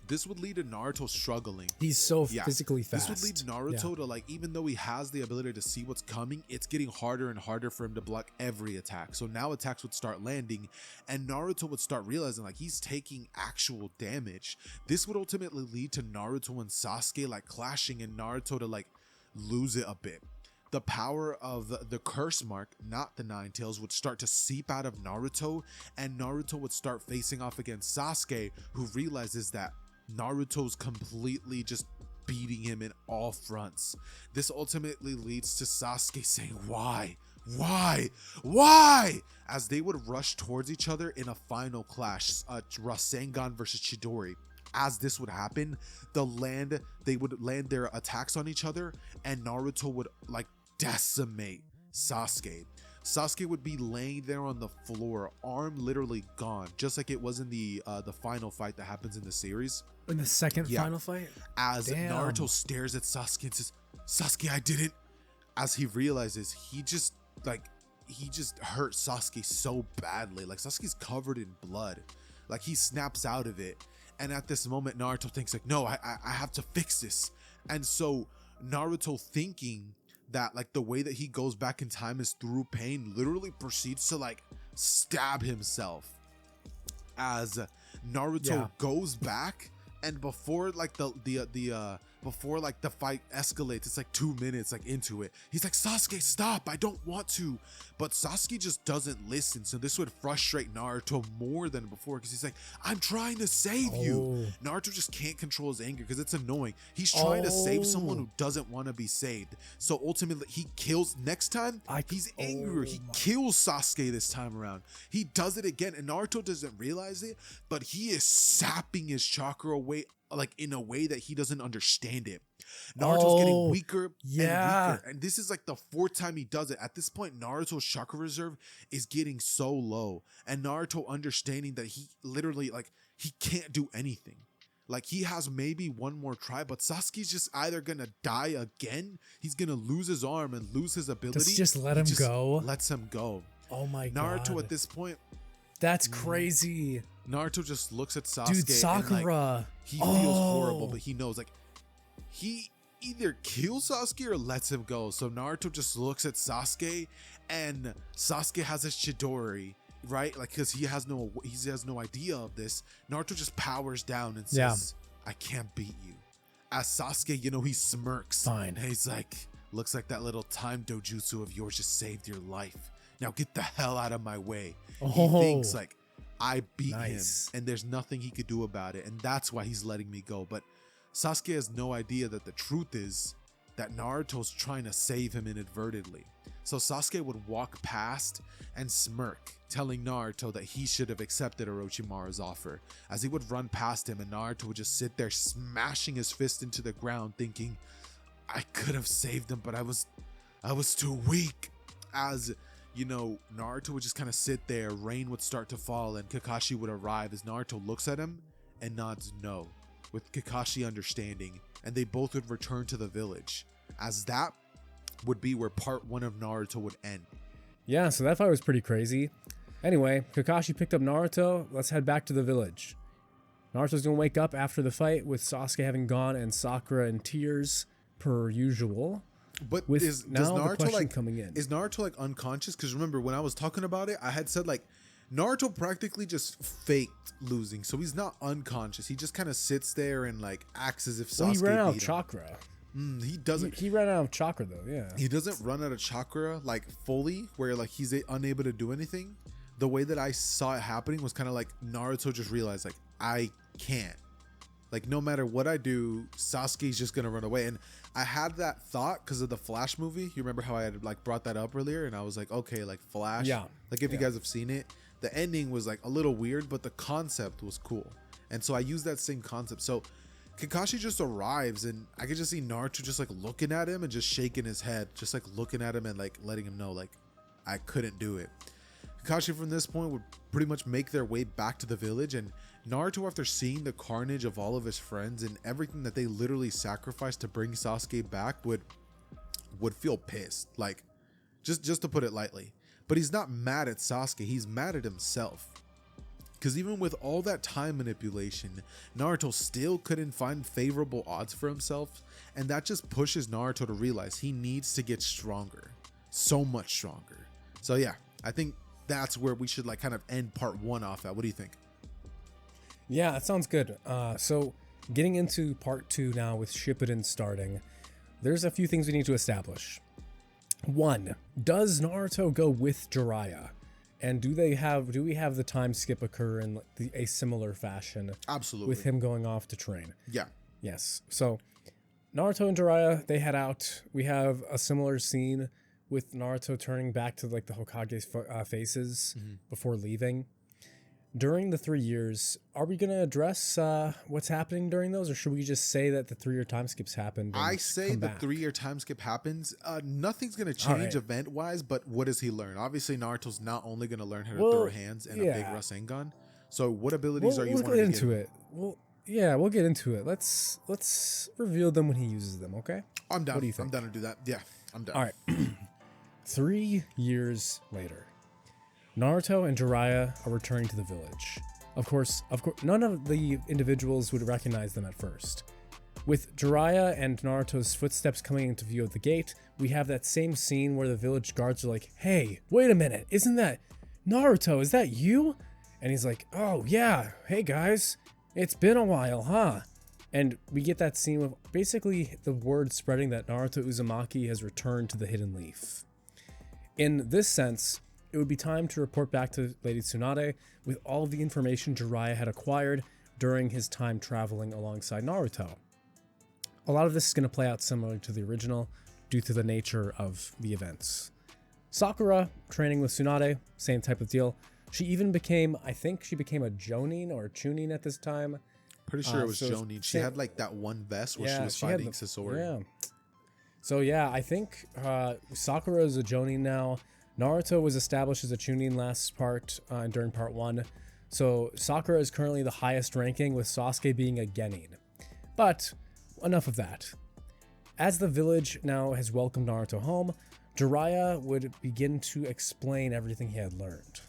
This would lead to Naruto struggling. He's so physically fast. This would lead Naruto to like, even though he has the ability to see what's coming, it's getting harder and harder for him to block every attack. So now attacks would start landing, and Naruto would start realizing like he's taking actual damage. This would ultimately lead to Naruto and Sasuke like clashing, and Naruto to like lose it a bit. The power of the curse mark, not the Nine Tails, would start to seep out of Naruto, and Naruto would start facing off against Sasuke, who realizes that Naruto's completely just beating him in all fronts. This ultimately leads to Sasuke saying, why? As they would rush towards each other in a final clash, Rasengan versus Chidori. As this would happen, they would land their attacks on each other, and Naruto would like decimate Sasuke. Sasuke would be laying there on the floor, arm literally gone, just like it was in the final fight that happens in the series. In the second final fight? As Naruto stares at Sasuke and says, Sasuke, I didn't. As he realizes he just hurt Sasuke so badly. Like, Sasuke's covered in blood. Like, he snaps out of it. And at this moment, Naruto thinks like, no, I have to fix this. And so Naruto, thinking that like the way that he goes back in time is through pain, literally proceeds to like stab himself. As Naruto goes back, and before like before like the fight escalates, it's like 2 minutes like into it, he's like, Sasuke, stop, I don't want to. But Sasuke just doesn't listen. So this would frustrate Naruto more than before, because he's like, I'm trying to save you. Naruto just can't control his anger because it's annoying. He's trying to save someone who doesn't want to be saved. So ultimately he kills. Next time he's angrier. He kills Sasuke this time around. He does it again, and Naruto doesn't realize it, but he is sapping his chakra away, like in a way that he doesn't understand it. Naruto's getting weaker and weaker, and this is like the 4th time he does it. At this point, Naruto's chakra reserve is getting so low, and Naruto, understanding that he literally like he can't do anything. Like, he has maybe one more try, but Sasuke's just either gonna die again, he's gonna lose his arm and lose his ability. Just let him go. Lets him go. Oh my god. Naruto at this point, that's crazy. Naruto just looks at Sasuke. Dude, Sakura. And, like, he feels horrible, but he knows like he either kills Sasuke or lets him go. So Naruto just looks at Sasuke, and Sasuke has his Chidori, right? Like, because he has no idea of this. Naruto just powers down and says, I can't beat you. As Sasuke, you know, he smirks. Fine. And he's like, looks like that little time dojutsu of yours just saved your life. Now get the hell out of my way. He thinks like, I beat him and there's nothing he could do about it. And that's why he's letting me go. But Sasuke has no idea that the truth is that Naruto's trying to save him inadvertently. So Sasuke would walk past and smirk, telling Naruto that he should have accepted Orochimaru's offer, as he would run past him and Naruto would just sit there smashing his fist into the ground thinking, I could have saved him, but I was too weak. As, you know, Naruto would just kind of sit there, rain would start to fall, and Kakashi would arrive as Naruto looks at him and nods no, with Kakashi understanding, and they both would return to the village, as that would be where part 1 of Naruto would end. Yeah, so that fight was pretty crazy. Anyway, Kakashi picked up Naruto. Let's head back to the village. Naruto's gonna wake up after the fight with Sasuke having gone and Sakura in tears per usual. But does Naruto like coming in? Is Naruto like unconscious? Because remember when I was talking about it, I had said like Naruto practically just faked losing, so he's not unconscious. He just kind of sits there and like acts as if Sasuke he ran out of beat him. chakra. He doesn't. He ran out of chakra though. Yeah. He doesn't run out of chakra like fully, where like he's unable to do anything. The way that I saw it happening was kind of like Naruto just realized like I can't. Like no matter what I do, Sasuke's just gonna run away. And I had that thought because of the Flash movie. You remember how I had like brought that up earlier, and I was like, okay, like Flash. Yeah. Like if you guys have seen it, the ending was like a little weird, but the concept was cool. And so I used that same concept. So Kakashi just arrives, and I could just see Naruto just like looking at him and just shaking his head, just like looking at him and like letting him know like I couldn't do it. Kakashi from this point would pretty much make their way back to the village, and Naruto, after seeing the carnage of all of his friends and everything that they literally sacrificed to bring Sasuke back, would feel pissed, like just to put it lightly. But he's not mad at Sasuke, he's mad at himself. Because even with all that time manipulation, Naruto still couldn't find favorable odds for himself, and that just pushes Naruto to realize he needs to get stronger, so much stronger. So yeah, I think that's where we should like kind of end part 1 off at. What do you think? Yeah, that sounds good. So getting into part 2 now with Shippuden starting, there's a few things we need to establish. 1, does Naruto go with Jiraiya? And do we have the time skip occur in a similar fashion? Absolutely. With him going off to train. Yeah. Yes. So Naruto and Jiraiya, they head out. We have a similar scene with Naruto turning back to like the Hokage's faces before leaving. During the 3 years, are we going to address what's happening during those, or should we just say that the 3-year time skips happened? I say the 3-year time skip happens. Nothing's going to change event-wise, but what does he learn? Obviously, Naruto's not only going to learn how to throw hands and a big Rasengan. So what abilities are you wanting to get into it? We'll get into it. Let's reveal them when he uses them, okay? I'm down. What do you think? I'm down to do that. Yeah, I'm down. All right. 3 years later, Naruto and Jiraiya are returning to the village. Of course, none of the individuals would recognize them at first. With Jiraiya and Naruto's footsteps coming into view of the gate, we have that same scene where the village guards are like, hey, wait a minute, isn't that Naruto? Is that you? And he's like, oh yeah, hey guys, it's been a while, huh? And we get that scene with basically the word spreading that Naruto Uzumaki has returned to the Hidden Leaf. In this sense, it would be time to report back to Lady Tsunade with all of the information Jiraiya had acquired during his time traveling alongside Naruto. A lot of this is going to play out similar to the original due to the nature of the events. Sakura, training with Tsunade, same type of deal. She even became, I think she became a Jonin or a Chunin at this time. Pretty sure it was Jonin. She had like that one vest where she was fighting Sasori. Yeah. So yeah, I think Sakura is a Jonin now. Naruto was established as a Chunin last part during part 1. So Sakura is currently the highest ranking, with Sasuke being a Genin. But enough of that. As the village now has welcomed Naruto home, Jiraiya would begin to explain everything he had learned.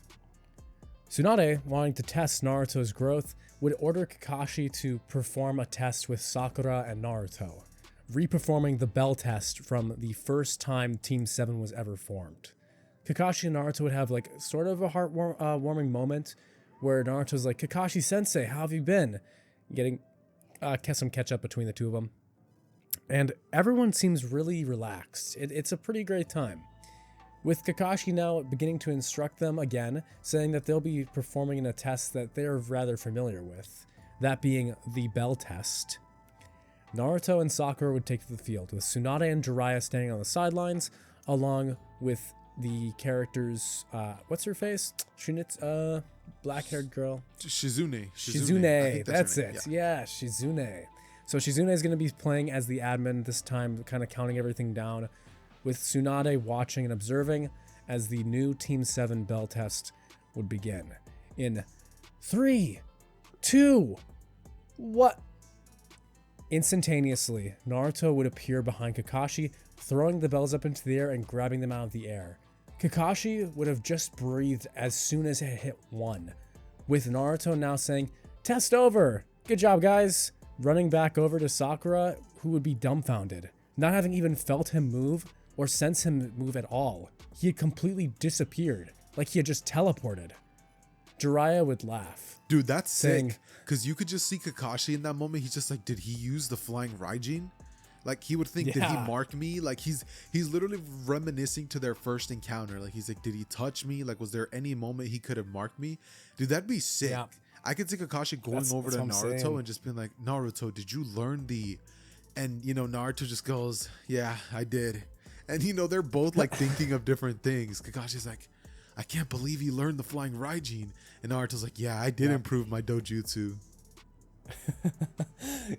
Tsunade, wanting to test Naruto's growth, would order Kakashi to perform a test with Sakura and Naruto reperforming the bell test from the first time Team 7 was ever formed. Kakashi and Naruto would have like sort of a heartwarming moment where Naruto's like, Kakashi Sensei, how have you been? Getting some catch up between the two of them. And everyone seems really relaxed. It's a pretty great time. With Kakashi now beginning to instruct them again, saying that they'll be performing in a test that they're rather familiar with, that being the bell test. Naruto and Sakura would take to the field, with Tsunade and Jiraiya standing on the sidelines, along with the characters, what's her face? Black-haired girl. Shizune. That's it. Yeah, Shizune. So Shizune is going to be playing as the admin this time, kind of counting everything down, with Tsunade watching and observing as the new Team 7 bell test would begin. In 3, 2, 1. Instantaneously, Naruto would appear behind Kakashi, throwing the bells up into the air and grabbing them out of the air. Kakashi would have just breathed as soon as it hit 1, with Naruto now saying, "Test over! Good job, guys!" Running back over to Sakura, who would be dumbfounded, not having even felt him move or sense him move at all. He had completely disappeared, like he had just teleported. Jiraiya would laugh. Dude, that's sick. Because you could just see Kakashi in that moment. He's just like, did he use the flying Raijin? Like, he would think, did he mark me? Like, he's literally reminiscing to their first encounter. Like, he's like, did he touch me? Like, was there any moment he could have marked me? Dude, that'd be sick. Yeah. I could see Kakashi going over to Naruto and just being like, Naruto, did you learn the... And, you know, Naruto just goes, yeah, I did. And, you know, they're both, like, thinking of different things. Kakashi's like, I can't believe he learned the flying Raijin. And Naruto's like, yeah, I did improve my dojutsu.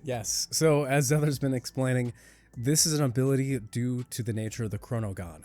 Yes. So, as Xehther's been explaining, this is an ability due to the nature of the Chronogon.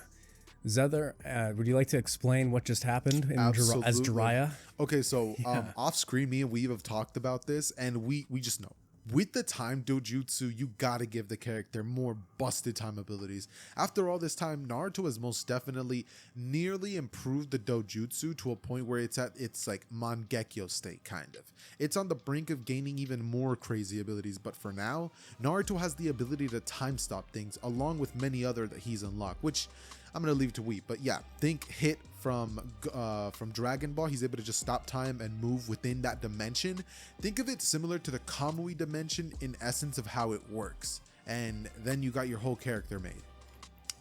Xehther, would you like to explain what just happened as Jiraiya? Okay, so off screen, me and Weave have talked about this, and we just know. With the time dojutsu, you gotta give the character more busted time abilities. After all this time, Naruto has most definitely nearly improved the dojutsu to a point where it's at its like Mangekyo state, kind of. It's on the brink of gaining even more crazy abilities, but for now, Naruto has the ability to time stop things along with many other that he's unlocked, which I'm gonna leave to Weep. But yeah, think hit from Dragon Ball. He's able to just stop time and move within that dimension. Think of it similar to the Kamui dimension in essence of how it works. And then you got your whole character made.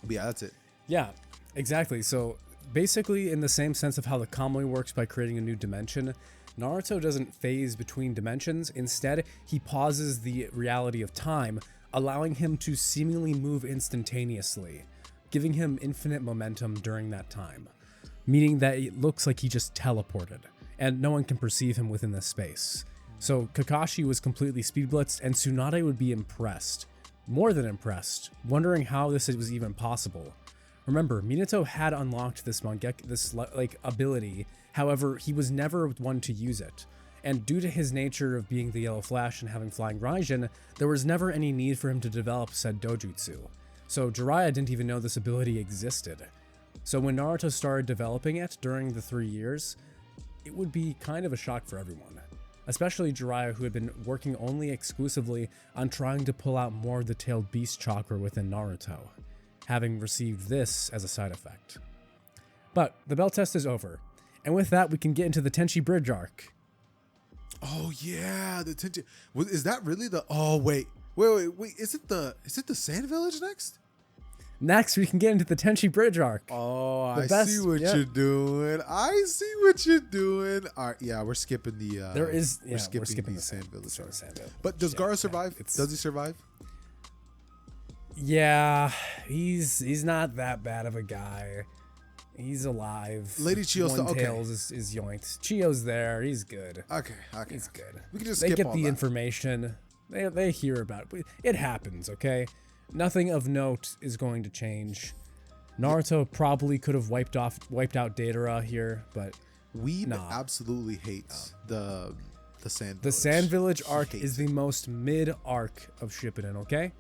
But yeah, that's it. Yeah, exactly. So basically in the same sense of how the Kamui works by creating a new dimension, Naruto doesn't phase between dimensions. Instead, he pauses the reality of time, allowing him to seemingly move instantaneously, giving him infinite momentum during that time, meaning that it looks like he just teleported, and no one can perceive him within this space. So Kakashi was completely speed blitzed, and Tsunade would be impressed, more than impressed, wondering how this was even possible. Remember, Minato had unlocked this ability, however, he was never one to use it. And due to his nature of being the Yellow Flash and having flying Raijin, there was never any need for him to develop said dojutsu. So Jiraiya didn't even know this ability existed. So when Naruto started developing it during the 3 years, it would be kind of a shock for everyone. Especially Jiraiya, who had been working only exclusively on trying to pull out more of the tailed beast chakra within Naruto, having received this as a side effect. But the bell test is over, and with that we can get into the Tenchi Bridge arc. Oh yeah, the Tenchi... Is that really the... Oh wait, is it the Sand Village next? Next, we can get into the Tenchi Bridge arc. Oh, I see what you're doing. I see what you're doing. All right, yeah, we're skipping the... we're skipping the Sand Village. But does Gaara survive? Does he survive? Yeah, he's not that bad of a guy. He's alive. Lady Chio's Tails is yoinked. Chio's there. He's good. Okay. He's good. We can just they skip get all the that. information. They hear about it. It happens, okay? Nothing of note is going to change. Naruto probably could have wiped out Deidara here, but Weeb absolutely hates the Sand Village. The Sand Village arc is the most mid arc of Shippuden, okay?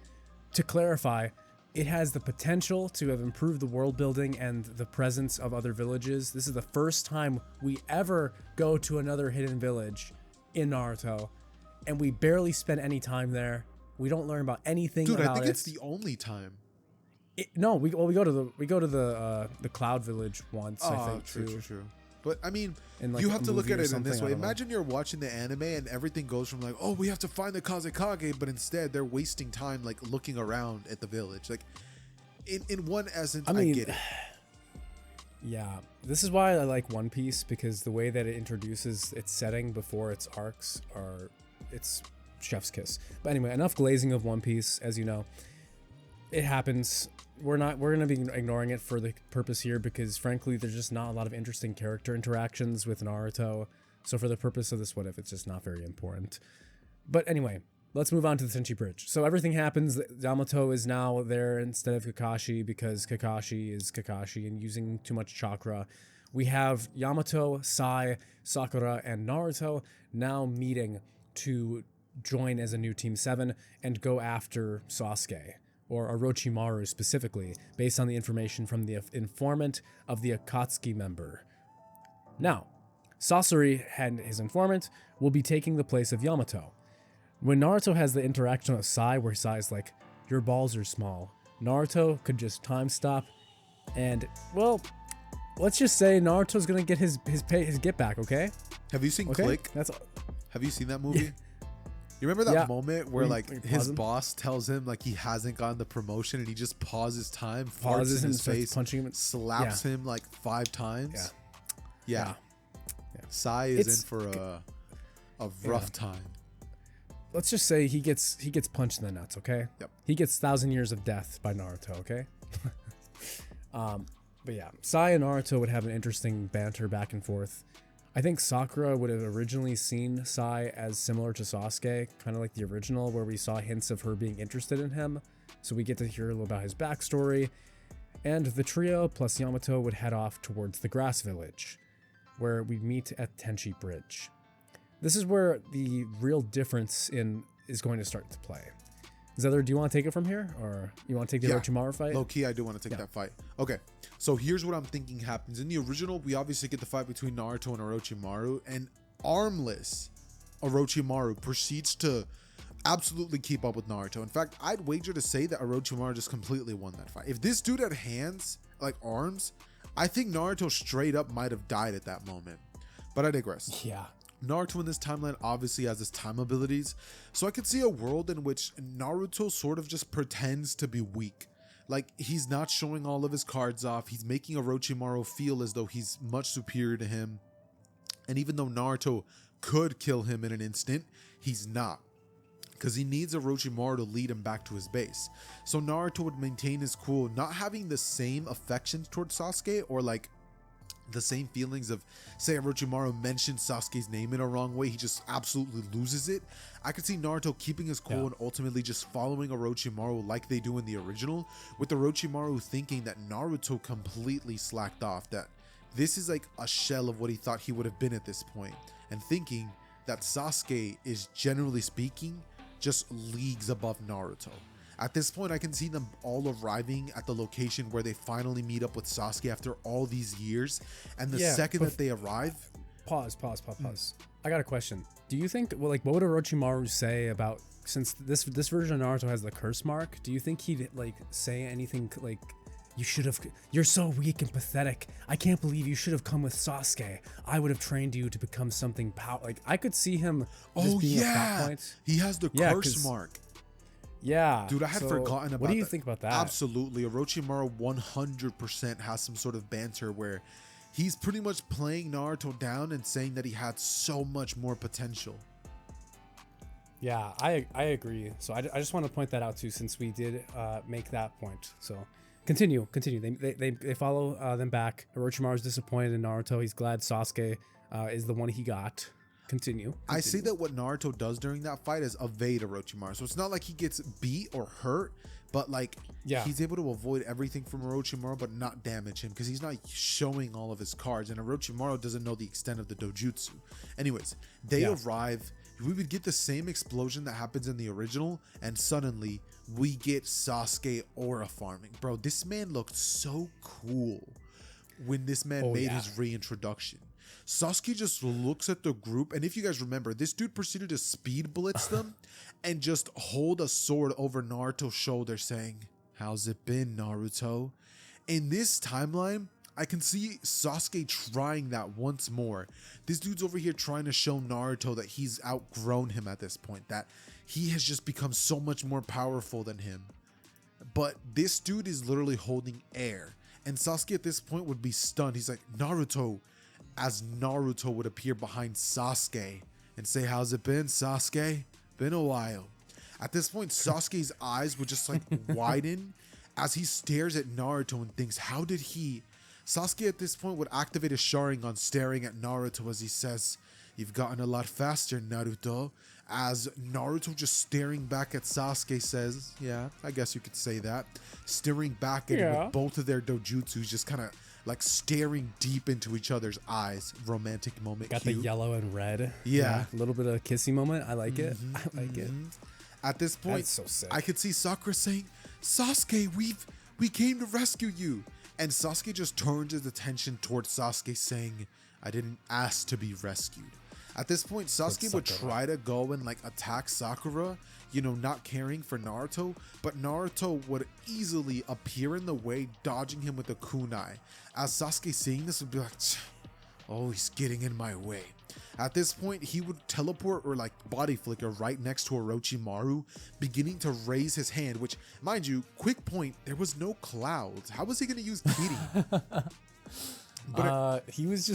To clarify, it has the potential to have improved the world building and the presence of other villages. This is the first time we ever go to another hidden village in Naruto, and we barely spend any time there. We don't learn about anything Dude, about I think it. it's the only time. No, we go to the Cloud Village once. I think true. But I mean, in, like, you a have to look movie at or it in this something, I way. don't know. Imagine you're watching the anime and everything goes from like, oh, we have to find the Kazekage, but instead they're wasting time like looking around at the village. Like, in one essence, I mean, get it. Yeah, this is why I like One Piece, because the way that it introduces its setting before its arcs it's chef's kiss. But anyway, enough glazing of One Piece. As you know, it happens. We're going to be ignoring it for the purpose here, because frankly, there's just not a lot of interesting character interactions with Naruto. So for the purpose of this What If, it's just not very important. But anyway, let's move on to the Tenchi Bridge. So everything happens. Yamato is now there instead of Kakashi, because Kakashi is Kakashi and using too much chakra. We have Yamato, Sai, Sakura, and Naruto now meeting to join as a new Team 7 and go after Sasuke, or Orochimaru specifically, based on the information from the informant of the Akatsuki member. Now, Sasori and his informant will be taking the place of Yamato. When Naruto has the interaction with Sai, where Sai's like, your balls are small, Naruto could just time stop and, well, let's just say Naruto's gonna get his get back, okay? Have you seen Okay? Click? Have you seen that movie? You remember that moment where like his boss tells him like he hasn't gotten the promotion and he just pauses time, farts in his face, punching him, slaps him like 5 times? Yeah. Sai is in for a rough time. Let's just say he gets punched in the nuts, okay? Yep. He gets 1,000 years of death by Naruto, okay? But yeah, Sai and Naruto would have an interesting banter back and forth. I think Sakura would have originally seen Sai as similar to Sasuke, kind of like the original, where we saw hints of her being interested in him. So we get to hear a little about his backstory. And the trio plus Yamato would head off towards the Grass Village, where we meet at Tenchi Bridge. This is where the real difference is going to start to play. Xehther, do you want to take it from here, or you want to take the Orochimaru fight? Low key, I do want to take that fight. Okay, so here's what I'm thinking happens. In the original, we obviously get the fight between Naruto and Orochimaru, and armless Orochimaru proceeds to absolutely keep up with Naruto. In fact, I'd wager to say that Orochimaru just completely won that fight. If this dude had hands, like arms, I think Naruto straight up might have died at that moment. But I digress. Yeah. Naruto in this timeline obviously has his time abilities, so I could see a world in which Naruto sort of just pretends to be weak. Like, he's not showing all of his cards off, he's making Orochimaru feel as though he's much superior to him, and even though Naruto could kill him in an instant, he's not, because he needs Orochimaru to lead him back to his base. So Naruto would maintain his cool, not having the same affections towards Sasuke, or like the same feelings of, say, Orochimaru mentioned Sasuke's name in a wrong way, he just absolutely loses it. I could see Naruto keeping his cool and ultimately just following Orochimaru like they do in the original, with Orochimaru thinking that Naruto completely slacked off, that this is like a shell of what he thought he would have been at this point, and thinking that Sasuke is, generally speaking, just leagues above Naruto. At this point, I can see them all arriving at the location where they finally meet up with Sasuke after all these years. And the second that they arrive... Pause. I got a question. Do you think, well, like, what would Orochimaru say about, since this version of Naruto has the curse mark, do you think he'd, like, say anything like, you're so weak and pathetic. I can't believe you should have come with Sasuke. I would have trained you to become something like, I could see him just being a plot point. He has the curse mark. Yeah. Dude, I had forgotten about that. What do you think about that? Absolutely. Orochimaru 100% has some sort of banter where he's pretty much playing Naruto down and saying that he had so much more potential. Yeah, I agree. So I just want to point that out too, since we did make that point. So continue. They follow them back. Orochimaru's disappointed in Naruto. He's glad Sasuke is the one he got. Continue. I see that what Naruto does during that fight is evade Orochimaru. So it's not like he gets beat or hurt, but like he's able to avoid everything from Orochimaru but not damage him, because he's not showing all of his cards, and Orochimaru doesn't know the extent of the Dojutsu. Anyways, they arrive. We would get the same explosion that happens in the original, and suddenly we get Sasuke aura farming. Bro, this man looked so cool when this man made his reintroduction. Sasuke just looks at the group, and if you guys remember, this dude proceeded to speed blitz them and just hold a sword over Naruto's shoulder saying, "How's it been, Naruto?" In this timeline, I can see Sasuke trying that once more. This dude's over here trying to show Naruto that he's outgrown him at this point, that he has just become so much more powerful than him. But this dude is literally holding air, and Sasuke at this point would be stunned. He's like, "Naruto," as Naruto would appear behind Sasuke and say, "How's it been, Sasuke? Been a while." At this point, Sasuke's eyes would just like widen as he stares at Naruto and thinks, how did he... Sasuke at this point would activate his Sharingan, staring at Naruto as he says, "You've gotten a lot faster, Naruto." As Naruto just staring back at Sasuke says, yeah, I guess you could say that. Staring back at him with both of their dojutsus just kind of like staring deep into each other's eyes. Romantic moment. Got cute. the yellow and red. Yeah. A little bit of a kissy moment. I like it. I like it. At this point, That's so sick. I could see Sakura saying, "Sasuke, we came to rescue you." And Sasuke just turns his attention towards Sasuke saying, "I didn't ask to be rescued." At this point, Sasuke would try to go and like attack Sakura, you know, not caring for Naruto, but Naruto would easily appear in the way, dodging him with a kunai. As Sasuke seeing this would be like, "Oh, he's getting in my way." At this point, he would teleport or like body flicker right next to Orochimaru, beginning to raise his hand, which, mind you, quick point, there was no clouds. How was he going to use Kirin? He was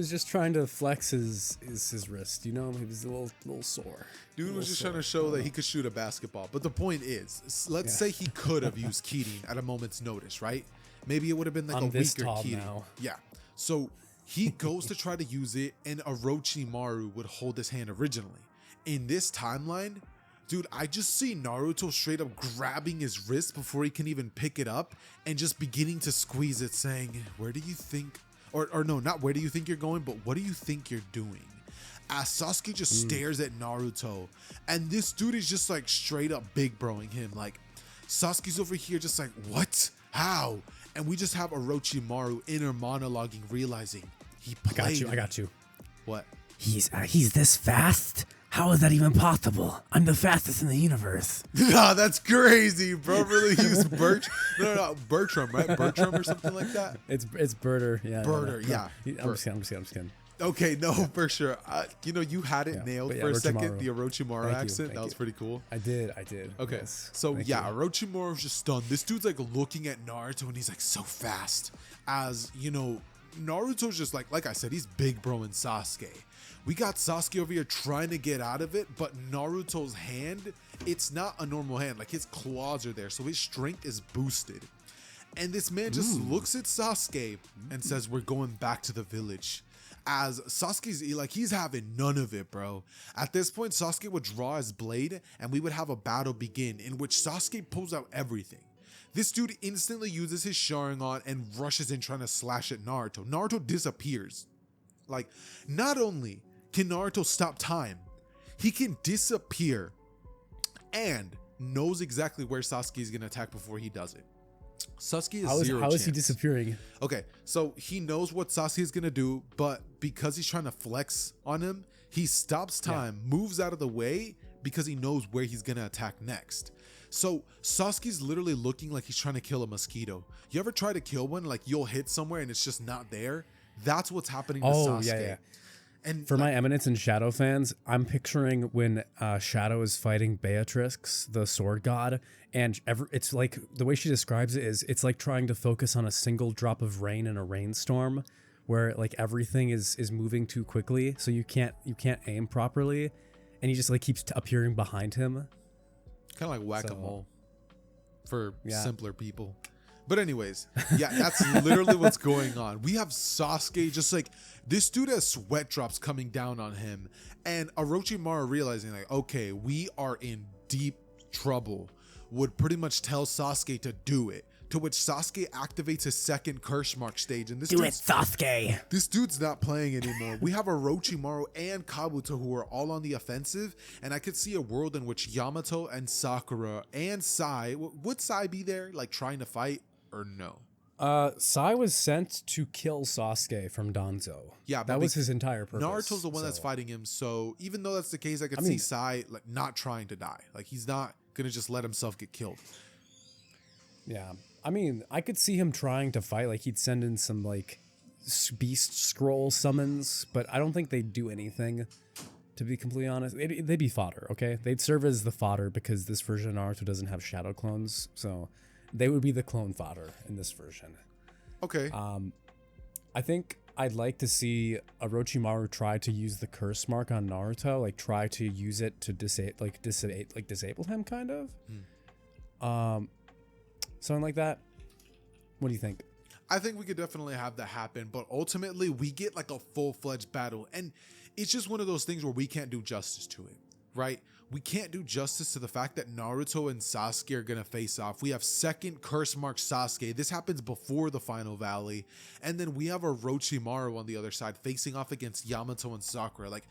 just trying to flex his wrist, you know, he was a little sore. Dude was just trying to show that he could shoot a basketball. But the point is, let's say he could have used Kirin at a moment's notice, right? Maybe it would have been like a weaker Kirin. Now. Yeah. So he goes to try to use it, and Orochimaru would hold his hand originally. In this timeline, dude, I just see Naruto straight up grabbing his wrist before he can even pick it up and just beginning to squeeze it, saying, "Where do you think," or no, not where do you think you're going, but what do you think you're doing? As Sasuke just stares at Naruto, and this dude is just like straight up big broing him. Like, Sasuke's over here just like, "What? How?" And we just have Orochimaru inner monologuing, realizing he played. I got you. What? He's this fast? How is that even possible? I'm the fastest in the universe. Nah, that's crazy, bro. Really used Bertram, right? Bertram or something like that. It's Birder, yeah. Birder, yeah. I'm just kidding. Okay, no, for sure. You know, you had it nailed for a second. The Orochimaru accent, that was pretty cool. I did. Okay, yes. so yeah, Orochimaru was just stunned. This dude's like looking at Naruto and he's like so fast. As you know, Naruto's just like I said, he's big bro in Sasuke. We got Sasuke over here trying to get out of it, but Naruto's hand, it's not a normal hand. Like, his claws are there, so his strength is boosted. And this man just looks at Sasuke and says, "We're going back to the village." As Sasuke's like, he's having none of it, bro. At this point, Sasuke would draw his blade and we would have a battle begin in which Sasuke pulls out everything. This dude instantly uses his Sharingan and rushes in trying to slash at Naruto. Naruto disappears. Like, not only can Naruto stop time, he can disappear and knows exactly where Sasuke is going to attack before he does it. Sasuke is How is he disappearing? Okay, so he knows what Sasuke is going to do, but because he's trying to flex on him, he stops time, moves out of the way because he knows where he's going to attack next. So Sasuke's literally looking like he's trying to kill a mosquito. You ever try to kill one, like you'll hit somewhere and it's just not there? That's what's happening to Sasuke. Yeah. And for my Eminence and Shadow fans, I'm picturing when Shadow is fighting Beatrix, the sword god, and it's like the way she describes it is it's like trying to focus on a single drop of rain in a rainstorm, where like everything is moving too quickly, so you can't aim properly, and he just like keeps appearing behind him. Kind of like whack-a-mole for simpler people. But anyways, yeah, that's literally what's going on. We have Sasuke just like, this dude has sweat drops coming down on him. And Orochimaru realizing like, okay, we are in deep trouble, would pretty much tell Sasuke to do it. To which Sasuke activates his second curse mark stage. And Do it, Sasuke! This dude's not playing anymore. We have Orochimaru and Kabuto who are all on the offensive. And I could see a world in which Yamato and Sakura and Sai, would Sai be there like trying to fight or no? Sai was sent to kill Sasuke from Danzo. Yeah, that was his entire purpose. Naruto's the one that's fighting him, so even though that's the case, I see Sai like not trying to die. Like he's not gonna just let himself get killed. Yeah, I mean, I could see him trying to fight. Like he'd send in some like beast scroll summons, but I don't think they'd do anything. To be completely honest, they'd be fodder. Okay, they'd serve as the fodder because this version of Naruto doesn't have shadow clones, so they would be the clone fodder in this version. Okay. I think I'd like to see Orochimaru try to use the curse mark on Naruto, like try to use it to disable him, kind of. Something like that. What do you think? I think we could definitely have that happen, but ultimately we get like a full-fledged battle, and it's just one of those things where we can't do justice to it, right? We can't do justice to the fact that Naruto and Sasuke are gonna face off. We have second curse mark Sasuke. This happens before the final valley, and then we have Orochimaru on the other side facing off against Yamato and Sakura. Like,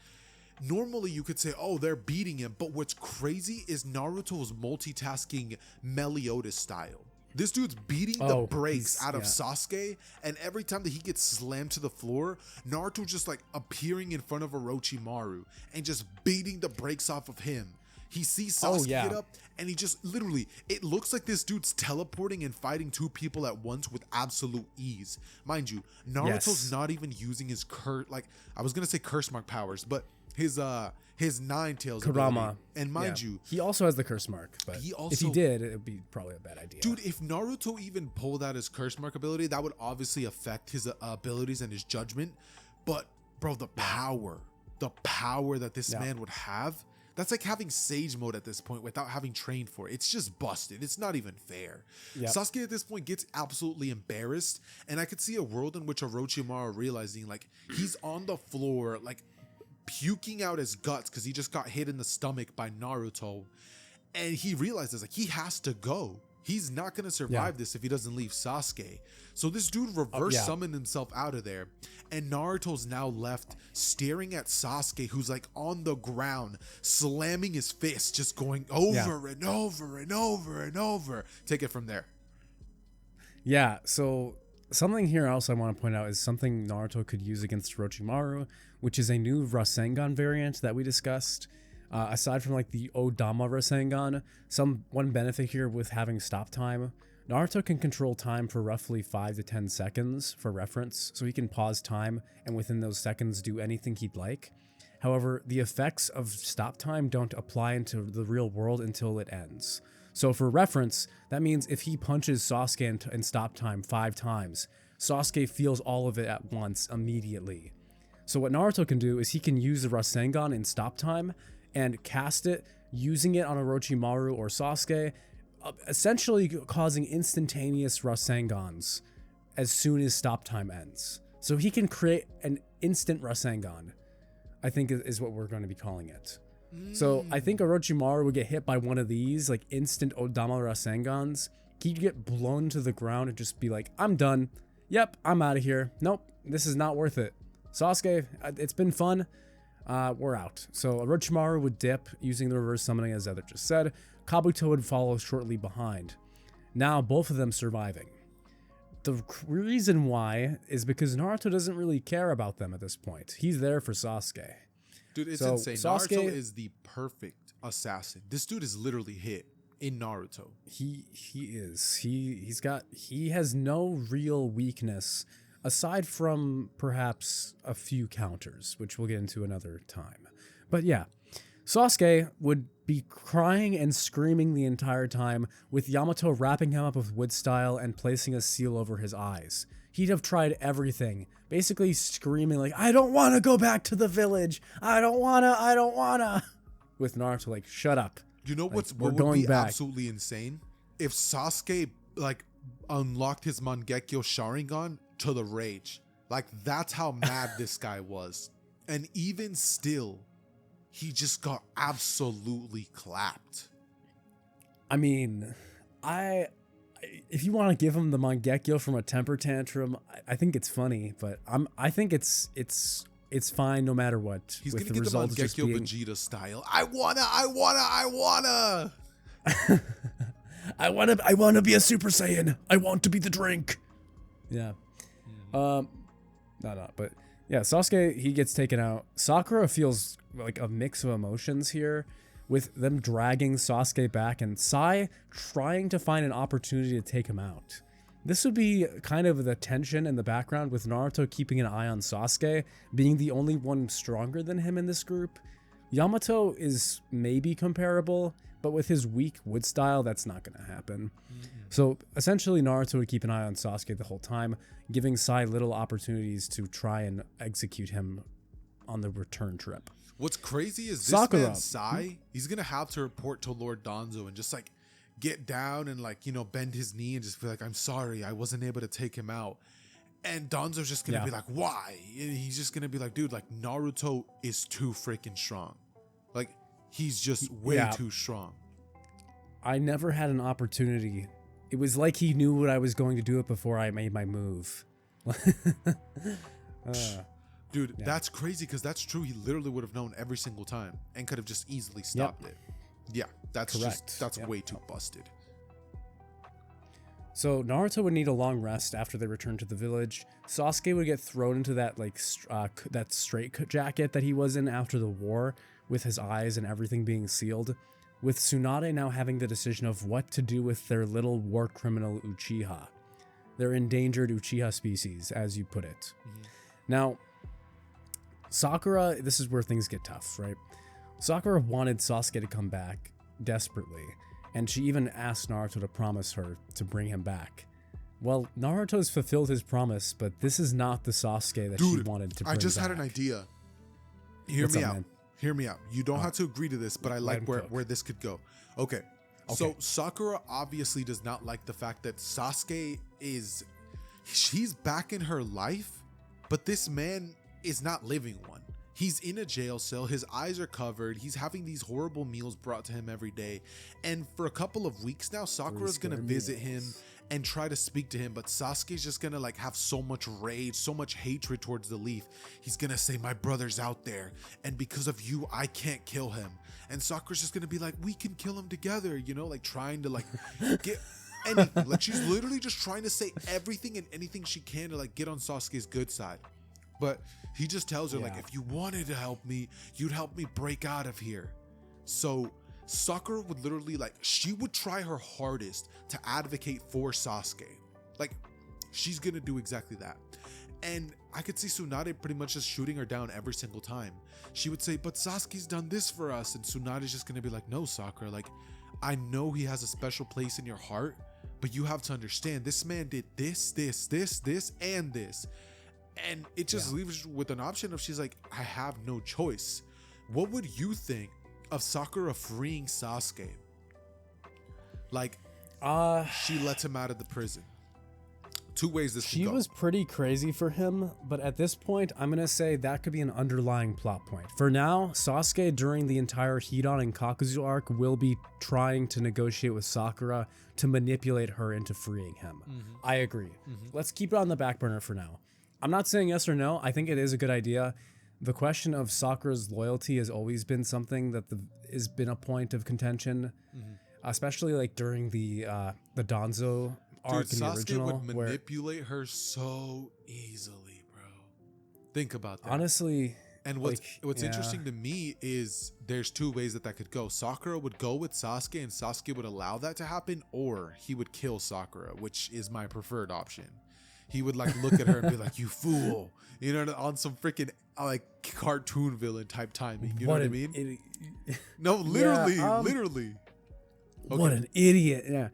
normally you could say, oh, they're beating him, but what's crazy is Naruto's multitasking Meliodas style. This dude's beating the brakes out of Sasuke, and every time that he gets slammed to the floor, Naruto just like appearing in front of Orochimaru and just beating the brakes off of him. He sees Sasuke get up, and he just literally, it looks like this dude's teleporting and fighting two people at once with absolute ease. Mind you, Naruto's not even using his I was gonna say curse mark powers, but his nine tails Kurama. And mind you, he also has the curse mark, but if he did, it would be probably a bad idea. Dude, if Naruto even pulled out his curse mark ability, that would obviously affect his abilities and his judgment. But bro, the power that this man would have, that's like having Sage mode at this point without having trained for it. It's just busted. It's not even fair. Sasuke at this point gets absolutely embarrassed, and I could see a world in which Orochimaru realizing like he's on the floor, like puking out his guts because he just got hit in the stomach by Naruto, and he realizes like he has to go. He's not going to survive this if he doesn't leave Sasuke. So this dude reverse summoned himself out of there, and Naruto's now left staring at Sasuke, who's like on the ground, slamming his fist, just going over and over and over and over. Take it from there. Yeah, so something here else I want to point out is something Naruto could use against Orochimaru, which is a new Rasengan variant that we discussed. Aside from like the Odama Rasengan, one benefit here with having stop time, Naruto can control time for roughly 5 to 10 seconds for reference, so he can pause time and within those seconds do anything he'd like. However, the effects of stop time don't apply into the real world until it ends. So for reference, that means if he punches Sasuke in stop time 5 times, Sasuke feels all of it at once immediately. So what Naruto can do is he can use the Rasengan in stop time and cast it, using it on Orochimaru or Sasuke, essentially causing instantaneous Rasengans as soon as stop time ends. So he can create an instant Rasengan, I think is what we're going to be calling it. So I think Orochimaru would get hit by one of these, like instant Odama Rasengans. He'd get blown to the ground and just be like, I'm done. Yep, I'm out of here. Nope, this is not worth it. Sasuke, it's been fun. We're out. So Orochimaru would dip using the reverse summoning, as Xehther just said. Kabuto would follow shortly behind. Now both of them surviving. The reason why is because Naruto doesn't really care about them at this point. He's there for Sasuke. Dude, it's insane. Naruto is the perfect assassin. This dude is literally hit in Naruto. He is. He has no real weakness aside from perhaps a few counters, which we'll get into another time. But yeah, Sasuke would be crying and screaming the entire time, with Yamato wrapping him up with wood style and placing a seal over his eyes. He'd have tried everything, basically screaming like, I don't want to go back to the village. I don't wanna. With Naruto like, shut up. You know what would be absolutely insane? If Sasuke like unlocked his Mangekyo Sharingan to the rage. Like that's how mad this guy was. And even still, he just got absolutely clapped. I mean, if you want to give him the Mangekyo from a temper tantrum, I think it's funny, but I think it's fine no matter what. He's with gonna get the Mangekyo Vegeta style. I wanna. I wanna be a Super Saiyan. I want to be the drink. Yeah. But yeah, Sasuke, he gets taken out. Sakura feels like a mix of emotions here, with them dragging Sasuke back and Sai trying to find an opportunity to take him out. This would be kind of the tension in the background, with Naruto keeping an eye on Sasuke, being the only one stronger than him in this group. Yamato is maybe comparable, but with his weak wood style, that's not going to happen. So essentially, Naruto would keep an eye on Sasuke the whole time, giving Sai little opportunities to try and execute him on the return trip. What's crazy is this Sakura. man Sai, he's going to have to report to Lord Danzo and just like get down and like, you know, bend his knee and just be like, I'm sorry, I wasn't able to take him out. And Danzo's just going to be like, why? And he's just going to be like, dude, like Naruto is too freaking strong. Like he's just way too strong. I never had an opportunity. It was like he knew what I was going to do it before I made my move. Dude, that's crazy because that's true. He literally would have known every single time and could have just easily stopped it. Yeah, that's correct. That's way too busted. So Naruto would need a long rest after they returned to the village. Sasuke would get thrown into that like that straight jacket that he was in after the war, with his eyes and everything being sealed, with Tsunade now having the decision of what to do with their little war criminal Uchiha. Their endangered Uchiha species, as you put it. Now, Sakura, this is where things get tough, right? Sakura wanted Sasuke to come back desperately, and she even asked Naruto to promise her to bring him back. Well, Naruto's fulfilled his promise, but this is not the Sasuke that she wanted to bring back. I just had an idea. Hear me out. Hear me out. You don't have to agree to this, but I like where this could go. Okay. So Sakura obviously does not like the fact that Sasuke she's back in her life, but this man is not living one. He's in a jail cell. His eyes are covered. He's having these horrible meals brought to him every day. And for a couple of weeks now, Sakura's going to visit him and try to speak to him, but Sasuke's just gonna like have so much rage, so much hatred towards the Leaf. He's gonna say, my brother's out there, and because of you, I can't kill him. And Sakura's just gonna be like, we can kill him together, you know, like trying to like get anything. Like she's literally just trying to say everything and anything she can to like get on Sasuke's good side. But he just tells her like, if you wanted to help me, you'd help me break out of here. So Sakura would literally like, she would try her hardest to advocate for Sasuke. Like she's gonna do exactly that. And I could see Tsunade pretty much just shooting her down every single time. She would say, but Sasuke's done this for us. And Tsunade's just gonna be like, no, Sakura, like I know he has a special place in your heart, but you have to understand this man did this, and this. And it just leaves with an option of she's like, I have no choice. What would you think of Sakura freeing Sasuke? Like, she lets him out of the prison. Two ways this could go. She was pretty crazy for him, but at this point, I'm gonna say that could be an underlying plot point. For now, Sasuke during the entire Hidan and Kakuzu arc will be trying to negotiate with Sakura to manipulate her into freeing him. I agree. Let's keep it on the back burner for now. I'm not saying yes or no. I think it is a good idea. The question of Sakura's loyalty has always been something that has been a point of contention, especially like during the Danzo arc in the original. Sasuke would manipulate her so easily, bro. Think about that. Honestly, and what's interesting to me is there's two ways that could go. Sakura would go with Sasuke, and Sasuke would allow that to happen, or he would kill Sakura, which is my preferred option. He would like look at her and be like, you fool, you know, on some freaking like cartoon villain type timing. You know what I mean? No, literally, literally. Okay. What an idiot. Yeah.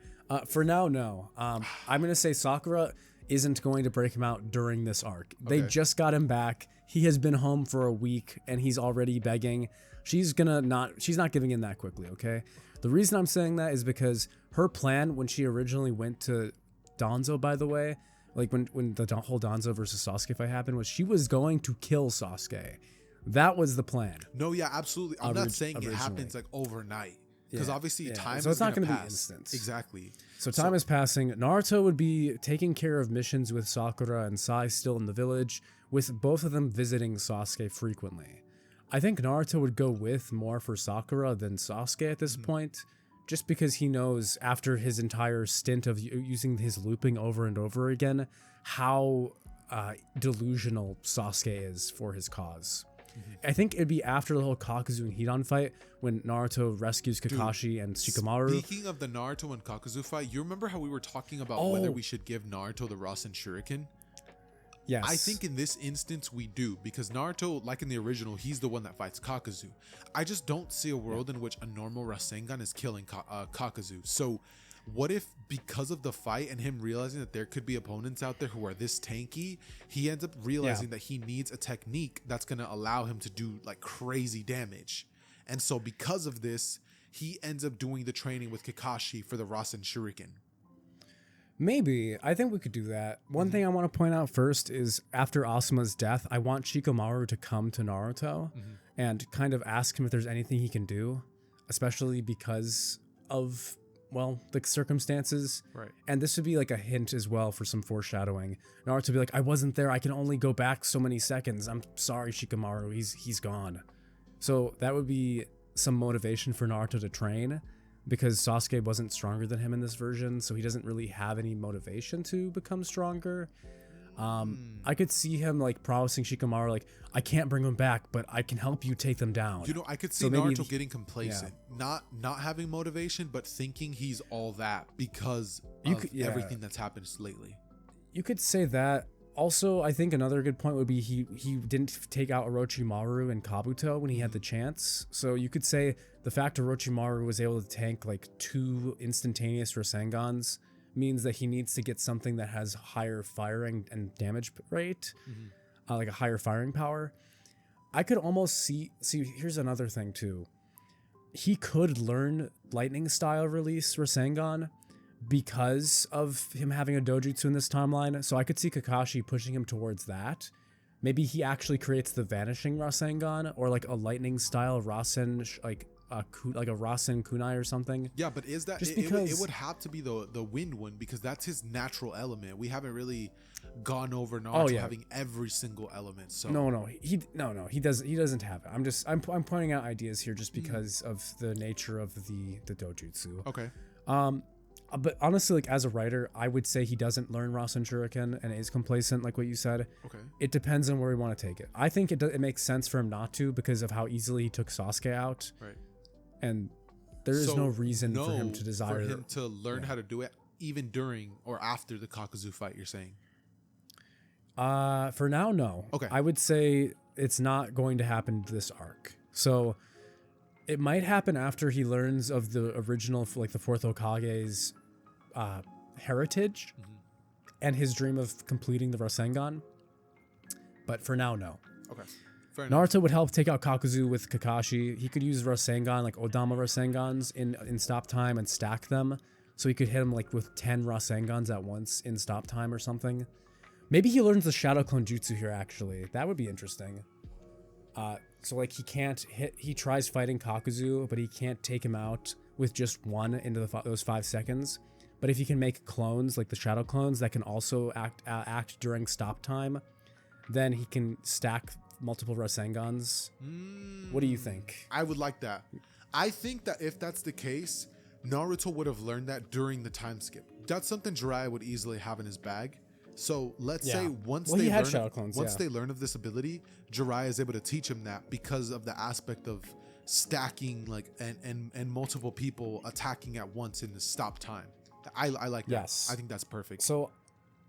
For now, no. I'm going to say Sakura isn't going to break him out during this arc. They just got him back. He has been home for a week and he's already begging. She's not giving in that quickly. Okay. The reason I'm saying that is because her plan when she originally went to Danzo, by the way, like when the whole Danzo versus Sasuke fight happened, was she was going to kill Sasuke. That was the plan. No, yeah, absolutely. I'm not saying it happens like overnight, because obviously time. So it's not going to be instant. Exactly. So time is passing. Naruto would be taking care of missions with Sakura and Sai still in the village, with both of them visiting Sasuke frequently. I think Naruto would go with more for Sakura than Sasuke at this point, just because he knows after his entire stint of using his looping over and over again, how delusional Sasuke is for his cause. I think it'd be after the whole Kakuzu and Hidan fight when Naruto rescues Kakashi and Shikamaru. Speaking of the Naruto and Kakuzu fight, you remember how we were talking about whether we should give Naruto the Rasen Shuriken? Yes. I think in this instance we do, because Naruto, like in the original, he's the one that fights Kakuzu. I just don't see a world in which a normal Rasengan is killing Kakuzu. So what if, because of the fight and him realizing that there could be opponents out there who are this tanky, he ends up realizing that he needs a technique that's going to allow him to do like crazy damage. And so because of this, he ends up doing the training with Kakashi for the Rasen Shuriken. Maybe. I think we could do that. One thing I want to point out first is after Asuma's death, I want Shikamaru to come to Naruto and kind of ask him if there's anything he can do, especially because of, well, the circumstances. Right. And this would be like a hint as well for some foreshadowing. Naruto would be like, I wasn't there. I can only go back so many seconds. I'm sorry, Shikamaru. He's gone. So that would be some motivation for Naruto to train, because Sasuke wasn't stronger than him in this version, so he doesn't really have any motivation to become stronger. I could see him like promising Shikamaru, like, I can't bring him back, but I can help you take them down. You know, I could see Naruto getting complacent, not having motivation, but thinking he's all that because of everything that's happened lately. You could say that. Also, I think another good point would be he didn't take out Orochimaru and Kabuto when he had the chance. So you could say the fact Orochimaru was able to tank like 2 instantaneous Rasengans means that he needs to get something that has higher firing and damage rate, like a higher firing power. I could almost see, here's another thing too. He could learn lightning style release Rasengan because of him having a dojutsu in this timeline. So I could see Kakashi pushing him towards that. Maybe he actually creates the vanishing Rasengan or like a lightning style Rasen, like a Rasen kunai or something. Yeah, but is that just it would have to be the wind one, because that's his natural element. We haven't really gone over Naruto having every single element. So he doesn't have it. I'm pointing out ideas here just because of the nature of the dojutsu. Okay. But honestly, like as a writer, I would say he doesn't learn Rasen Shuriken and is complacent, like what you said. Okay. It depends on where we want to take it. I think it makes sense for him not to, because of how easily he took Sasuke out. Right. And there is no reason for him to desire for him to learn how to do it even during or after the Kakuzu fight, you're saying? For now, no. Okay. I would say it's not going to happen this arc. So it might happen after he learns of the original, like the 4th Hokage's heritage and his dream of completing the Rasengan. But for now, no. Okay. Fair enough. Naruto would help take out Kakuzu with Kakashi. He could use Rasengan, like Odama Rasengans in stop time and stack them. So he could hit him like with 10 Rasengans at once in stop time or something. Maybe he learns the Shadow Clone Jutsu here, actually. That would be interesting. So like he tries fighting Kakuzu, but he can't take him out with just one into those 5 seconds. But if he can make clones, like the Shadow Clones, that can also act during stop time, then he can stack multiple Rasengans. What do you think? I would like that. I think that if that's the case, Naruto would have learned that during the time skip. That's something Jiraiya would easily have in his bag. So let's say once they learn of this ability, Jiraiya is able to teach him that because of the aspect of stacking, like and multiple people attacking at once in the stop time. I like that. Yes. I think that's perfect. So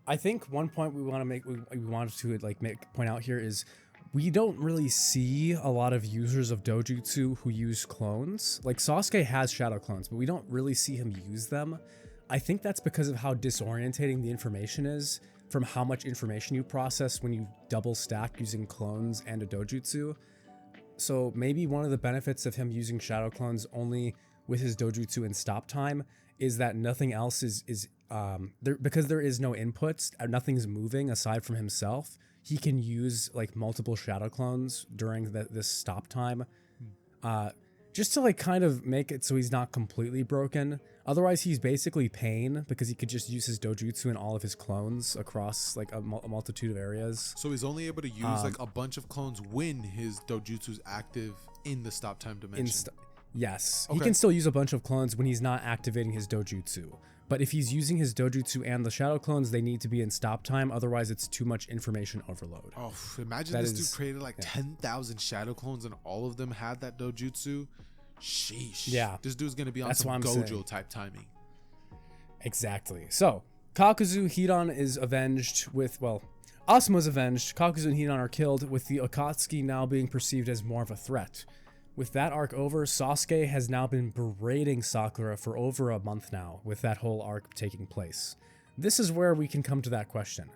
I think one point we want to make, we wanted to like point out here is we don't really see a lot of users of dojutsu who use clones. Like Sasuke has shadow clones, but we don't really see him use them. I think that's because of how disorientating the information is from how much information you process when you double stack using clones and a dojutsu. So maybe one of the benefits of him using shadow clones only with his dojutsu in stop time is that nothing else is there, because there is no inputs, nothing's moving aside from himself. He can use like multiple shadow clones during this stop time, just to like kind of make it so he's not completely broken. Otherwise, he's basically Pain because he could just use his dojutsu in all of his clones across like a multitude of areas. So he's only able to use like a bunch of clones when his dojutsu is active in the stop time dimension. Yes. He Okay. can still use a bunch of clones when he's not activating his dojutsu. But if he's using his dojutsu and the shadow clones, they need to be in stop time. Otherwise, it's too much information overload. Oh, imagine That this is- dude created like yeah. 10,000 shadow clones and all of them had that dojutsu. Sheesh. Yeah. This dude's going to be on That's some what I'm Gojo saying. type timing. Exactly. So, Kakuzu Hidan is avenged with, well, Asuma's avenged. Kakuzu and Hidan are killed, with the Akatsuki now being perceived as more of a threat. With that arc over, Sasuke has now been berating Sakura for over a month now, with that whole arc taking place. This is where we can come to that question.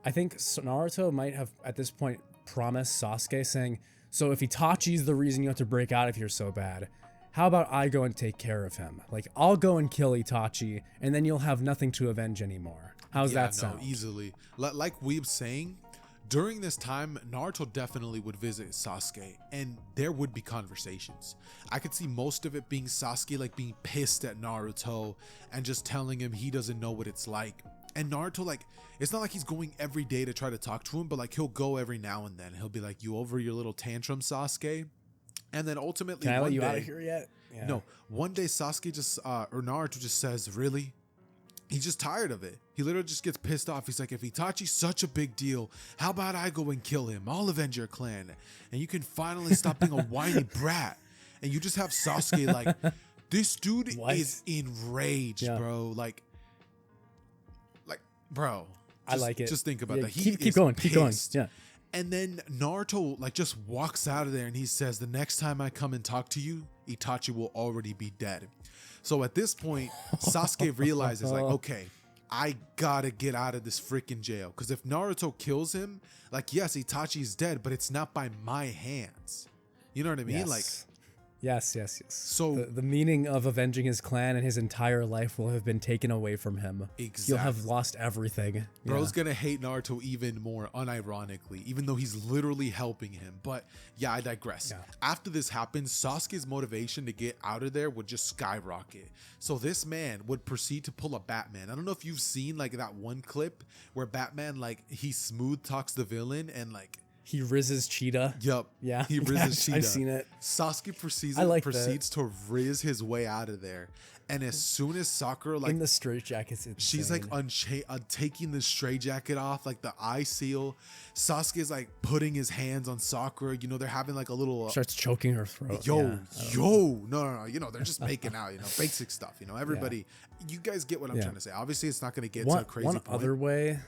I think Naruto might have, at this point, promised Sasuke, saying, so if Itachi's the reason you have to break out of here so bad, how about I go and take care of him? Like, I'll go and kill Itachi, and then you'll have nothing to avenge anymore. How's that sound? Easily. Like Weeb's saying, during this time, Naruto definitely would visit Sasuke, and there would be conversations. I could see most of it being Sasuke like being pissed at Naruto and just telling him he doesn't know what it's like. And Naruto, like, it's not like he's going every day to try to talk to him, but like he'll go every now and then. He'll be like, you over your little tantrum, Sasuke? And then ultimately, Can I let you day, out of here yet? Yeah. No, one day Sasuke just, or Naruto just says, really? He's just tired of it. He literally just gets pissed off. He's like, if Itachi's such a big deal, how about I go and kill him? I'll avenge your clan. And you can finally stop being a whiny brat. And you just have Sasuke like, this dude is enraged, Yeah. bro. Like, bro. I like it. Just think about Yeah, that. He keep is going. Keep going. pissed. Yeah. And then Naruto like just walks out of there and he says, the next time I come and talk to you, Itachi will already be dead. So at this point, Sasuke realizes like, okay, I gotta get out of this freaking jail. Because if Naruto kills him, like, yes, Itachi's dead, but it's not by my hands. You know what I mean? Yes. Like, Yes. So- the meaning of avenging his clan and his entire life will have been taken away from him. He'll have Exactly. lost everything. bro's gonna hate Naruto even more, unironically, even though he's literally helping him. But yeah, I digress. Yeah. After this happens, Sasuke's motivation to get out of there would just skyrocket. So this man would proceed to pull a Batman. I don't know if you've seen like that one clip where Batman, like, he smooth talks the villain and like, He rizzes Cheetah. yup, Yeah. he rizzes Cheetah. I've seen it. Sasuke proceeds I like that. proceeds to riz his way out of there. And as soon as Sakura like In the straitjackets, she's like taking the straitjacket off, like the eye seal. Sasuke's like putting his hands on Sakura. You know, they're having like a little starts choking her throat. no, Yeah. you know, they're just making out, you know, basic stuff. You know, everybody, you guys get what I'm Yeah. trying to say. Obviously, it's not going to get to One, a crazy one point. other way,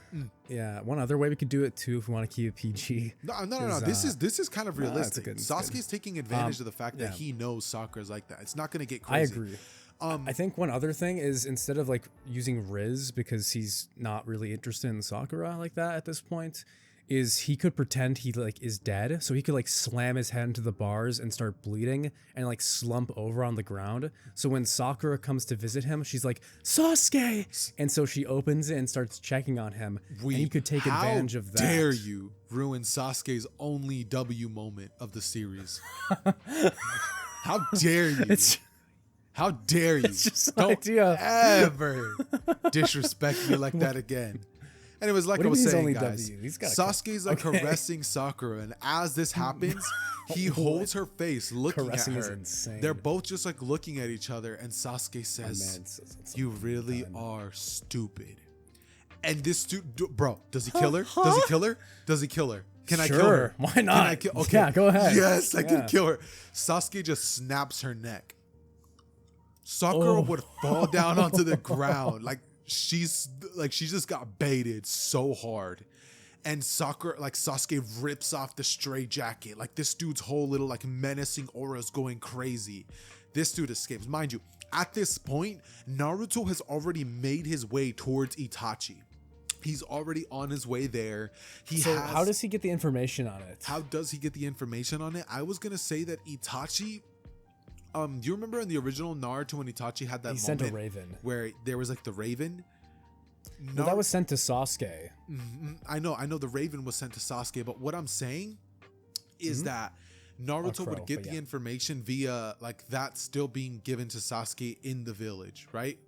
one other way we could do it too if we want to keep it PG. No. is, This is kind of no, that's realistic. good, that's Sasuke's taking advantage of the fact that yeah. he knows Sakura's like that. It's not going to get I crazy. agree. I think one other thing is, instead of like using Riz, because he's not really interested in Sakura like that at this point, is he could pretend he like is dead, so he could like slam his head into the bars and start bleeding and like slump over on the ground. So when Sakura comes to visit him, she's like, Sasuke! And so she opens it and starts checking on him. And he could take advantage of that. How dare you ruin Sasuke's only W moment of the series? How dare you? How dare you? It's just an Don't idea. ever disrespect me like that again. Anyways, like What I do you was mean he's saying, only guys, W? He's got a Sasuke's like caressing Sakura, and as this happens, he holds her face, looking Caressing at is her. insane. They're both just like looking at each other, and Sasuke says, "You really are stupid." And this dude, bro, does he kill her? Does he kill her? Does he kill her? Can I kill her? Why Can not? I kill? Okay. Yeah, go ahead. Yes, I can Yeah. kill her. Sasuke just snaps her neck. Sakura would fall down onto the ground like she just got baited so hard. And Sasuke rips off the straitjacket. Like, this dude's whole little like menacing aura is going crazy. This dude escapes. Mind you, at this point, Naruto has already made his way towards Itachi. He's already on his way there. How does he get the information on it? How does he get the information on it? I was gonna say that Itachi. Do you remember in the original Naruto when Itachi had that He moment sent a raven. where there was like the raven? Well, that was sent to Sasuke. I know the raven was sent to Sasuke, but what I'm saying is that Naruto would get the information via like that still being given to Sasuke in the village, right?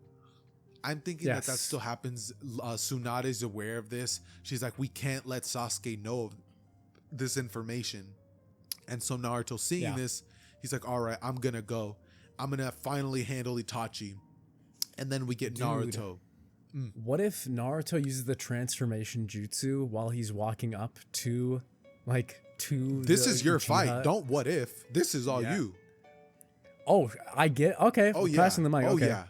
I'm thinking that still happens. Tsunade is aware of this. She's like, we can't let Sasuke know this information. And so Naruto seeing this, he's like, all right, I'm gonna go. I'm gonna finally handle Itachi. And then we get Dude. Naruto. What if Naruto uses the transformation jutsu while he's walking up to, This is your Uchiha? fight. Don't what if. This is all Yeah. you. Oh, I get. Okay, Oh yeah. passing the mic. Oh Okay. yeah.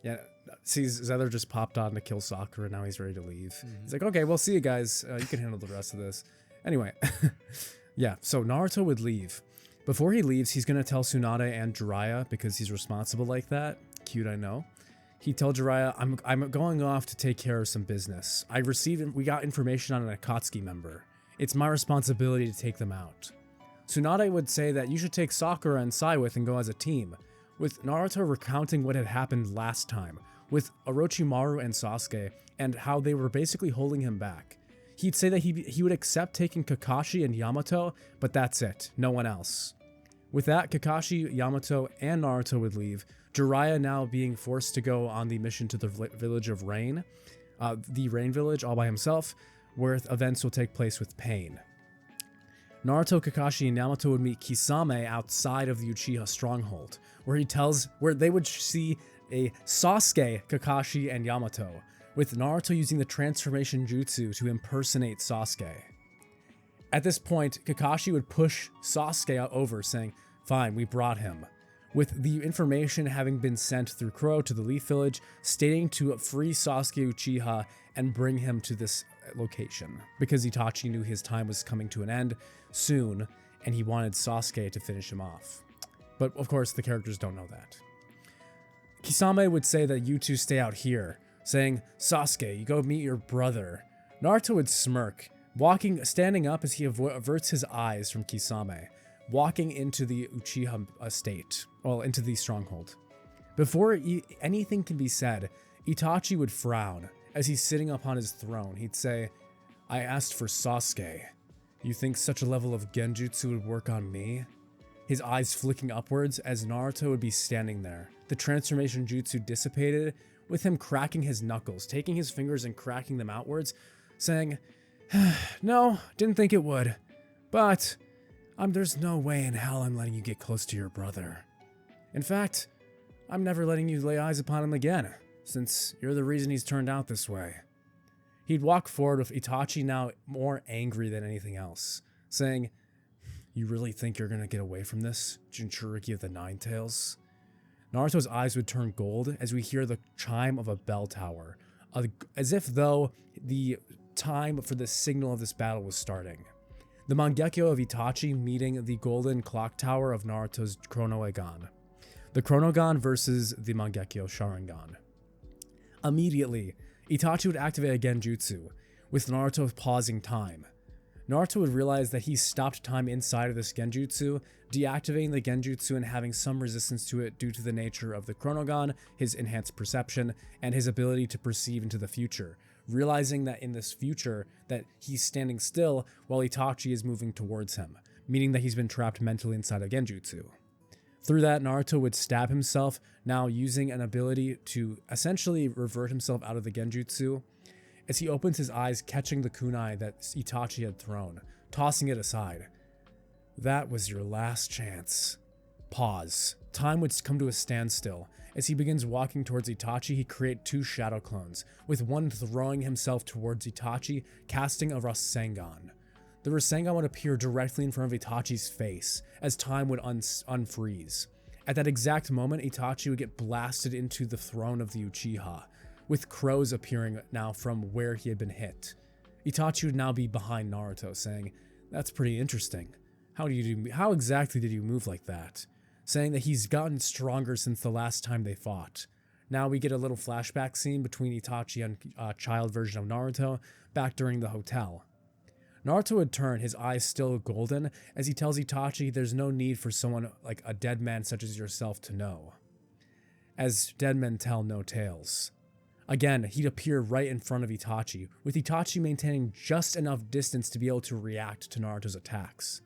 Yeah. See, Xehther just popped on to kill Sakura, and now he's ready to leave. Mm-hmm. He's like, okay, well, see you guys. You can handle the rest of this. Anyway, yeah, so Naruto would leave. Before he leaves, he's going to tell Tsunade and Jiraiya, because he's responsible like that. Cute, I know. He told Jiraiya, I'm going off to take care of some business. We got information on an Akatsuki member. It's my responsibility to take them out. Tsunade would say that you should take Sakura and Sai with and go as a team, with Naruto recounting what had happened last time, with Orochimaru and Sasuke, and how they were basically holding him back. He'd say that he would accept taking Kakashi and Yamato, but that's it, no one else. With that, Kakashi, Yamato, and Naruto would leave, Jiraiya now being forced to go on the mission to the village of Rain, the Rain Village all by himself, where events will take place with Pain. Naruto, Kakashi, and Yamato would meet Kisame outside of the Uchiha stronghold, where they would see a Sasuke, Kakashi, and Yamato, with Naruto using the transformation jutsu to impersonate Sasuke. At this point, Kakashi would push Sasuke over, saying, "Fine, we brought him," with the information having been sent through Crow to the Leaf Village, stating to free Sasuke Uchiha and bring him to this location, because Itachi knew his time was coming to an end soon, and he wanted Sasuke to finish him off. But of course, the characters don't know that. Kisame would say that you two stay out here, saying, "Sasuke, you go meet your brother." Naruto would smirk, standing up as he averts his eyes from Kisame, walking into the Uchiha estate, into the stronghold. Before anything can be said, Itachi would frown. As he's sitting upon his throne, he'd say, "I asked for Sasuke. You think such a level of genjutsu would work on me?" His eyes flicking upwards as Naruto would be standing there. The transformation jutsu dissipated, with him cracking his knuckles, taking his fingers and cracking them outwards, saying, "No, didn't think it would. But there's no way in hell I'm letting you get close to your brother. In fact, I'm never letting you lay eyes upon him again, since you're the reason he's turned out this way." He'd walk forward with Itachi now more angry than anything else, saying, "You really think you're going to get away from this, Jinchuriki of the Nine Tails?" Naruto's eyes would turn gold as we hear the chime of a bell tower, as if though the time for the signal of this battle was starting. The Mangekyo of Itachi meeting the golden clock tower of Naruto's Chronoegon. The Chronogon versus the Mangekyo Sharingan. Immediately, Itachi would activate a Genjutsu, with Naruto pausing time. Naruto would realize that he stopped time inside of this Genjutsu, deactivating the Genjutsu and having some resistance to it due to the nature of the Chronogon, his enhanced perception, and his ability to perceive into the future, realizing that in this future that he's standing still while Itachi is moving towards him, meaning that he's been trapped mentally inside a Genjutsu. Through that, Naruto would stab himself, now using an ability to essentially revert himself out of the Genjutsu, as he opens his eyes, catching the kunai that Itachi had thrown, tossing it aside. That was your last chance. Pause. Time would come to a standstill. As he begins walking towards Itachi, he creates two shadow clones, with one throwing himself towards Itachi, casting a Rasengan. The Rasengan would appear directly in front of Itachi's face, as time would unfreeze. At that exact moment, Itachi would get blasted into the throne of the Uchiha, with crows appearing now from where he had been hit. Itachi would now be behind Naruto, saying, "That's pretty interesting. How exactly did you move like that?" Saying that he's gotten stronger since the last time they fought. Now we get a little flashback scene between Itachi and a child version of Naruto back during the hotel. Naruto would turn, his eyes still golden, as he tells Itachi there's no need for someone like a dead man such as yourself to know, as dead men tell no tales. Again, he'd appear right in front of Itachi, with Itachi maintaining just enough distance to be able to react to Naruto's attacks.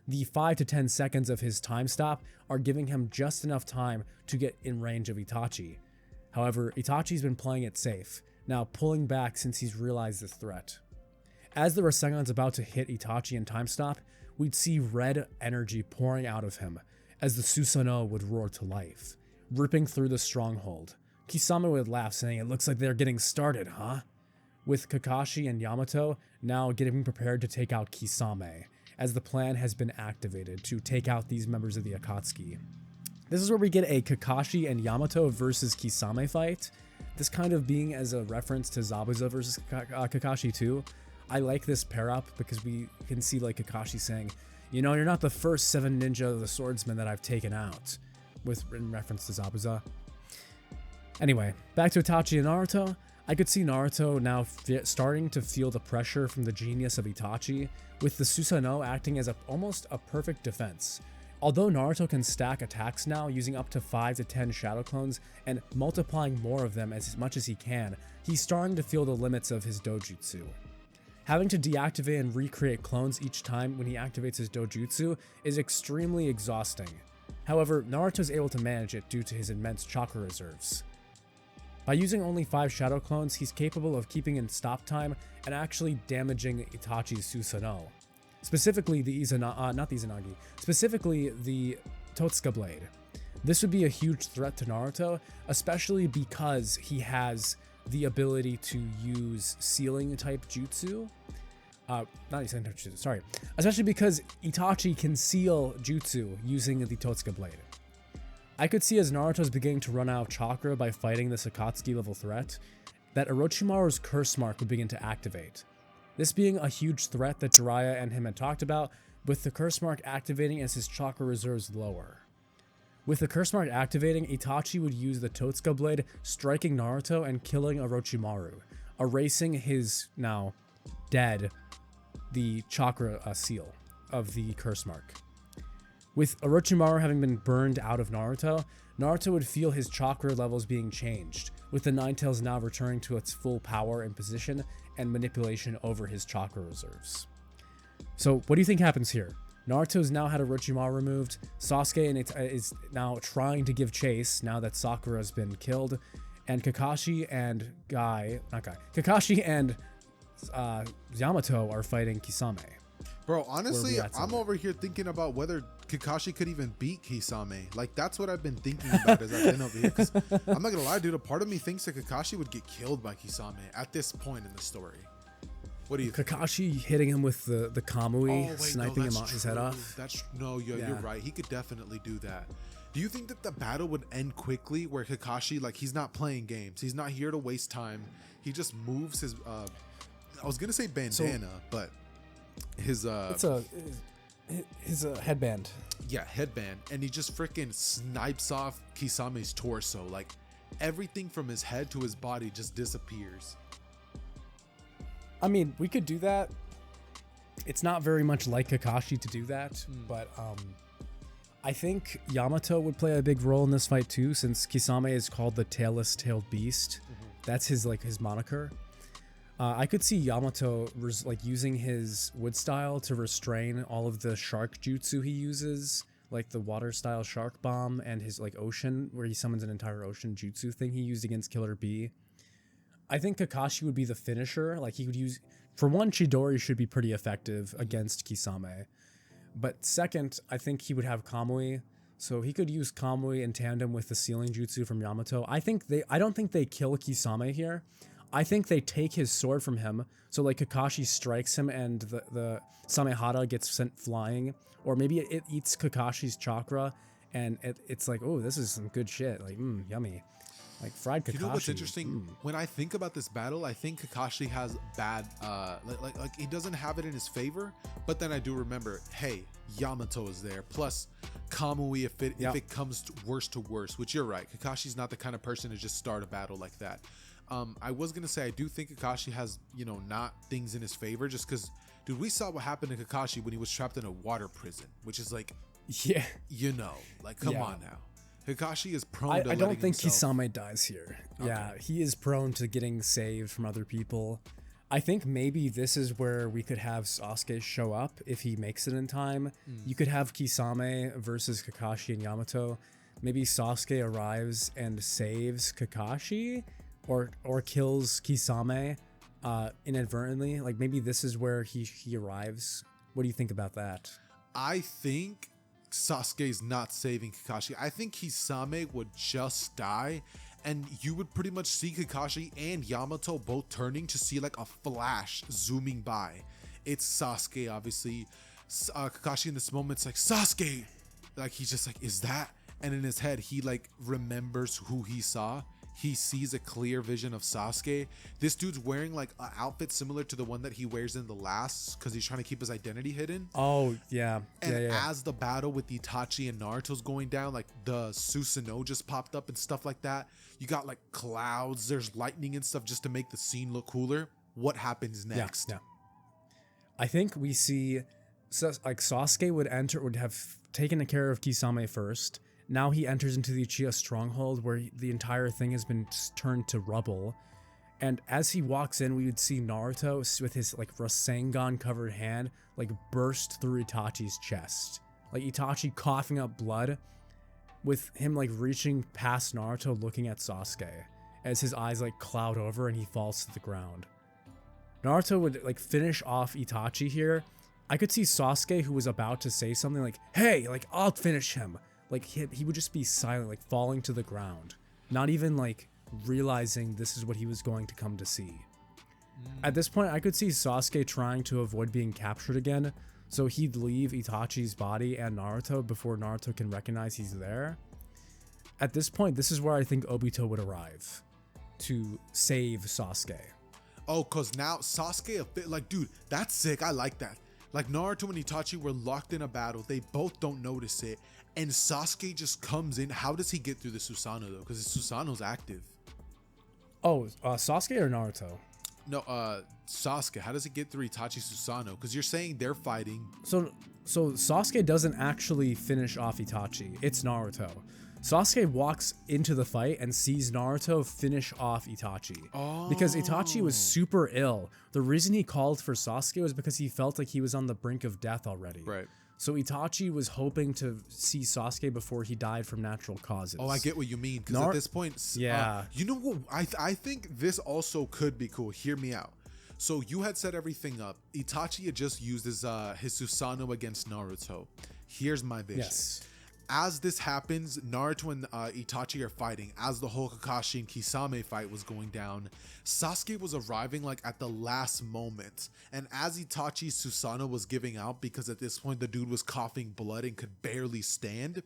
The 5 to 10 seconds of his time stop are giving him just enough time to get in range of Itachi. However, Itachi's been playing it safe, now pulling back since he's realized this threat. As the Rasengan's about to hit Itachi in time stop, we'd see red energy pouring out of him, as the Susanoo would roar to life. ripping through the stronghold. Kisame would laugh, saying, "It looks like they're getting started, huh?" With Kakashi and Yamato now getting prepared to take out Kisame, as the plan has been activated to take out these members of the Akatsuki. This is where we get a Kakashi and Yamato versus Kisame fight. This kind of being as a reference to Zabuza versus Kakashi too. I like this pair up because we can see like Kakashi saying, "You know, you're not the first 7 ninja of the swordsman that I've taken out," in reference to Zabuza. Anyway, back to Itachi and Naruto. I could see Naruto now starting to feel the pressure from the genius of Itachi, with the Susanoo acting as almost a perfect defense. Although Naruto can stack attacks now using up to 5 to 10 shadow clones and multiplying more of them as much as he can, he's starting to feel the limits of his dojutsu. Having to deactivate and recreate clones each time when he activates his dojutsu is extremely exhausting. However, Naruto is able to manage it due to his immense chakra reserves. By using only 5 shadow clones, he's capable of keeping in stop time and actually damaging Itachi's Susanoo. Specifically specifically the Totsuka blade. This would be a huge threat to Naruto, especially because he has the ability to use sealing type jutsu. Especially because Itachi can seal jutsu using the Totsuka blade. I could see as Naruto's beginning to run out of chakra by fighting this Akatsuki level threat, that Orochimaru's curse mark would begin to activate. This being a huge threat that Jiraiya and him had talked about, with the curse mark activating as his chakra reserves lower. With the curse mark activating, Itachi would use the Totsuka blade, striking Naruto and killing Orochimaru, erasing his now dead the chakra seal of the curse mark. With Orochimaru having been burned out of Naruto, Naruto would feel his chakra levels being changed, with the Nine Tails now returning to its full power and position and manipulation over his chakra reserves. So what do you think happens here? Naruto's now had Orochimaru removed, Sasuke is now trying to give chase now that Sakura has been killed, and Kakashi and Yamato are fighting Kisame. Bro, honestly, I'm over here thinking about whether Kakashi could even beat Kisame. Like, that's what I've been thinking about as I've been over here. Because I'm not gonna lie, dude, a part of me thinks that Kakashi would get killed by Kisame at this point in the story. What do you think? Kakashi hitting him with the Kamui, sniping him his head off? You're right. He could definitely do that. Do you think that the battle would end quickly where Kakashi, like, he's not playing games. He's not here to waste time. He just moves his, I was gonna say bandana, but his headband. Yeah, headband, and he just freaking snipes off Kisame's torso. Like, everything from his head to his body just disappears. I mean, we could do that. It's not very much like Kakashi to do that, but I think Yamato would play a big role in this fight too, since Kisame is called the tailed beast. That's his moniker. I could see Yamato using his wood style to restrain all of the shark jutsu he uses, like the water style shark bomb and his ocean, where he summons an entire ocean jutsu thing he used against Killer Bee. I think Kakashi would be the finisher. Like, he would use, for one, Chidori should be pretty effective against Kisame. But second, I think he would have Kamui. So he could use Kamui in tandem with the sealing jutsu from Yamato. I don't think they kill Kisame here. I think they take his sword from him. So Kakashi strikes him and the Samehada gets sent flying. Or maybe it eats Kakashi's chakra and it's like, oh, this is some good shit. Like, yummy. Like fried Kakashi. You know what's interesting? When I think about this battle, I think Kakashi has bad, he doesn't have it in his favor. But then I do remember, hey, Yamato is there. Plus Kamui, if it comes worse to worse, which you're right. Kakashi's not the kind of person to just start a battle like that. I was gonna say I do think Kakashi has, not things in his favor, just because, dude, we saw what happened to Kakashi when he was trapped in a water prison, which is like, yeah, come on now. Kakashi is prone to I don't think himself. Kisame dies here. Okay. Yeah, he is prone to getting saved from other people. I think maybe this is where we could have Sasuke show up if he makes it in time. You could have Kisame versus Kakashi and Yamato. Maybe Sasuke arrives and saves Kakashi or kills Kisame inadvertently. Like, maybe this is where he arrives. What do you think about that? I think Sasuke's not saving Kakashi. I think Kisame would just die, and you would pretty much see Kakashi and Yamato both turning to see like a flash zooming by. It's Sasuke, obviously. Kakashi in this moment's like, Sasuke! Like, he's just like, is that? And in his head, he like remembers who he saw. He sees a clear vision of Sasuke. This dude's wearing like an outfit similar to the one that he wears in the last, because he's trying to keep his identity hidden. Oh, yeah. And as the battle with Itachi and Naruto's going down, like the Susanoo just popped up and stuff like that. You got like clouds, there's lightning and stuff just to make the scene look cooler. What happens next? Yeah. I think we see like Sasuke would have taken care of Kisame first. Now he enters into the Uchiha stronghold where the entire thing has been turned to rubble. And as he walks in, we would see Naruto with his like Rasengan covered hand like burst through Itachi's chest. Like Itachi coughing up blood, with him like reaching past Naruto looking at Sasuke as his eyes like cloud over and he falls to the ground. Naruto would like finish off Itachi here. I could see Sasuke, who was about to say something like, hey, like I'll finish him. Like he would just be silent, like falling to the ground, not even like realizing this is what he was going to come to see. At this point, I could see Sasuke trying to avoid being captured again, so he'd leave Itachi's body and Naruto before Naruto can recognize he's there. At this point, this is where I think Obito would arrive to save Sasuke. Oh, cause now Sasuke, like, dude, that's sick. I like that. Like Naruto and Itachi were locked in a battle. They both don't notice it. And Sasuke just comes in. How does he get through the Susanoo though? Because Susanoo's active. Oh, Sasuke or Naruto? No, Sasuke. How does he get through Itachi Susanoo? Because you're saying they're fighting. So Sasuke doesn't actually finish off Itachi. It's Naruto. Sasuke walks into the fight and sees Naruto finish off Itachi. Oh. Because Itachi was super ill. The reason he called for Sasuke was because he felt like he was on the brink of death already. Right. So Itachi was hoping to see Sasuke before he died from natural causes. Oh, I get what you mean. Because at this point, yeah. You know what? I think this also could be cool. Hear me out. So you had set everything up. Itachi had just used his Susanoo against Naruto. Here's my vision. Yes. As this happens, Naruto and Itachi are fighting. As the whole Kakashi and Kisame fight was going down, Sasuke was arriving like at the last moment. And as Itachi's Susanoo was giving out, because at this point the dude was coughing blood and could barely stand,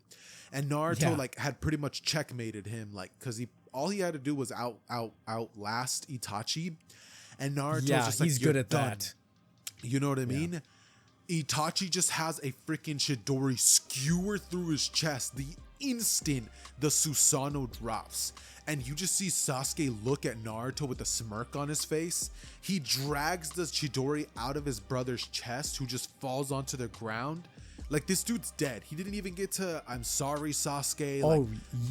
and Naruto like had pretty much checkmated him, like, because all he had to do was outlast Itachi, and Naruto was just like, he's good at that. You know what I mean? Itachi just has a freaking Chidori skewer through his chest the instant the Susanoo drops. And you just see Sasuke look at Naruto with a smirk on his face. He drags the Chidori out of his brother's chest, who just falls onto the ground. Like, this dude's dead. He didn't even get to, I'm sorry, Sasuke. Like,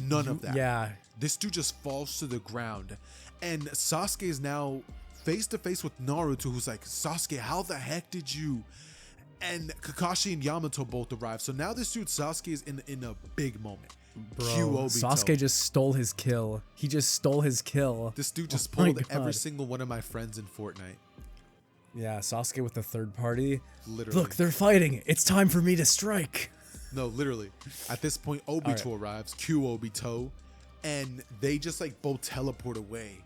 none of that. Yeah. This dude just falls to the ground. And Sasuke is now face to face with Naruto, who's like, Sasuke, how the heck did you... And Kakashi and Yamato both arrive. So now this dude Sasuke is in a big moment. Bro, Cue Obito. Sasuke just stole his kill. He just stole his kill. This dude just pulled every single one of my friends in Fortnite. Yeah, Sasuke with the third party. Literally. Look, they're fighting. It's time for me to strike. No, literally. At this point, Obito arrives. Cue Obito. And they just like both teleport away.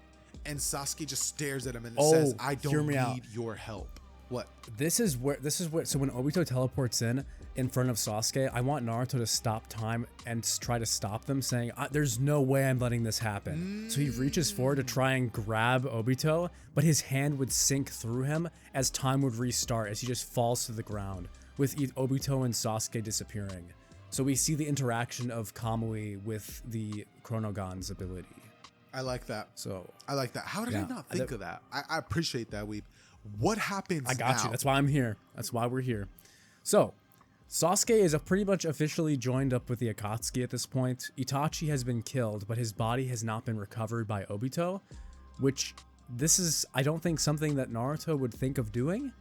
And Sasuke just stares at him and says, I don't need your help. What? This is where so when Obito teleports in front of Sasuke, I want Naruto to stop time and try to stop them, saying, there's no way I'm letting this happen. So he reaches forward to try and grab Obito, but his hand would sink through him as time would restart as he just falls to the ground, with Obito and Sasuke disappearing. So we see the interaction of Kamui with the Chronogon's ability. I like that. So I like that. How did I not think of that? I appreciate that, Weeb. What happens I got now? you. That's why I'm here. That's why we're here. So, Sasuke is pretty much officially joined up with the Akatsuki at this point. Itachi has been killed, but his body has not been recovered by Obito, which this is, I don't think, something that Naruto would think of doing.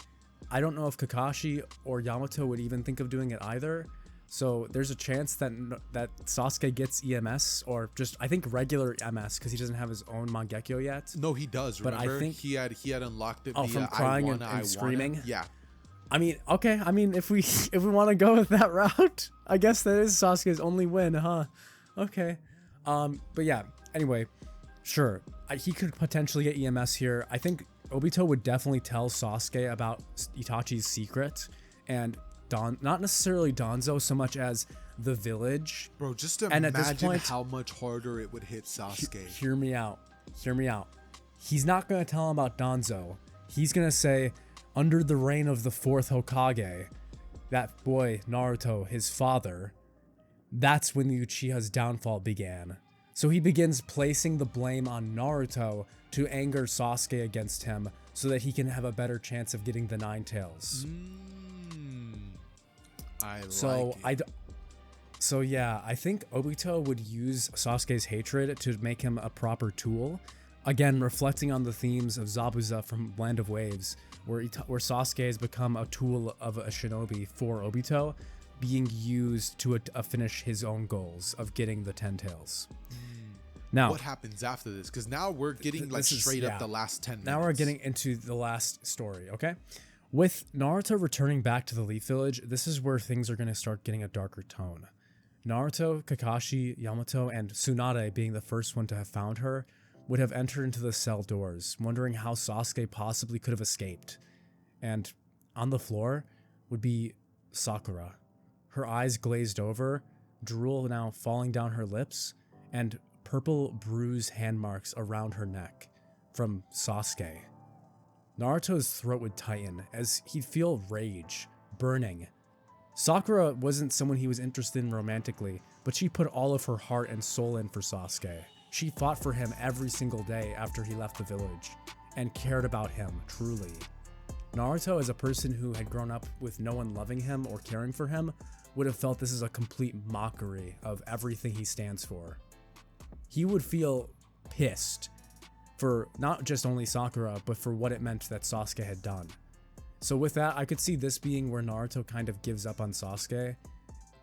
I don't know if Kakashi or Yamato would even think of doing it either. So there's a chance that Sasuke gets EMS, or just, I think, regular MS, because he doesn't have his own Mangekyo yet. No, he does. Remember? But I think he had unlocked it. from crying and screaming. Yeah. I mean, okay. I mean, if we want to go with that route, I guess that is Sasuke's only win, huh? Okay. But yeah. Anyway, sure. He could potentially get EMS here. I think Obito would definitely tell Sasuke about Itachi's secret, and not necessarily Danzo so much as the village. Bro, just and imagine at this point, how much harder it would hit Sasuke. Hear me out. He's not going to tell him about Danzo. He's going to say, under the reign of the fourth Hokage, that boy Naruto, his father, that's when the Uchiha's downfall began. So he begins placing the blame on Naruto to anger Sasuke against him so that he can have a better chance of getting the Nine Tails. So yeah, I think Obito would use Sasuke's hatred to make him a proper tool. Again, reflecting on the themes of Zabuza from Land of Waves, where Sasuke has become a tool of a shinobi for Obito, being used to finish his own goals of getting the 10 tails. Now, what happens after this? Because now we're getting like straight up the last 10 minutes. Now we're getting into the last story, okay? With Naruto returning back to the Leaf Village, this is where things are going to start getting a darker tone. Naruto, Kakashi, Yamato, and Tsunade, being the first one to have found her, would have entered into the cell doors, wondering how Sasuke possibly could have escaped. And on the floor would be Sakura, her eyes glazed over, drool now falling down her lips, and purple bruised hand marks around her neck from Sasuke. Naruto's throat would tighten as he'd feel rage, burning. Sakura wasn't someone he was interested in romantically, but she put all of her heart and soul in for Sasuke. She fought for him every single day after he left the village, and cared about him, truly. Naruto, as a person who had grown up with no one loving him or caring for him, would have felt this is a complete mockery of everything he stands for. He would feel pissed for not just only Sakura, but for what it meant that Sasuke had done. So with that, I could see this being where Naruto kind of gives up on Sasuke.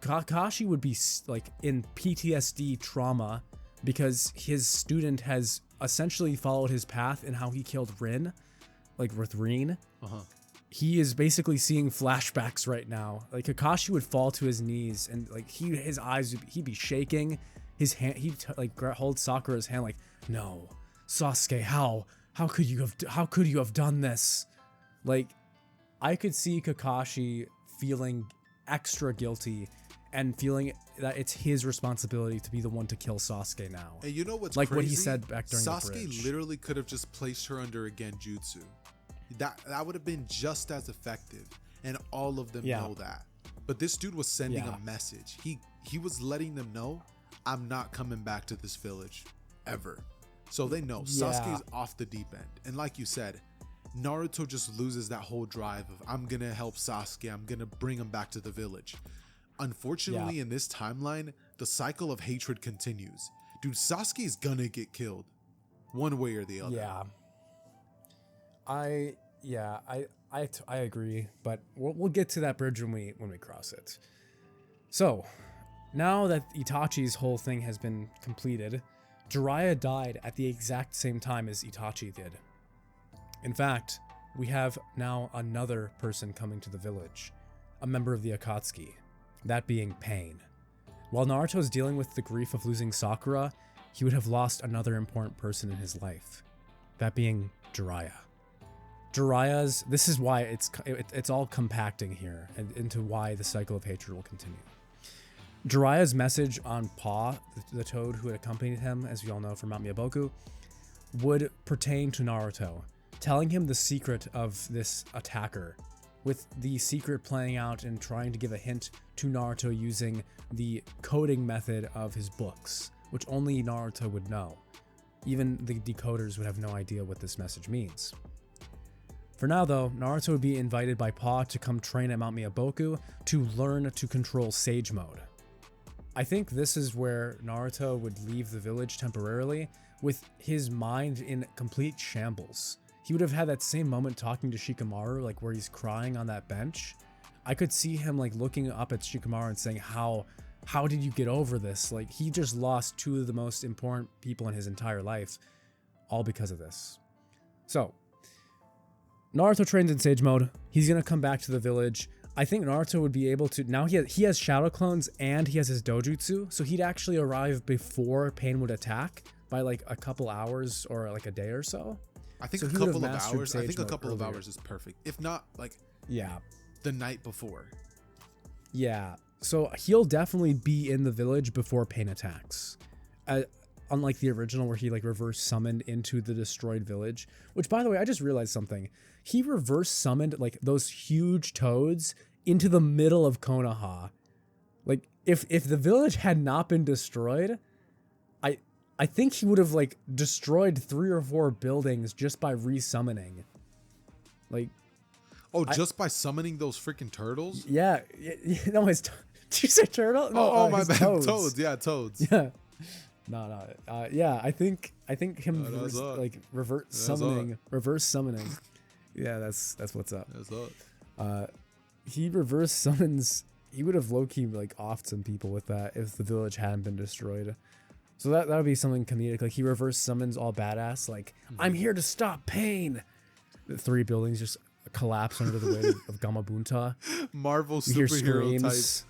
Kakashi would be like in PTSD trauma because his student has essentially followed his path in how he killed Rin, like with Rin. He is basically seeing flashbacks right now. Like Kakashi would fall to his knees and like his eyes, he'd be shaking. His hand, he'd like hold Sakura's hand like, no, Sasuke, how could you have done this? Like, I could see Kakashi feeling extra guilty and feeling that it's his responsibility to be the one to kill Sasuke now. And you know what's like crazy? What he said back during the bridge. Sasuke literally could have just placed her under a Genjutsu. That would have been just as effective, and all of them know that. But this dude was sending a message. He was letting them know, I'm not coming back to this village ever. So they know Sasuke's off the deep end. And like you said, Naruto just loses that whole drive of, I'm gonna help Sasuke, I'm gonna bring him back to the village. Unfortunately, in this timeline, the cycle of hatred continues. Dude, Sasuke's gonna get killed one way or the other. I agree, but we'll get to that bridge when we cross it. So, now that Itachi's whole thing has been completed, Jiraiya died at the exact same time as Itachi did. In fact, we have now another person coming to the village, a member of the Akatsuki, that being Pain. While Naruto's dealing with the grief of losing Sakura, he would have lost another important person in his life, that being Jiraiya. This is why it's all compacting here and into why the cycle of hatred will continue. Jiraiya's message on Paw, the toad who had accompanied him, as we all know from Mount Miyaboku, would pertain to Naruto, telling him the secret of this attacker, with the secret playing out and trying to give a hint to Naruto using the coding method of his books, which only Naruto would know. Even the decoders would have no idea what this message means. For now though, Naruto would be invited by Paw to come train at Mount Miyaboku to learn to control Sage Mode. I think this is where Naruto would leave the village temporarily with his mind in complete shambles. He would have had that same moment talking to Shikamaru, like where he's crying on that bench. I could see him like looking up at Shikamaru and saying, how did you get over this? Like he just lost two of the most important people in his entire life, all because of this. So, Naruto trains in Sage Mode. He's gonna come back to the village. I think Naruto would be able to, now he has shadow clones and he has his dojutsu, so he'd actually arrive before Pain would attack by like a couple hours or like a day or so. I think So a he would have couple of mastered hours. I Sage think a Mode couple of earlier. hours is perfect. If not, like Yeah. the night before. Yeah. So he'll definitely be in the village before Pain attacks. Unlike the original where he like reverse summoned into the destroyed village, which by the way, I just realized something. He reverse summoned like those huge toads into the middle of Konoha. Like if the village had not been destroyed, I think he would have like destroyed 3 or 4 buildings just by resummoning. Like, Oh, just by summoning those freaking turtles? yeah, no, did you say turtle? No, Oh, my his bad. toads. Yeah, toads. Yeah. No. Yeah, I think him that's up. like reverse summoning. Yeah, that's what's up. That's up. He reverse summons. He would have low key like offed some people with that if the village hadn't been destroyed. So that would be something comedic. Like he reverse summons all badass. Like I'm here to stop Pain. The 3 buildings just collapse under the weight of Gamabunta. Marvel We hear superhero screams. type.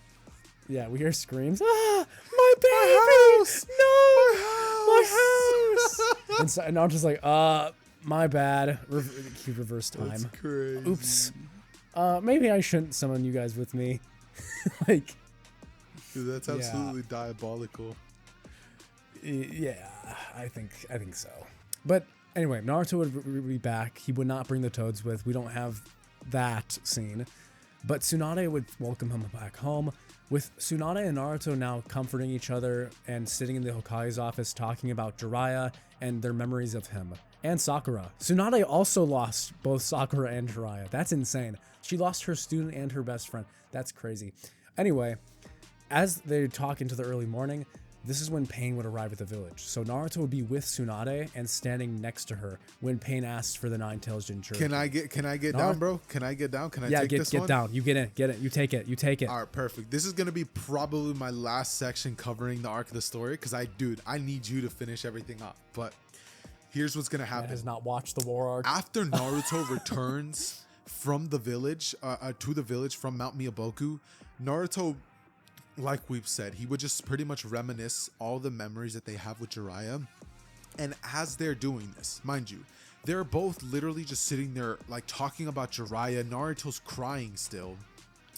Yeah, we hear screams. Ah, my baby! My house! And I'm just like, my bad. He reversed time. That's crazy. Oops. Maybe I shouldn't summon you guys with me. Like, Dude, that's absolutely diabolical. yeah, I think so. But anyway, Naruto would be back. He would not bring the toads with. We don't have that scene. But Tsunade would welcome him back home. With Tsunade and Naruto now comforting each other and sitting in the Hokage's office talking about Jiraiya and their memories of him. And Sakura. Tsunade also lost both Sakura and Jiraiya. That's insane. She lost her student and her best friend. That's crazy. Anyway, as they talk into the early morning, this is when Pain would arrive at the village. So Naruto would be with Tsunade and standing next to her when Pain asks for the Nine Tails Jinchuriki. Can I get down, bro? Can I get down? Can I take this one? Get down. You get in. You take it. All right, perfect. This is gonna be probably my last section covering the arc of the story because I need you to finish everything up. But here's what's gonna happen. Has not watched the war arc. After Naruto returns from the village to the village from Mount Miyaboku, Naruto, like we've said, he would just pretty much reminisce all the memories that they have with Jiraiya. And as they're doing this, mind you, they're both literally just sitting there like talking about Jiraiya. Naruto's crying still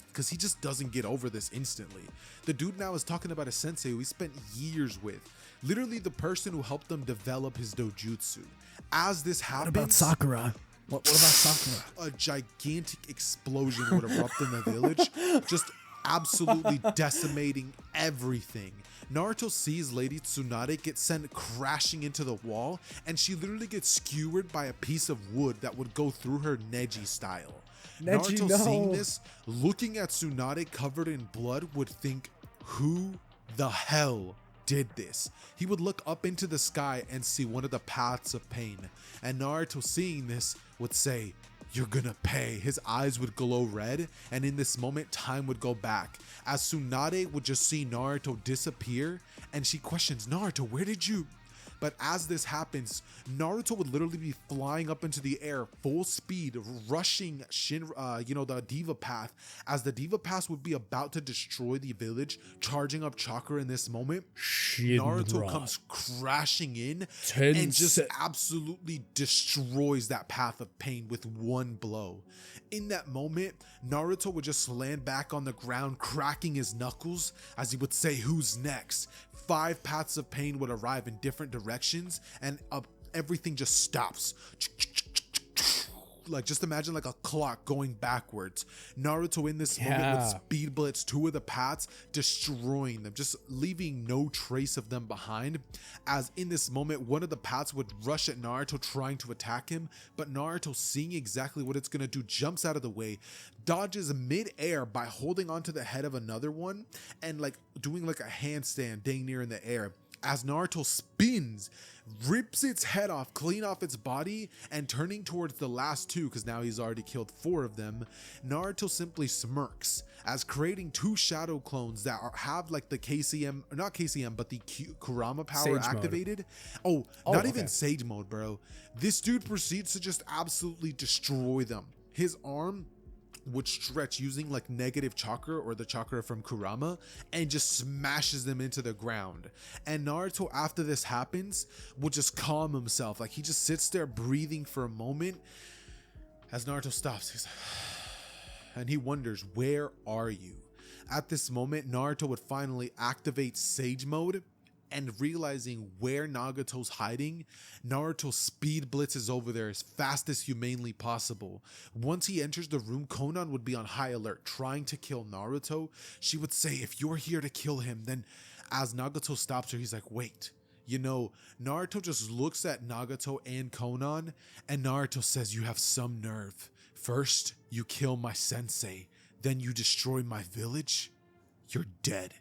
because he just doesn't get over this instantly. The dude now is talking about a sensei who he spent years with, literally the person who helped them develop his dojutsu. As this happens, What about Sakura? What about Sakura? a gigantic explosion would erupt in the village, just absolutely decimating everything. Naruto sees Lady Tsunade get sent crashing into the wall, and she literally gets skewered by a piece of wood that would go through her Neji style. Neji, Naruto no. seeing this, looking at Tsunade covered in blood, would think, who the hell did this? He would look up into the sky and see one of the paths of pain, and Naruto seeing this would say, "You're gonna pay." His eyes would glow red, and in this moment time would go back as Tsunade would just see Naruto disappear, and she questions, "Naruto, where did you?" But as this happens, Naruto would literally be flying up into the air, full speed, rushing the Diva Path, as the Diva Path would be about to destroy the village, charging up chakra in this moment. Naruto comes crashing in and just absolutely destroys that path of pain with one blow. In that moment, Naruto would just land back on the ground, cracking his knuckles as he would say, "Who's next?" 5 paths of pain would arrive in different directions, and everything just stops. Like, just imagine like a clock going backwards. Naruto in this moment would speed blitz 2 of the paths, destroying them, just leaving no trace of them behind. As in this moment, one of the paths would rush at Naruto, trying to attack him, but Naruto, seeing exactly what it's gonna do, jumps out of the way, dodges mid-air by holding onto the head of another one, and like doing like a handstand dang near in the air. as Naruto spins, rips its head off, clean off its body, and turning towards the last two, because now he's already killed 4 of them, Naruto simply smirks as creating 2 shadow clones that have like the KCM, not KCM, but the Kurama power Sage activated. mode. Not even Sage mode, bro. This dude proceeds to just absolutely destroy them. His arm would stretch using like negative chakra or the chakra from Kurama and just smashes them into the ground. And Naruto, after this happens, will just calm himself. Like he just sits there breathing for a moment as Naruto stops. He's like, and he wonders, where are you? At this moment, Naruto would finally activate Sage mode, and realizing where Nagato's hiding, Naruto speed blitzes over there as fast as humanly possible. Once he enters the room, Konan would be on high alert, trying to kill Naruto. She would say, if you're here to kill him, then as Nagato stops her, he's like, wait. You know, Naruto just looks at Nagato and Konan, and Naruto says, you have some nerve. First, you kill my sensei, then you destroy my village. You're dead.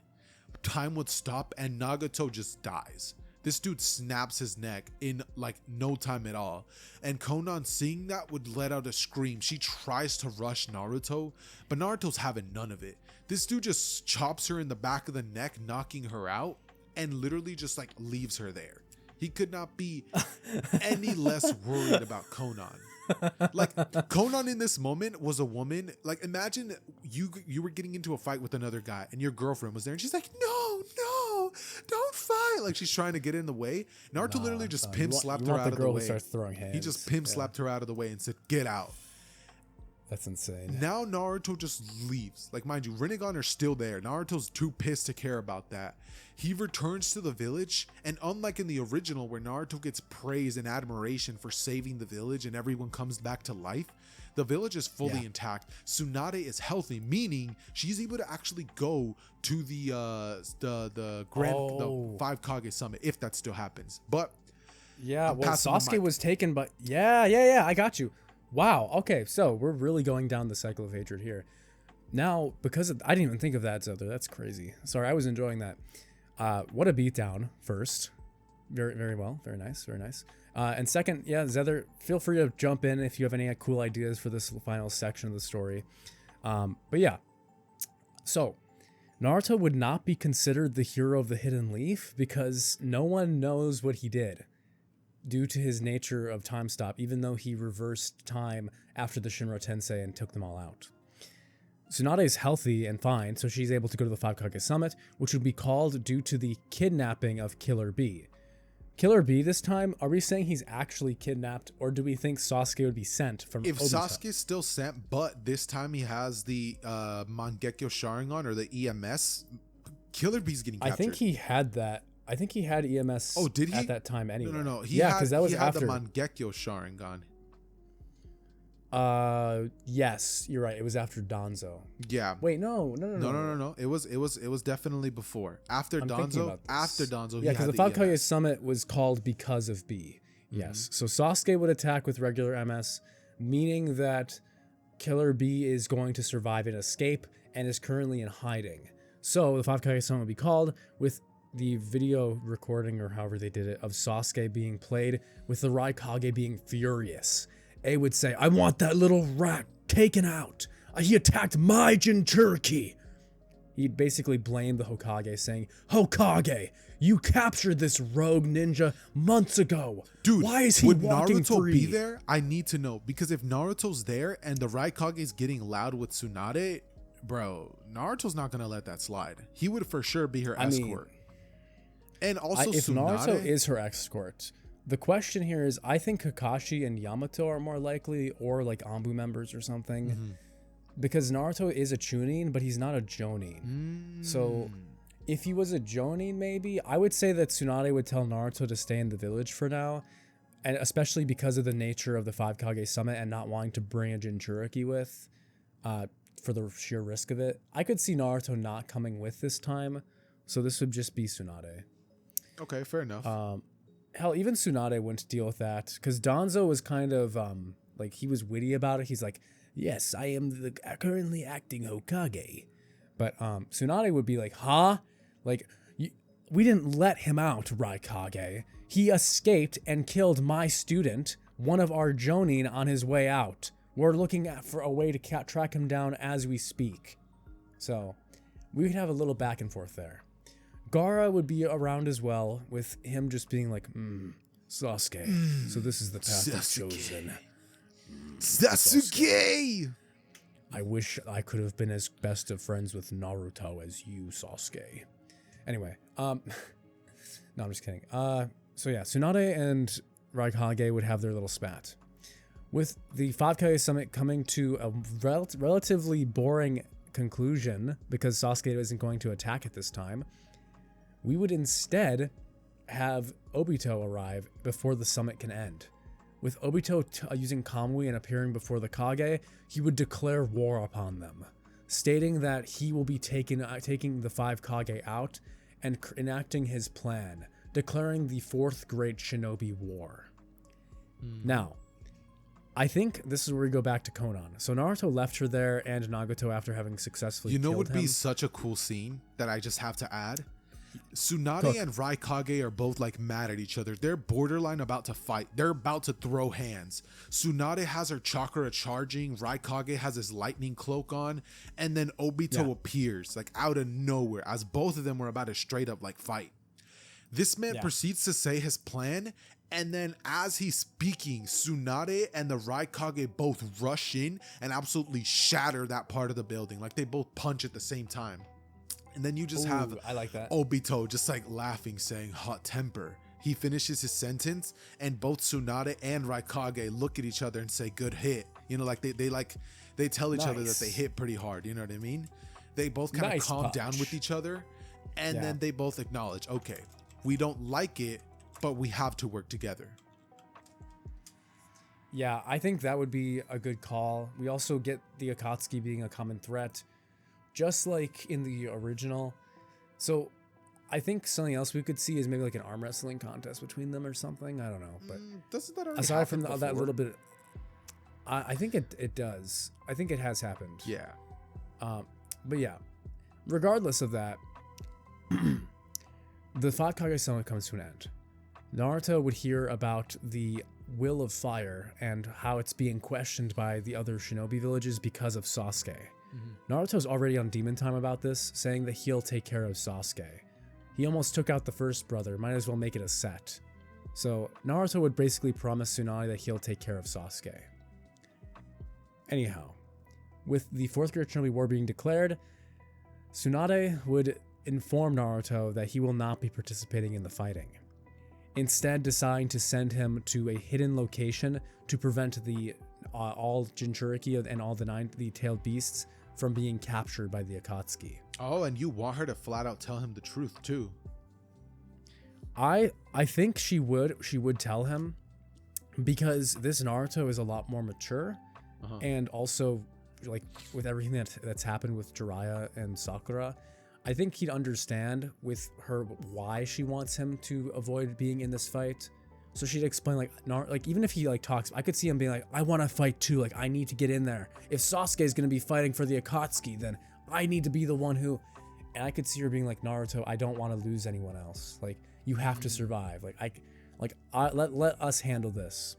Time would stop and Nagato just dies. This dude snaps his neck in like no time at all. And Konan, seeing that, would let out a scream. She tries to rush Naruto, but Naruto's having none of it. This dude just chops her in the back of the neck, knocking her out, and literally just like leaves her there. He could not be any less worried about Konan. Like Konan in this moment was a woman. Like imagine you were getting into a fight with another guy and your girlfriend was there and she's like, no, don't fight. Like she's trying to get in the way. Naruto literally just pimp slapped her out of the way. Starts throwing hands. He just pimp slapped her out of the way and said, get out. That's insane. Now Naruto just leaves. Like, mind you, Rinnegan are still there. Naruto's too pissed to care about that. He returns to the village, and unlike in the original where Naruto gets praise and admiration for saving the village and everyone comes back to life, the village is fully intact. Tsunade is healthy, meaning she's able to actually go to the the 5 Kage summit, if that still happens. But well, Sasuke was taken, but I got you. Wow. Okay, so we're really going down the cycle of hatred here. Now, because I didn't even think of that, Xehther. That's crazy. Sorry, I was enjoying that. What a beatdown, first. Very, very well. Very nice. Very nice. And second, Xehther, feel free to jump in if you have any cool ideas for this final section of the story. But yeah. So, Naruto would not be considered the hero of the Hidden Leaf because no one knows what he did, due to his nature of time stop, even though he reversed time after the Shinra Tensei and took them all out. Tsunade is healthy and fine, so she's able to go to the 5 Kage Summit, which would be called due to the kidnapping of Killer B. Killer B this time, are we saying he's actually kidnapped, or do we think Sasuke would be sent from If Obito's Sasuke's still sent, but this time he has the Mangekyo Sharingan or the EMS, Killer B's getting captured. I think he had that. I think he had EMS did he? at that time anyway. No. Because that was after. He had the Mangekyo Sharingan. Yes, you're right. It was after Danzo. Yeah. Wait, no. It was definitely before. After Danzo. Yeah, because the 5 Kage Summit was called because of B. Yes. So Sasuke would attack with regular MS, meaning that Killer B is going to survive and escape and is currently in hiding. So the 5 Kage Summit would be called with the video recording, or however they did it, of Sasuke being played with the Raikage being furious. A would say, I want that little rat taken out. He attacked my Jinchuriki. He basically blamed the Hokage, saying, Hokage, you captured this rogue ninja months ago. Dude, why is he walking Naruto free? Be there? I need to know, because if Naruto's there and the Raikage is getting loud with Tsunade, bro, Naruto's not gonna let that slide. He would for sure be her escort. And also if Tsunade, Naruto is her escort, the question here is, I think Kakashi and Yamato are more likely, or like Anbu members or something, because Naruto is a Chunin, but he's not a Jonin. So if he was a Jonin, maybe, I would say that Tsunade would tell Naruto to stay in the village for now, and especially because of the nature of the 5 Kage Summit and not wanting to bring a Jinchuriki with, for the sheer risk of it. I could see Naruto not coming with this time, so this would just be Tsunade. Okay, fair enough. Hell, even Tsunade wouldn't deal with that, because Danzo was kind of, like, he was witty about it. He's like, yes, I am the currently acting Hokage. But Tsunade would be like, huh? Like, we didn't let him out, Raikage. He escaped and killed my student, one of our Jonin, on his way out. We're looking for a way to track him down as we speak. So, we could have a little back and forth there. Gaara would be around as well, with him just being like, Sasuke. So this is the path I've chosen. Sasuke! I wish I could have been as best of friends with Naruto as you, Sasuke. Anyway, no, I'm just kidding. So yeah, Tsunade and Raikage would have their little spat. With the 5K Summit coming to a relatively boring conclusion, because Sasuke isn't going to attack at this time, we would instead have Obito arrive before the summit can end. With Obito using Kamui and appearing before the Kage, he would declare war upon them, stating that he will be taking the 5 Kage out and enacting his plan, declaring the 4th Great Shinobi War. Now, I think this is where we go back to Konan. So Naruto left her there and Nagato after having successfully killed him. You know what would be such a cool scene that I just have to add? Tsunade and Raikage are both like mad at each other. They're borderline about to fight. They're about to throw hands. Tsunade has her chakra charging. Raikage has his lightning cloak on. And then Obito appears like out of nowhere as both of them were about to straight up like fight. This man proceeds to say his plan. And then as he's speaking, Tsunade and the Raikage both rush in and absolutely shatter that part of the building. Like they both punch at the same time. And then you just have I like that. Obito just like laughing, saying hot temper. He finishes his sentence and both Tsunade and Raikage look at each other and say good hit. You know, like they tell each other that they hit pretty hard. You know what I mean? They both kind of calm down with each other. And then they both acknowledge, okay, we don't like it, but we have to work together. Yeah, I think that would be a good call. We also get the Akatsuki being a common threat, just like in the original. So I think something else we could see is maybe like an arm wrestling contest between them or something. I don't know. But doesn't that already aside from that little bit, I think it does. I think it has happened. Yeah. But yeah, regardless of that, the 5 Kage Summit comes to an end. Naruto would hear about the Will of Fire and how it's being questioned by the other shinobi villages because of Sasuke. Naruto's already on Demon Time about this, saying that he'll take care of Sasuke. He almost took out the first brother, might as well make it a set. So Naruto would basically promise Tsunade that he'll take care of Sasuke. Anyhow, with the 4th Great Shinobi War being declared, Tsunade would inform Naruto that he will not be participating in the fighting, instead deciding to send him to a hidden location to prevent the all Jinchuriki and all the tailed beasts from being captured by the Akatsuki. Oh, and you want her to flat out tell him the truth too. I think she would tell him, because this Naruto is a lot more mature, and also like with everything that's happened with Jiraiya and Sakura, I think he'd understand with her why she wants him to avoid being in this fight. So she'd explain like even if he like talks, I could see him being like, I want to fight too, like I need to get in there. If Sasuke is going to be fighting for the Akatsuki, then I need to be the one who, and I could see her being like, Naruto, I don't want to lose anyone else. Like you have to survive. Let us handle this.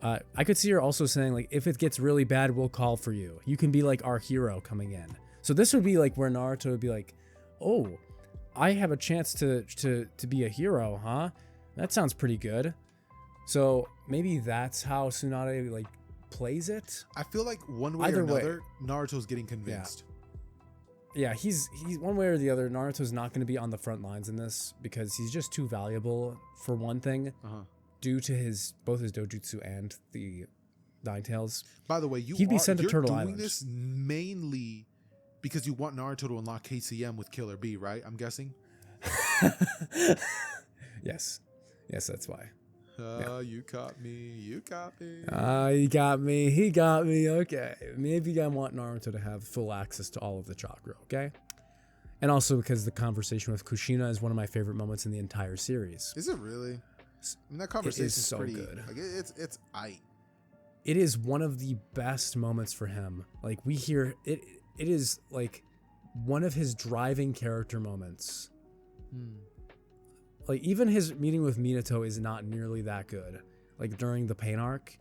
I could see her also saying like, if it gets really bad, we'll call for you. You can be like our hero coming in. So this would be like where Naruto would be like, oh, I have a chance to be a hero, huh? That sounds pretty good. So maybe that's how Tsunade like plays it. I feel like one way or another, Naruto's getting convinced. Yeah, he's one way or the other. Naruto's not going to be on the front lines in this because he's just too valuable for one thing, due to both his dojutsu and the Nine Tails. By the way, you're doing this mainly because you want Naruto to unlock KCM with Killer B, right? I'm guessing. Yes, that's why. You caught me. You got me. He got me. He got me. Okay. Maybe I want Naruto to have full access to all of the chakra, okay? And also because the conversation with Kushina is one of my favorite moments in the entire series. Is it really? I mean, that conversation is so pretty good. Like, it's aight. It is one of the best moments for him. Like, we hear it. It is like one of his driving character moments. like even his meeting with Minato is not nearly that good. Like during the Pain arc,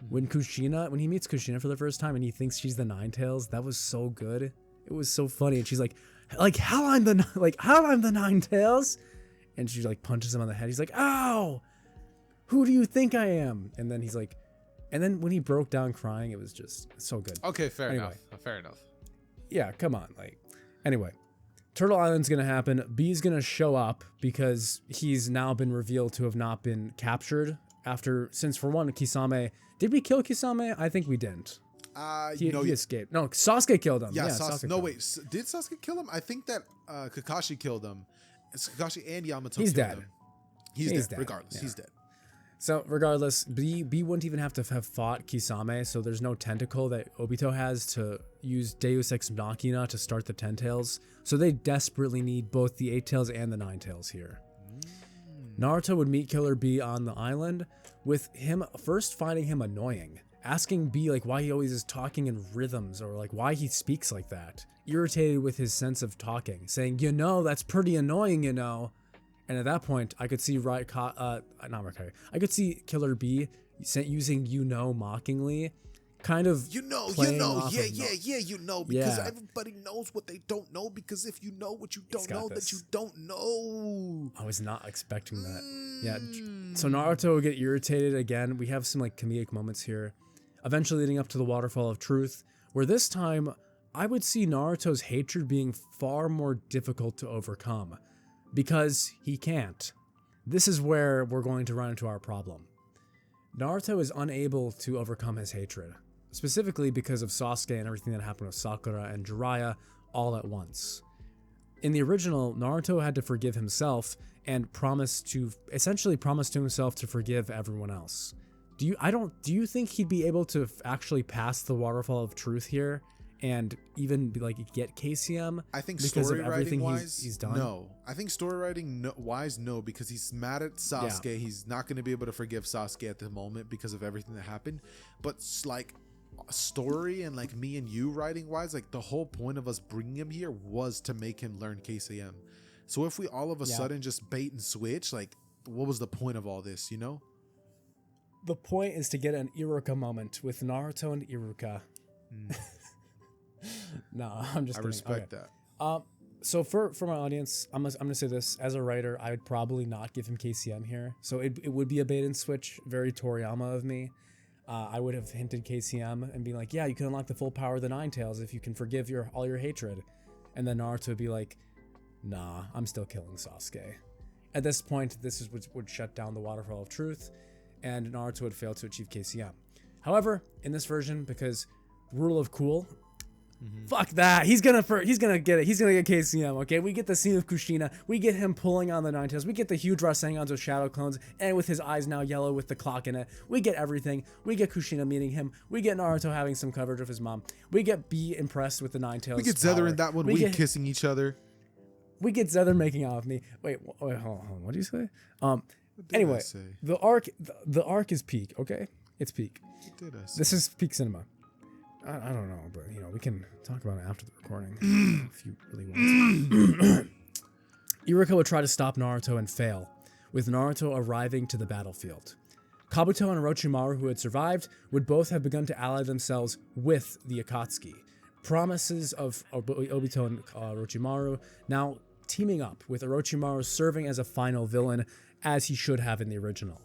when he meets Kushina for the first time and he thinks she's the Nine Tails, that was so good. It was so funny, and she's like how I'm the Nine Tails, and she like punches him on the head. He's like, ow, who do you think I am? And then he's like, and then when he broke down crying, it was just so good. Okay, fair enough. Yeah, come on. Like, anyway, Turtle Island's gonna happen. B's gonna show up because he's now been revealed to have not been captured since for one, Kisame. Did we kill Kisame? I think we didn't. He escaped. No, Sasuke killed him. Yeah, Sasuke no, wait. Did Sasuke kill him? I think that Kakashi killed him. It's Kakashi and Yamato He's killed dead. him. He's dead. Regardless, Yeah. he's dead. So regardless, B wouldn't even have to have fought Kisame, so there's no tentacle that Obito has to use Deus Ex Machina to start the 10 Tails. So they desperately need both the 8 Tails and the 9 Tails here. Naruto would meet Killer B on the island, with him first finding him annoying, asking B like why he always is talking in rhythms or like why he speaks like that, irritated with his sense of talking, saying, that's pretty annoying, And at that point, I could see I could see Killer B using mockingly, kind of because everybody knows what they don't know, because if you know what you don't know, that you don't know. I was not expecting that. Yeah, so Naruto would get irritated again. We have some like comedic moments here, eventually leading up to the Waterfall of Truth, where this time I would see Naruto's hatred being far more difficult to overcome. Because he can't. This is where we're going to run into our problem. Naruto is unable to overcome his hatred, specifically because of Sasuke and everything that happened with Sakura and Jiraiya all at once. In the original, Naruto had to forgive himself and essentially promise to himself to forgive everyone else. Do you think he'd be able to actually pass the Waterfall of Truth here? And even get KCM? I think because story of everything writing wise, he's done. No, I think story writing wise, no, because he's mad at Sasuke. Yeah. He's not going to be able to forgive Sasuke at the moment because of everything that happened. But like story and like me and you writing wise, like the whole point of us bringing him here was to make him learn KCM. So if we all of a sudden just bait and switch, like what was the point of all this? The point is to get an Iruka moment with Naruto and Iruka. No, I'm just kidding. I respect that. So for my audience, I'm gonna say this as a writer, I would probably not give him KCM here. So it would be a bait and switch, very Toriyama of me. I would have hinted KCM and be like, yeah, you can unlock the full power of the Nine Tails if you can forgive all your hatred. And then Naruto would be like, nah, I'm still killing Sasuke. At this point, this would shut down the Waterfall of Truth, and Naruto would fail to achieve KCM. However, in this version, because rule of cool, fuck that. He's gonna get it. He's gonna get KCM. Okay, we get the scene of Kushina. We get him pulling on the Nine Tails. We get the huge Rasengans with shadow clones, and with his eyes now yellow with the clock in it. We get everything. We get Kushina meeting him. We get Naruto having some coverage of his mom. We get B impressed with the Nine Tails. We get Xehther in that one. We kissing each other. We get Xehther making out with me. Wait, hold on. What do you say? Anyway, the arc is peak. Okay, it's peak. What did I say? This is peak cinema. I don't know, but we can talk about it after the recording if you really want. Iruka would try to stop Naruto and fail, with Naruto arriving to the battlefield. Kabuto and Orochimaru, who had survived, would both have begun to ally themselves with the Akatsuki. Promises of Obito and Orochimaru now teaming up, with Orochimaru serving as a final villain, as he should have in the original.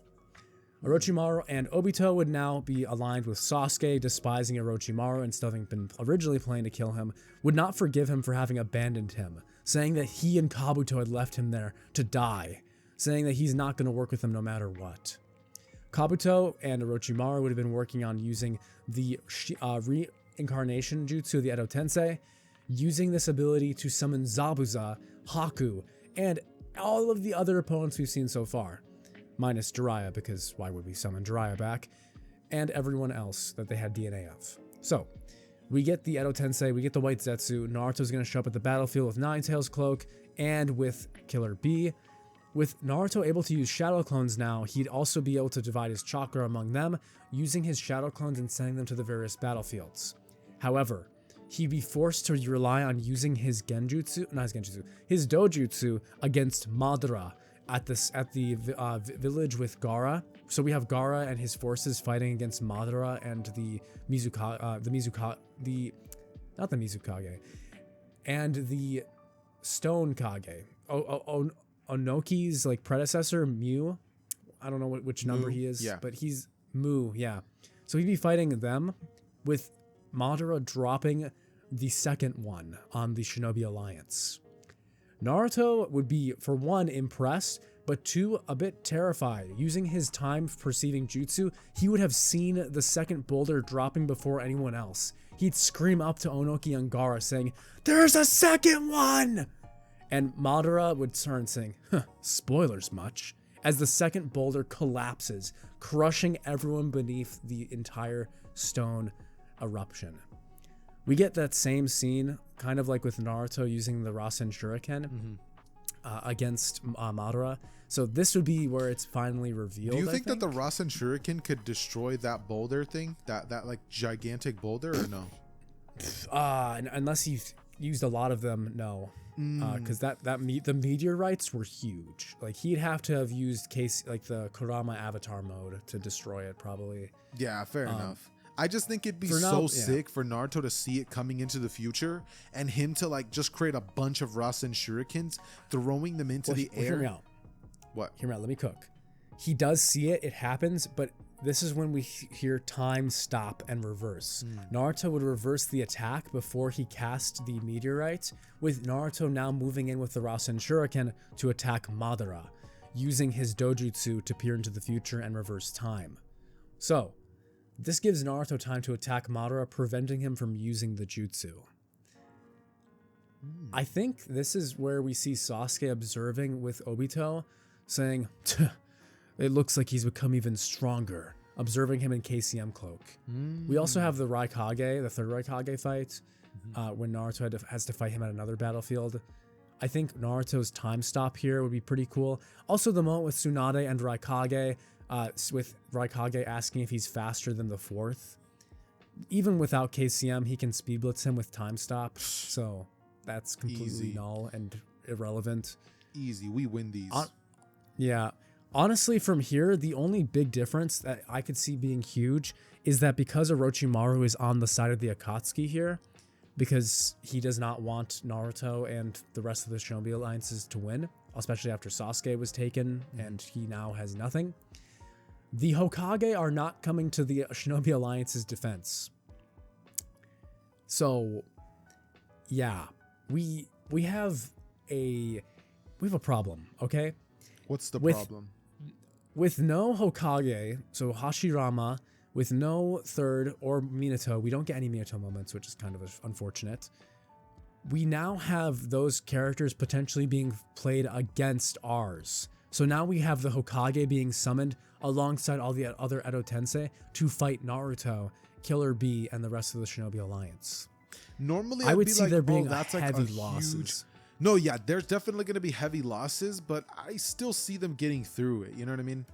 Orochimaru and Obito would now be aligned with Sasuke, despising Orochimaru and still having been originally planning to kill him, would not forgive him for having abandoned him, saying that he and Kabuto had left him there to die, saying that he's not going to work with him no matter what. Kabuto and Orochimaru would have been working on using the reincarnation jutsu of the Edo Tensei, using this ability to summon Zabuza, Haku, and all of the other opponents we've seen so far. Minus Jiraiya, because why would we summon Jiraiya back? And everyone else that they had DNA of. So, we get the Edo Tensei, we get the White Zetsu, Naruto's going to show up at the battlefield with Nine Tails Cloak, and with Killer B. With Naruto able to use Shadow Clones now, he'd also be able to divide his chakra among them, using his Shadow Clones and sending them to the various battlefields. However, he'd be forced to rely on using his Dojutsu against Madara, village with Gaara. So we have Gaara and his forces fighting against Madara and not the Mizukage, and the Stone Kage. Onoki's like predecessor, Mu. I don't know which number he is, but he's Mu, yeah. So he'd be fighting them with Madara dropping the second one on the Shinobi Alliance. Naruto would be, for one, impressed, but two, a bit terrified. Using his time-perceiving jutsu, he would have seen the second boulder dropping before anyone else. He'd scream up to Onoki and Gaara saying, "There's a second one!" And Madara would turn saying, "Spoilers much," as the second boulder collapses, crushing everyone beneath the entire stone eruption. We get that same scene, kind of like with Naruto using the Rasen Shuriken against Madara. So this would be where it's finally revealed. Do you think that the Rasen Shuriken could destroy that boulder thing? That like gigantic boulder, or no? Unless he used a lot of them, no. Because the meteorites were huge. Like he'd have to have used the Kurama Avatar mode to destroy it, probably. Yeah, fair enough. I just think it'd be sick for Naruto to see it coming into the future and him to like just create a bunch of Rasen Shurikens, throwing them into the air. Hear me out. What? Hear me out. Let me cook. He does see it. It happens, but this is when we hear time stop and reverse. Naruto would reverse the attack before he cast the meteorite, with Naruto now moving in with the Rasen Shuriken to attack Madara, using his dojutsu to peer into the future and reverse time. So, this gives Naruto time to attack Madara, preventing him from using the jutsu. I think this is where we see Sasuke observing with Obito, saying, "It looks like he's become even stronger," observing him in KCM cloak. We also have the Raikage, the third Raikage fight, when Naruto has to fight him at another battlefield. I think Naruto's time stop here would be pretty cool. Also the moment with Tsunade and Raikage, with Raikage asking if he's faster than the fourth. Even without KCM, he can speed blitz him with time stop. So that's completely null and irrelevant. Easy, we win these. Yeah. Honestly, from here, the only big difference that I could see being huge is that because Orochimaru is on the side of the Akatsuki here, because he does not want Naruto and the rest of the Shinobi alliances to win, especially after Sasuke was taken and he now has nothing. The Hokage are not coming to the Shinobi Alliance's defense. So, yeah, we have a problem, okay? What's the problem? With no Hokage, so Hashirama, with no third or Minato, we don't get any Minato moments, which is kind of unfortunate. We now have those characters potentially being played against ours. So now we have the Hokage being summoned alongside all the other Edo Tensei to fight Naruto, Killer Bee, and the rest of the Shinobi Alliance. Normally, I would see like, there being that's heavy like losses. Huge... No, yeah, there's definitely going to be heavy losses, but I still see them getting through it. You know what I mean?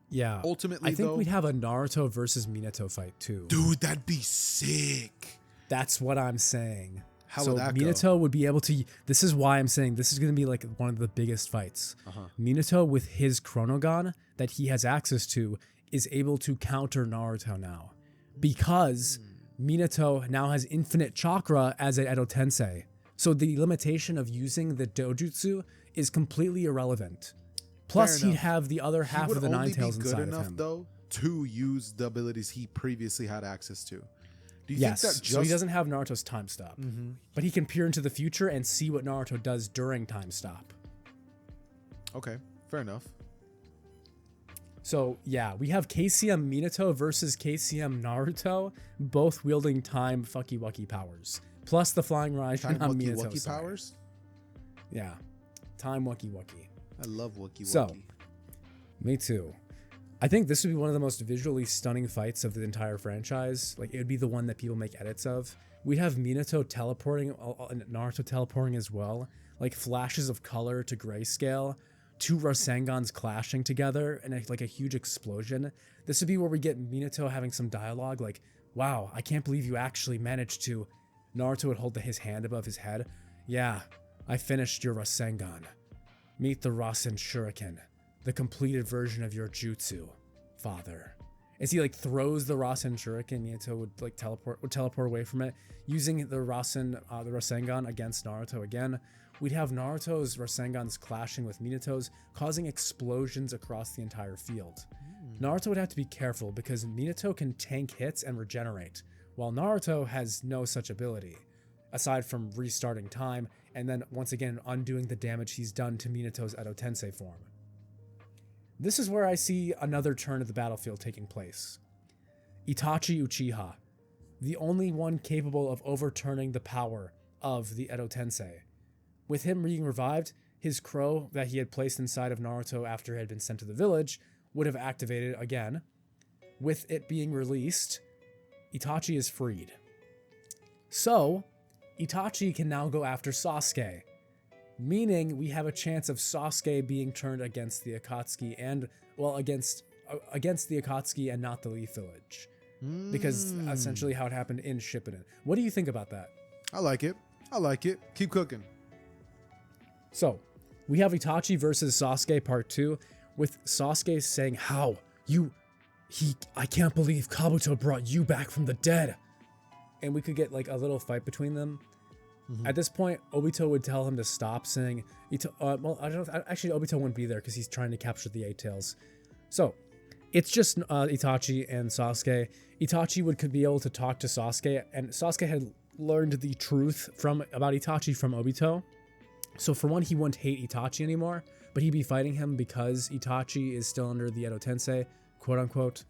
Yeah. Ultimately, I think we'd have a Naruto versus Minato fight too. Dude, that'd be sick. That's what I'm saying. How would that go? Minato would be able to... This is why I'm saying this is going to be like one of the biggest fights. Minato, with his Chronogon that he has access to, is able to counter Naruto now. Because Minato now has infinite chakra as an Edo Tensei. So the limitation of using the dojutsu is completely irrelevant. Plus, he'd have the other half of the Nine Tails inside of him. He would only be good enough, though, to use the abilities he previously had access to. Do you yes, think that so he doesn't have Naruto's time stop, but he can peer into the future and see what Naruto does during time stop. Okay, fair enough. So yeah, we have KCM Minato versus KCM Naruto, both wielding time fucky wucky powers, plus the flying Raijin on Minato's side. Powers? Yeah, time wucky wucky. I love wucky wucky. So, me too. I think this would be one of the most visually stunning fights of the entire franchise. Like, it would be the one that people make edits of. We'd have Minato teleporting and Naruto teleporting as well. Like, flashes of color to grayscale. Two Rasengans clashing together and like a huge explosion. This would be where we get Minato having some dialogue like, "Wow, I can't believe you actually managed to..." Naruto would hold his hand above his head. "Yeah, I finished your Rasengan." Meet the Rasen Shuriken, the completed version of your jutsu, father. As he like throws the Rasen Shuriken, Minato would like teleport away from it, using the Rasengan against Naruto again. We'd have Naruto's Rasengans clashing with Minato's, causing explosions across the entire field. Naruto would have to be careful because Minato can tank hits and regenerate, while Naruto has no such ability, aside from restarting time and then once again undoing the damage he's done to Minato's Edo Tensei form. This is where I see another turn of the battlefield taking place. Itachi Uchiha, the only one capable of overturning the power of the Edo Tensei. With him being revived, his crow that he had placed inside of Naruto after he had been sent to the village would have activated again. With it being released, Itachi is freed. So, Itachi can now go after Sasuke, meaning we have a chance of Sasuke being turned against the Akatsuki and, well, against the Akatsuki and not the Leaf Village. Because essentially how it happened in Shippuden. What do you think about that? I like it. Keep cooking. So, we have Itachi versus Sasuke part 2, with Sasuke saying, "How? I can't believe Kabuto brought you back from the dead." And we could get like a little fight between them. At this point, Obito would tell him to stop, saying, well, I don't know, actually Obito wouldn't be there because he's trying to capture the Eight Tails. So, it's just Itachi and Sasuke. Itachi could be able to talk to Sasuke, and Sasuke had learned the truth about Itachi from Obito. So for one, he wouldn't hate Itachi anymore, but he'd be fighting him because Itachi is still under the Edo Tensei, quote unquote.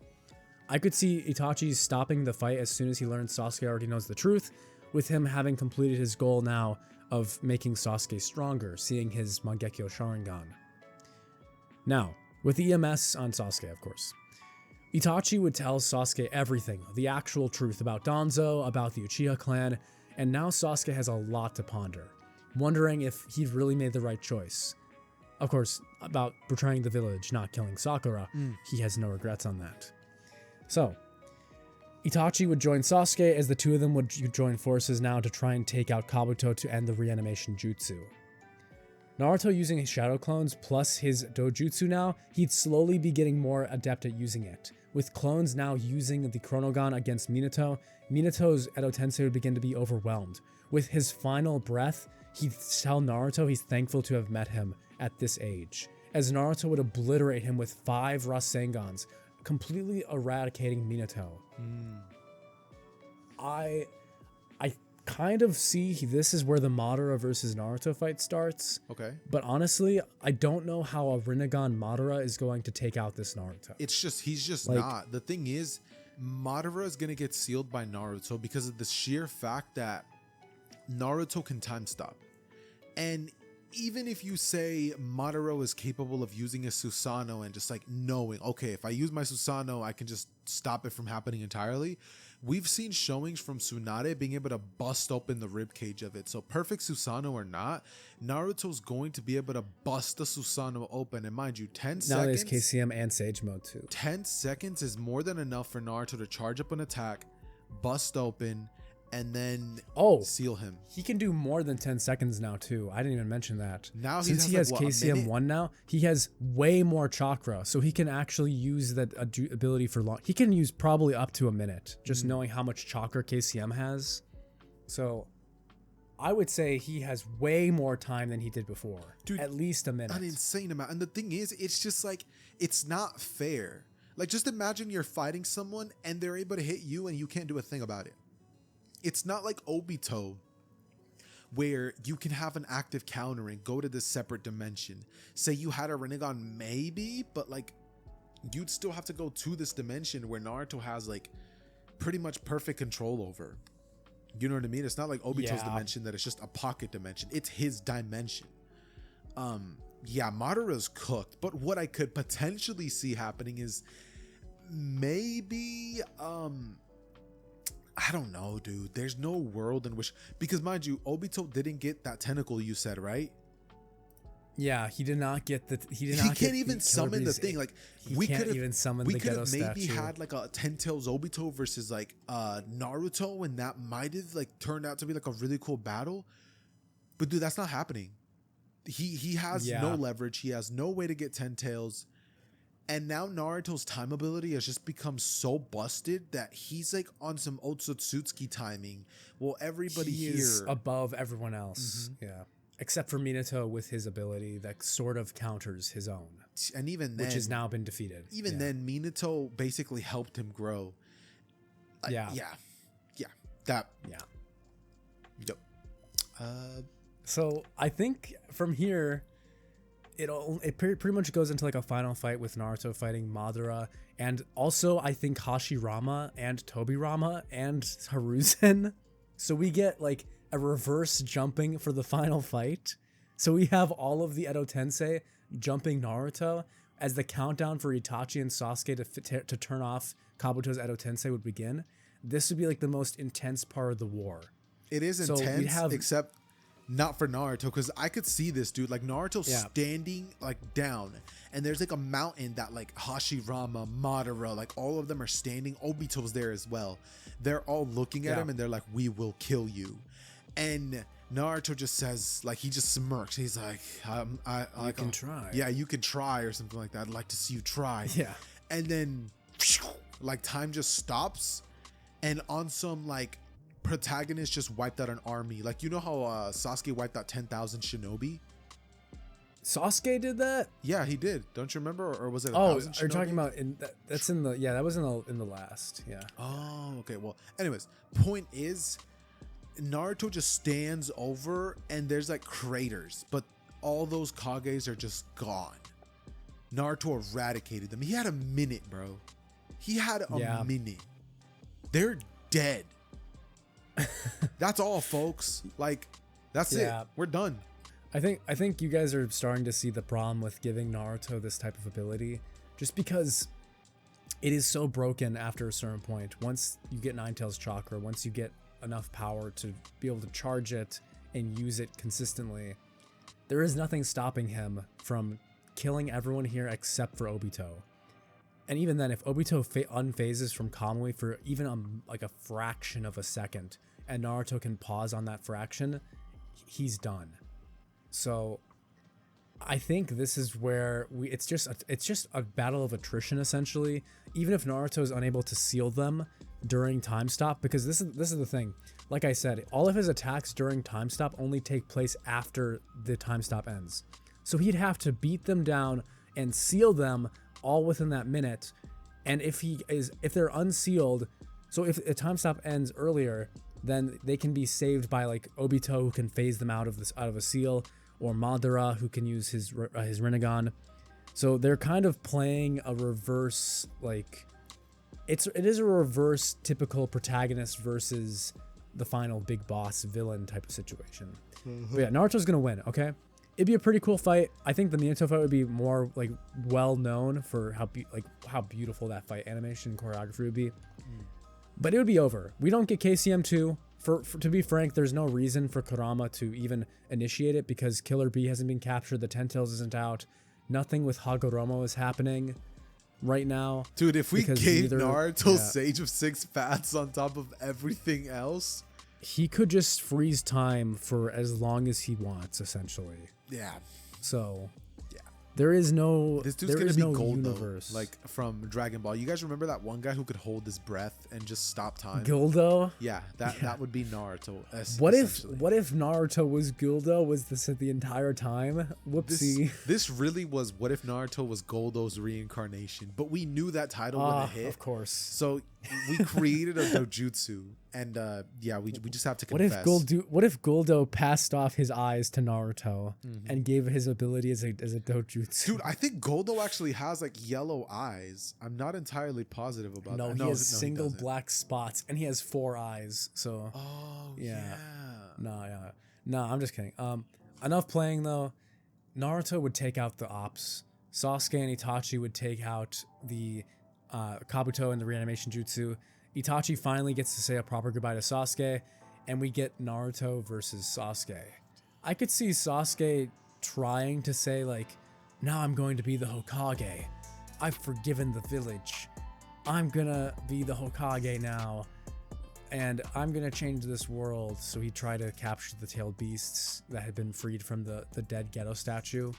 I could see Itachi stopping the fight as soon as he learns Sasuke already knows the truth, with him having completed his goal now of making Sasuke stronger, seeing his Mangekyo Sharingan. Now, with the EMS on Sasuke, of course, Itachi would tell Sasuke everything, the actual truth about Danzo, about the Uchiha clan, and now Sasuke has a lot to ponder, wondering if he'd really made the right choice. Of course, about betraying the village, not killing Sakura, he has no regrets on that. So, Itachi would join Sasuke as the two of them would join forces now to try and take out Kabuto to end the reanimation jutsu. Naruto using his shadow clones plus his dojutsu now, he'd slowly be getting more adept at using it. With clones now using the Chronogon against Minato, Minato's Edo Tensei would begin to be overwhelmed. With his final breath, he'd tell Naruto he's thankful to have met him at this age, as Naruto would obliterate him with 5 Rasengans, completely eradicating Minato. I kind of see this is where the Madara versus Naruto fight starts. Okay. But honestly, I don't know how a Rinnegan Madara is going to take out this Naruto. He's just not. The thing is, Madara is going to get sealed by Naruto because of the sheer fact that Naruto can time stop. And even if you say Madara is capable of using a Susanoo and just like knowing, okay, if I use my Susanoo, I can just stop it from happening entirely. We've seen showings from Tsunade being able to bust open the ribcage of it. So perfect Susanoo or not, Naruto's going to be able to bust the Susanoo open. And mind you, 10 seconds. Now there's KCM and Sage Mode too. 10 seconds is more than enough for Naruto to charge up an attack, bust open, and then seal him. He can do more than 10 seconds now too. I didn't even mention that. Now since he has KCM 1 now, he has way more chakra, so he can actually use that ability for long. He can use probably up to a minute, just knowing how much chakra KCM has. So I would say he has way more time than he did before. Dude, at least a minute. An insane amount. And the thing is, it's just like, it's not fair. Like, just imagine you're fighting someone and they're able to hit you and you can't do a thing about it. It's not like Obito, where you can have an active counter and go to this separate dimension. Say you had a Rinnegan maybe, but like you'd still have to go to this dimension where Naruto has like pretty much perfect control over. You know what I mean? It's not like Obito's dimension that it's just a pocket dimension. It's his dimension. Yeah, Madara's cooked, but what I could potentially see happening is maybe I don't know, dude. There's no world in which, because mind you, Obito didn't get that tentacle you said, right? Yeah, he did not get the. He can't even summon the thing. Like we could even summon the Geto statue. We could have maybe had like a 10 Tails Obito versus like Naruto, and that might have like turned out to be like a really cool battle. But dude, that's not happening. He has no leverage. He has no way to get 10 tails. And now Naruto's time ability has just become so busted that he's like on some Otsutsuki timing. Well, everybody he here is above everyone else. Mm-hmm. Yeah. Except for Minato with his ability that sort of counters his own. And even then, which has now been defeated. Even then, Minato basically helped him grow. Yeah. That. Yeah. Yep. So I think from here, it pretty much goes into like a final fight with Naruto fighting Madara, and also I think Hashirama and Tobirama and Hiruzen. So we get like a reverse jumping for the final fight. So we have all of the Edo Tensei jumping Naruto as the countdown for Itachi and Sasuke to turn off Kabuto's Edo Tensei would begin. This would be like the most intense part of the war. It is intense, except not for Naruto, because I could see this, dude. Like Naruto standing like down, and there's like a mountain that like Hashirama, Madara, like all of them are standing. Obito's there as well. They're all looking at him, and they're like, "We will kill you." And Naruto just says, like, he just smirks. He's like, I can try. Yeah, you can try, or something like that. I'd like to see you try. Yeah. And then, like, time just stops, and on some like protagonist just wiped out an army. Like, you know how Sasuke wiped out 10,000 shinobi? Sasuke did that? Yeah, he did. Don't you remember? Or was it 1,000 shinobi? You're talking about that's in the that was in the last. Yeah. Oh, okay. Well, anyways, point is, Naruto just stands over and there's like craters, but all those Kages are just gone. Naruto eradicated them. He had a minute, bro. He had a minute. They're dead. That's all, folks. Like, that's it. We're done. I think you guys are starting to see the problem with giving Naruto this type of ability, just because it is so broken after a certain point. Once you get Nine Tails Chakra, once you get enough power to be able to charge it and use it consistently, there is nothing stopping him from killing everyone here except for Obito. And even then, if Obito unphases from Kamui for even like a fraction of a second, and Naruto can pause on that fraction, he's done. So I think this is where it's just a battle of attrition, essentially. Even if Naruto is unable to seal them during time stop, because this is the thing. Like I said, all of his attacks during time stop only take place after the time stop ends. So he'd have to beat them down and seal them all within that minute. And if they're unsealed, so if a time stop ends earlier, then they can be saved by like Obito, who can phase them out of a seal, or Madara, who can use his Rinnegan. So they're kind of playing a reverse, like it is a reverse typical protagonist versus the final big boss villain type of situation. But yeah, Naruto's gonna win. Okay, it'd be a pretty cool fight. I think the Minato fight would be more like well known for how beautiful that fight animation and choreography would be. But it would be over. We don't get KCM 2. To be frank, there's no reason for Kurama to even initiate it, because Killer Bee hasn't been captured, the Ten Tails isn't out, nothing with Hagoromo is happening right now. Dude, if we gave Naruto Sage of Six Paths on top of everything else, he could just freeze time for as long as he wants, essentially. Yeah. So there is no this dude's gonna be gold universe. Though, like from Dragon Ball. You guys remember that one guy who could hold his breath and just stop time? Guldo? Yeah, that would be Naruto. What if Naruto was Guldo? Was this the entire time? Whoopsie. This really was what if Naruto was Goldo's reincarnation, but we knew that title wouldn't hit. Of course. So we created a dojutsu, and we just have to confess. What if Guldo passed off his eyes to Naruto and gave his ability as a dojutsu? Dude, I think Goldo actually has like yellow eyes. I'm not entirely positive about that. No, he has single black spots, and he has 4 eyes. So No, I'm just kidding. Enough playing though. Naruto would take out the ops. Sasuke and Itachi would take out the Kabuto and the reanimation jutsu. Itachi finally gets to say a proper goodbye to Sasuke, and we get Naruto versus Sasuke. I could see Sasuke trying to say like, now I'm going to be the Hokage. I've forgiven the village. I'm gonna be the Hokage now. and I'm gonna change this world. So he tried to capture the tailed beasts that had been freed from the dead ghetto statue.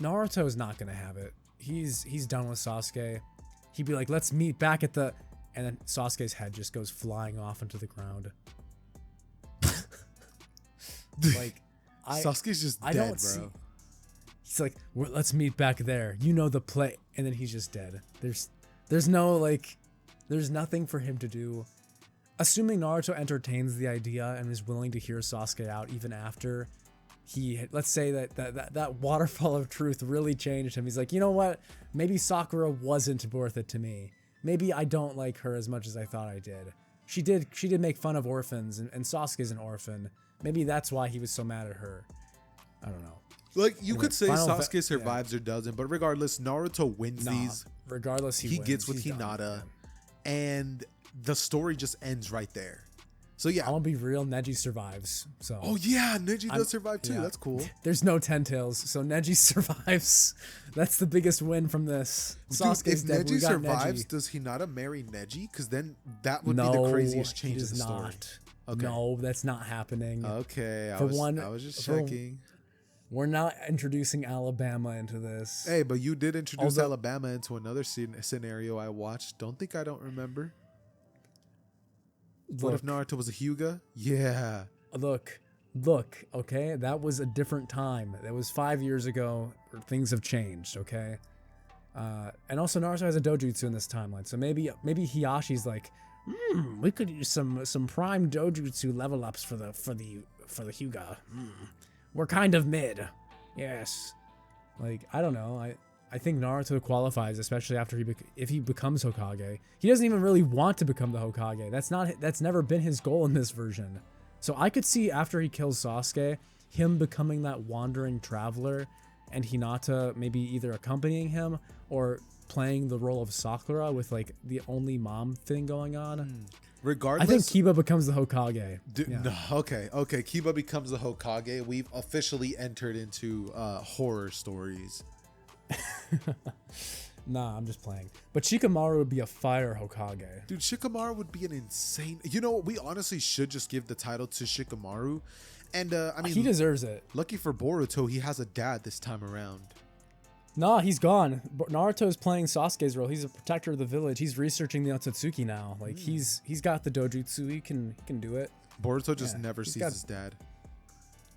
Naruto's not gonna have it. He's done with Sasuke. He'd be like, let's meet back at the, and then Sasuke's head just goes flying off into the ground. Like, Sasuke's just dead, bro. He's like, let's meet back there. You know the play, and then he's just dead. There's no like, there's nothing for him to do. Assuming Naruto entertains the idea and is willing to hear Sasuke out even after let's say that waterfall of truth really changed him. He's like, you know what? Maybe Sakura wasn't worth it to me. Maybe I don't like her as much as I thought I did. She did make fun of orphans, and Sasuke's an orphan. Maybe that's why he was so mad at her. I don't know. Like, you could say Sasuke survives or doesn't, but regardless, Naruto wins these. Regardless, he wins. Gets with Hinata, and the story just ends right there. So yeah, I'm gonna be real. Neji survives. So. Oh yeah, Neji does survive too. That's cool. There's no 10 tails, so Neji survives. That's the biggest win from this. Sasuke's dead. If Neji survives, does Hinata marry Neji? Because then that would be the craziest change of the story. Okay. No, that's not happening. Okay, I was just checking. We're not introducing Alabama into this. Hey, but you did introduce Alabama into another scenario I watched. Don't think I don't remember. What if Naruto was a Hyuga? Yeah. Look, okay? That was a different time. That was 5 years ago. Things have changed, okay? And also Naruto has a dojutsu in this timeline. So maybe Hiyashi's like, we could use some prime dojutsu level ups for the Hyuga. We're kind of mid. Yes. Like, I don't know. I think Naruto qualifies, especially after if he becomes Hokage. He doesn't even really want to become the Hokage. That's never been his goal in this version. So I could see after he kills Sasuke, him becoming that wandering traveler, and Hinata maybe either accompanying him or playing the role of Sakura with like the only mom thing going on. Regardless, I think Kiba becomes the Hokage. No, okay. Kiba becomes the Hokage. We've officially entered into horror stories. Nah, I'm just playing. But Shikamaru would be a fire Hokage. Dude, Shikamaru would be an insane... You know what? We honestly should just give the title to Shikamaru. And, I mean... He deserves it. Lucky for Boruto, he has a dad this time around. Nah, he's gone. Naruto's playing Sasuke's role. He's a protector of the village. He's researching the Akatsuki now. Like, he's got the dojutsu. He can do it. Boruto just never sees his dad.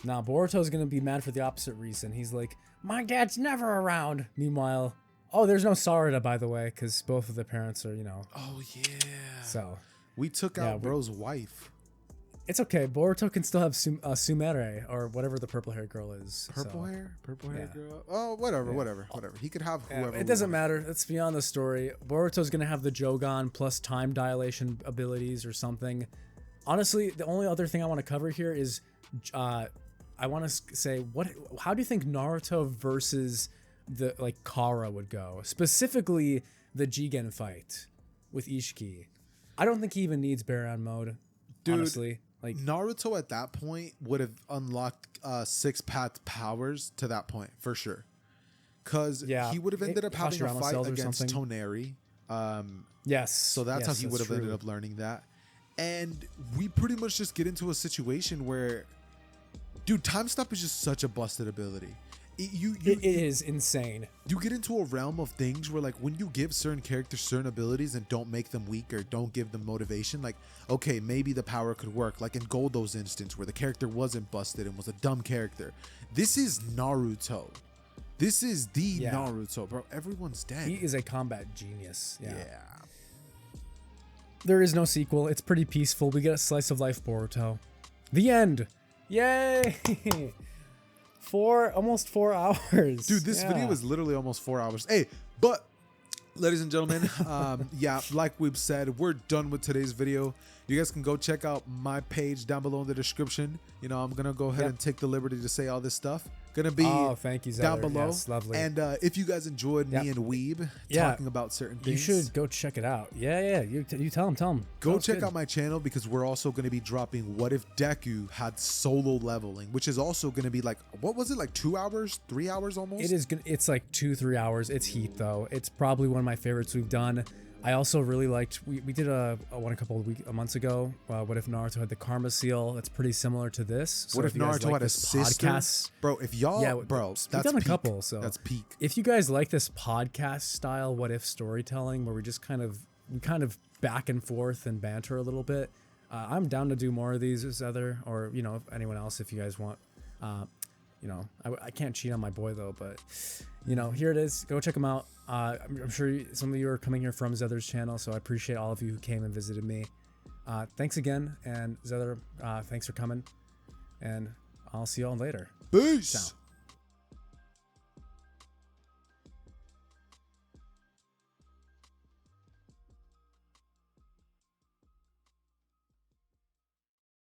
Nah, Boruto's gonna be mad for the opposite reason. He's like, my dad's never around. Meanwhile, there's no Sarada, by the way, because both of the parents are, Oh, yeah. So. We took out bro's wife. It's okay. Boruto can still have Sumire, or whatever the purple-haired girl is. Purple hair girl? Oh, whatever. He could have whoever. It doesn't matter. It's beyond the story. Boruto's gonna have the Jogan plus time dilation abilities or something. Honestly, the only other thing I want to cover here is... I want to say, how do you think Naruto versus the Kara would go? Specifically, the Jigen fight with Ishiki. I don't think he even needs Baron mode. Dude, honestly, Naruto at that point would have unlocked 6-path powers to that point for sure, because he would have ended up having a fight against Toneri. Yes. So that's how he would have ended up learning that, and we pretty much just get into a situation where. Dude, Time Stop is just such a busted ability. It is insane. You get into a realm of things where, like, when you give certain characters certain abilities and don't make them weak or don't give them motivation, like, okay, maybe the power could work. Like in Goldo's instance, where the character wasn't busted and was a dumb character. This is Naruto. This is the Naruto, bro. Everyone's dead. He is a combat genius. Yeah. There is no sequel. It's pretty peaceful. We get a slice of life Boruto. The end. Yay! Almost 4 hours. Dude, this video is literally almost 4 hours. Hey, but ladies and gentlemen, like we've said, we're done with today's video. You guys can go check out my page down below in the description. I'm gonna go ahead and take the liberty to say all this stuff. Gonna be thank you, down below. Yes, lovely. And if you guys enjoyed me and Weeb talking about certain things, you should go check it out. Yeah. You tell them. Go check out my channel, because we're also going to be dropping What If Deku had solo leveling, which is also going to be like, what was it, like 2 hours, 3 hours almost? It's like 2-3 hours. It's heat though. It's probably one of my favorites we've done. I also really liked, we did a one a couple of months ago. What if Naruto had the karma seal? That's pretty similar to this. So What if Naruto had a sister? podcast, Bro, if y'all, Yeah, bro, we've that's done a peak. couple, so That's peak. if you guys like this podcast style what if storytelling where we just kind of back and forth and banter a little bit, I'm down to do more of these as other, or you know, if anyone else, if you guys want. You know, I can't cheat on my boy though, but you know, here it is. Go check him out. I'm sure some of you are coming here from Xehther's channel, so I appreciate all of you who came and visited me. Thanks again, and Xehther, thanks for coming, and I'll see y'all later. Peace. Ciao.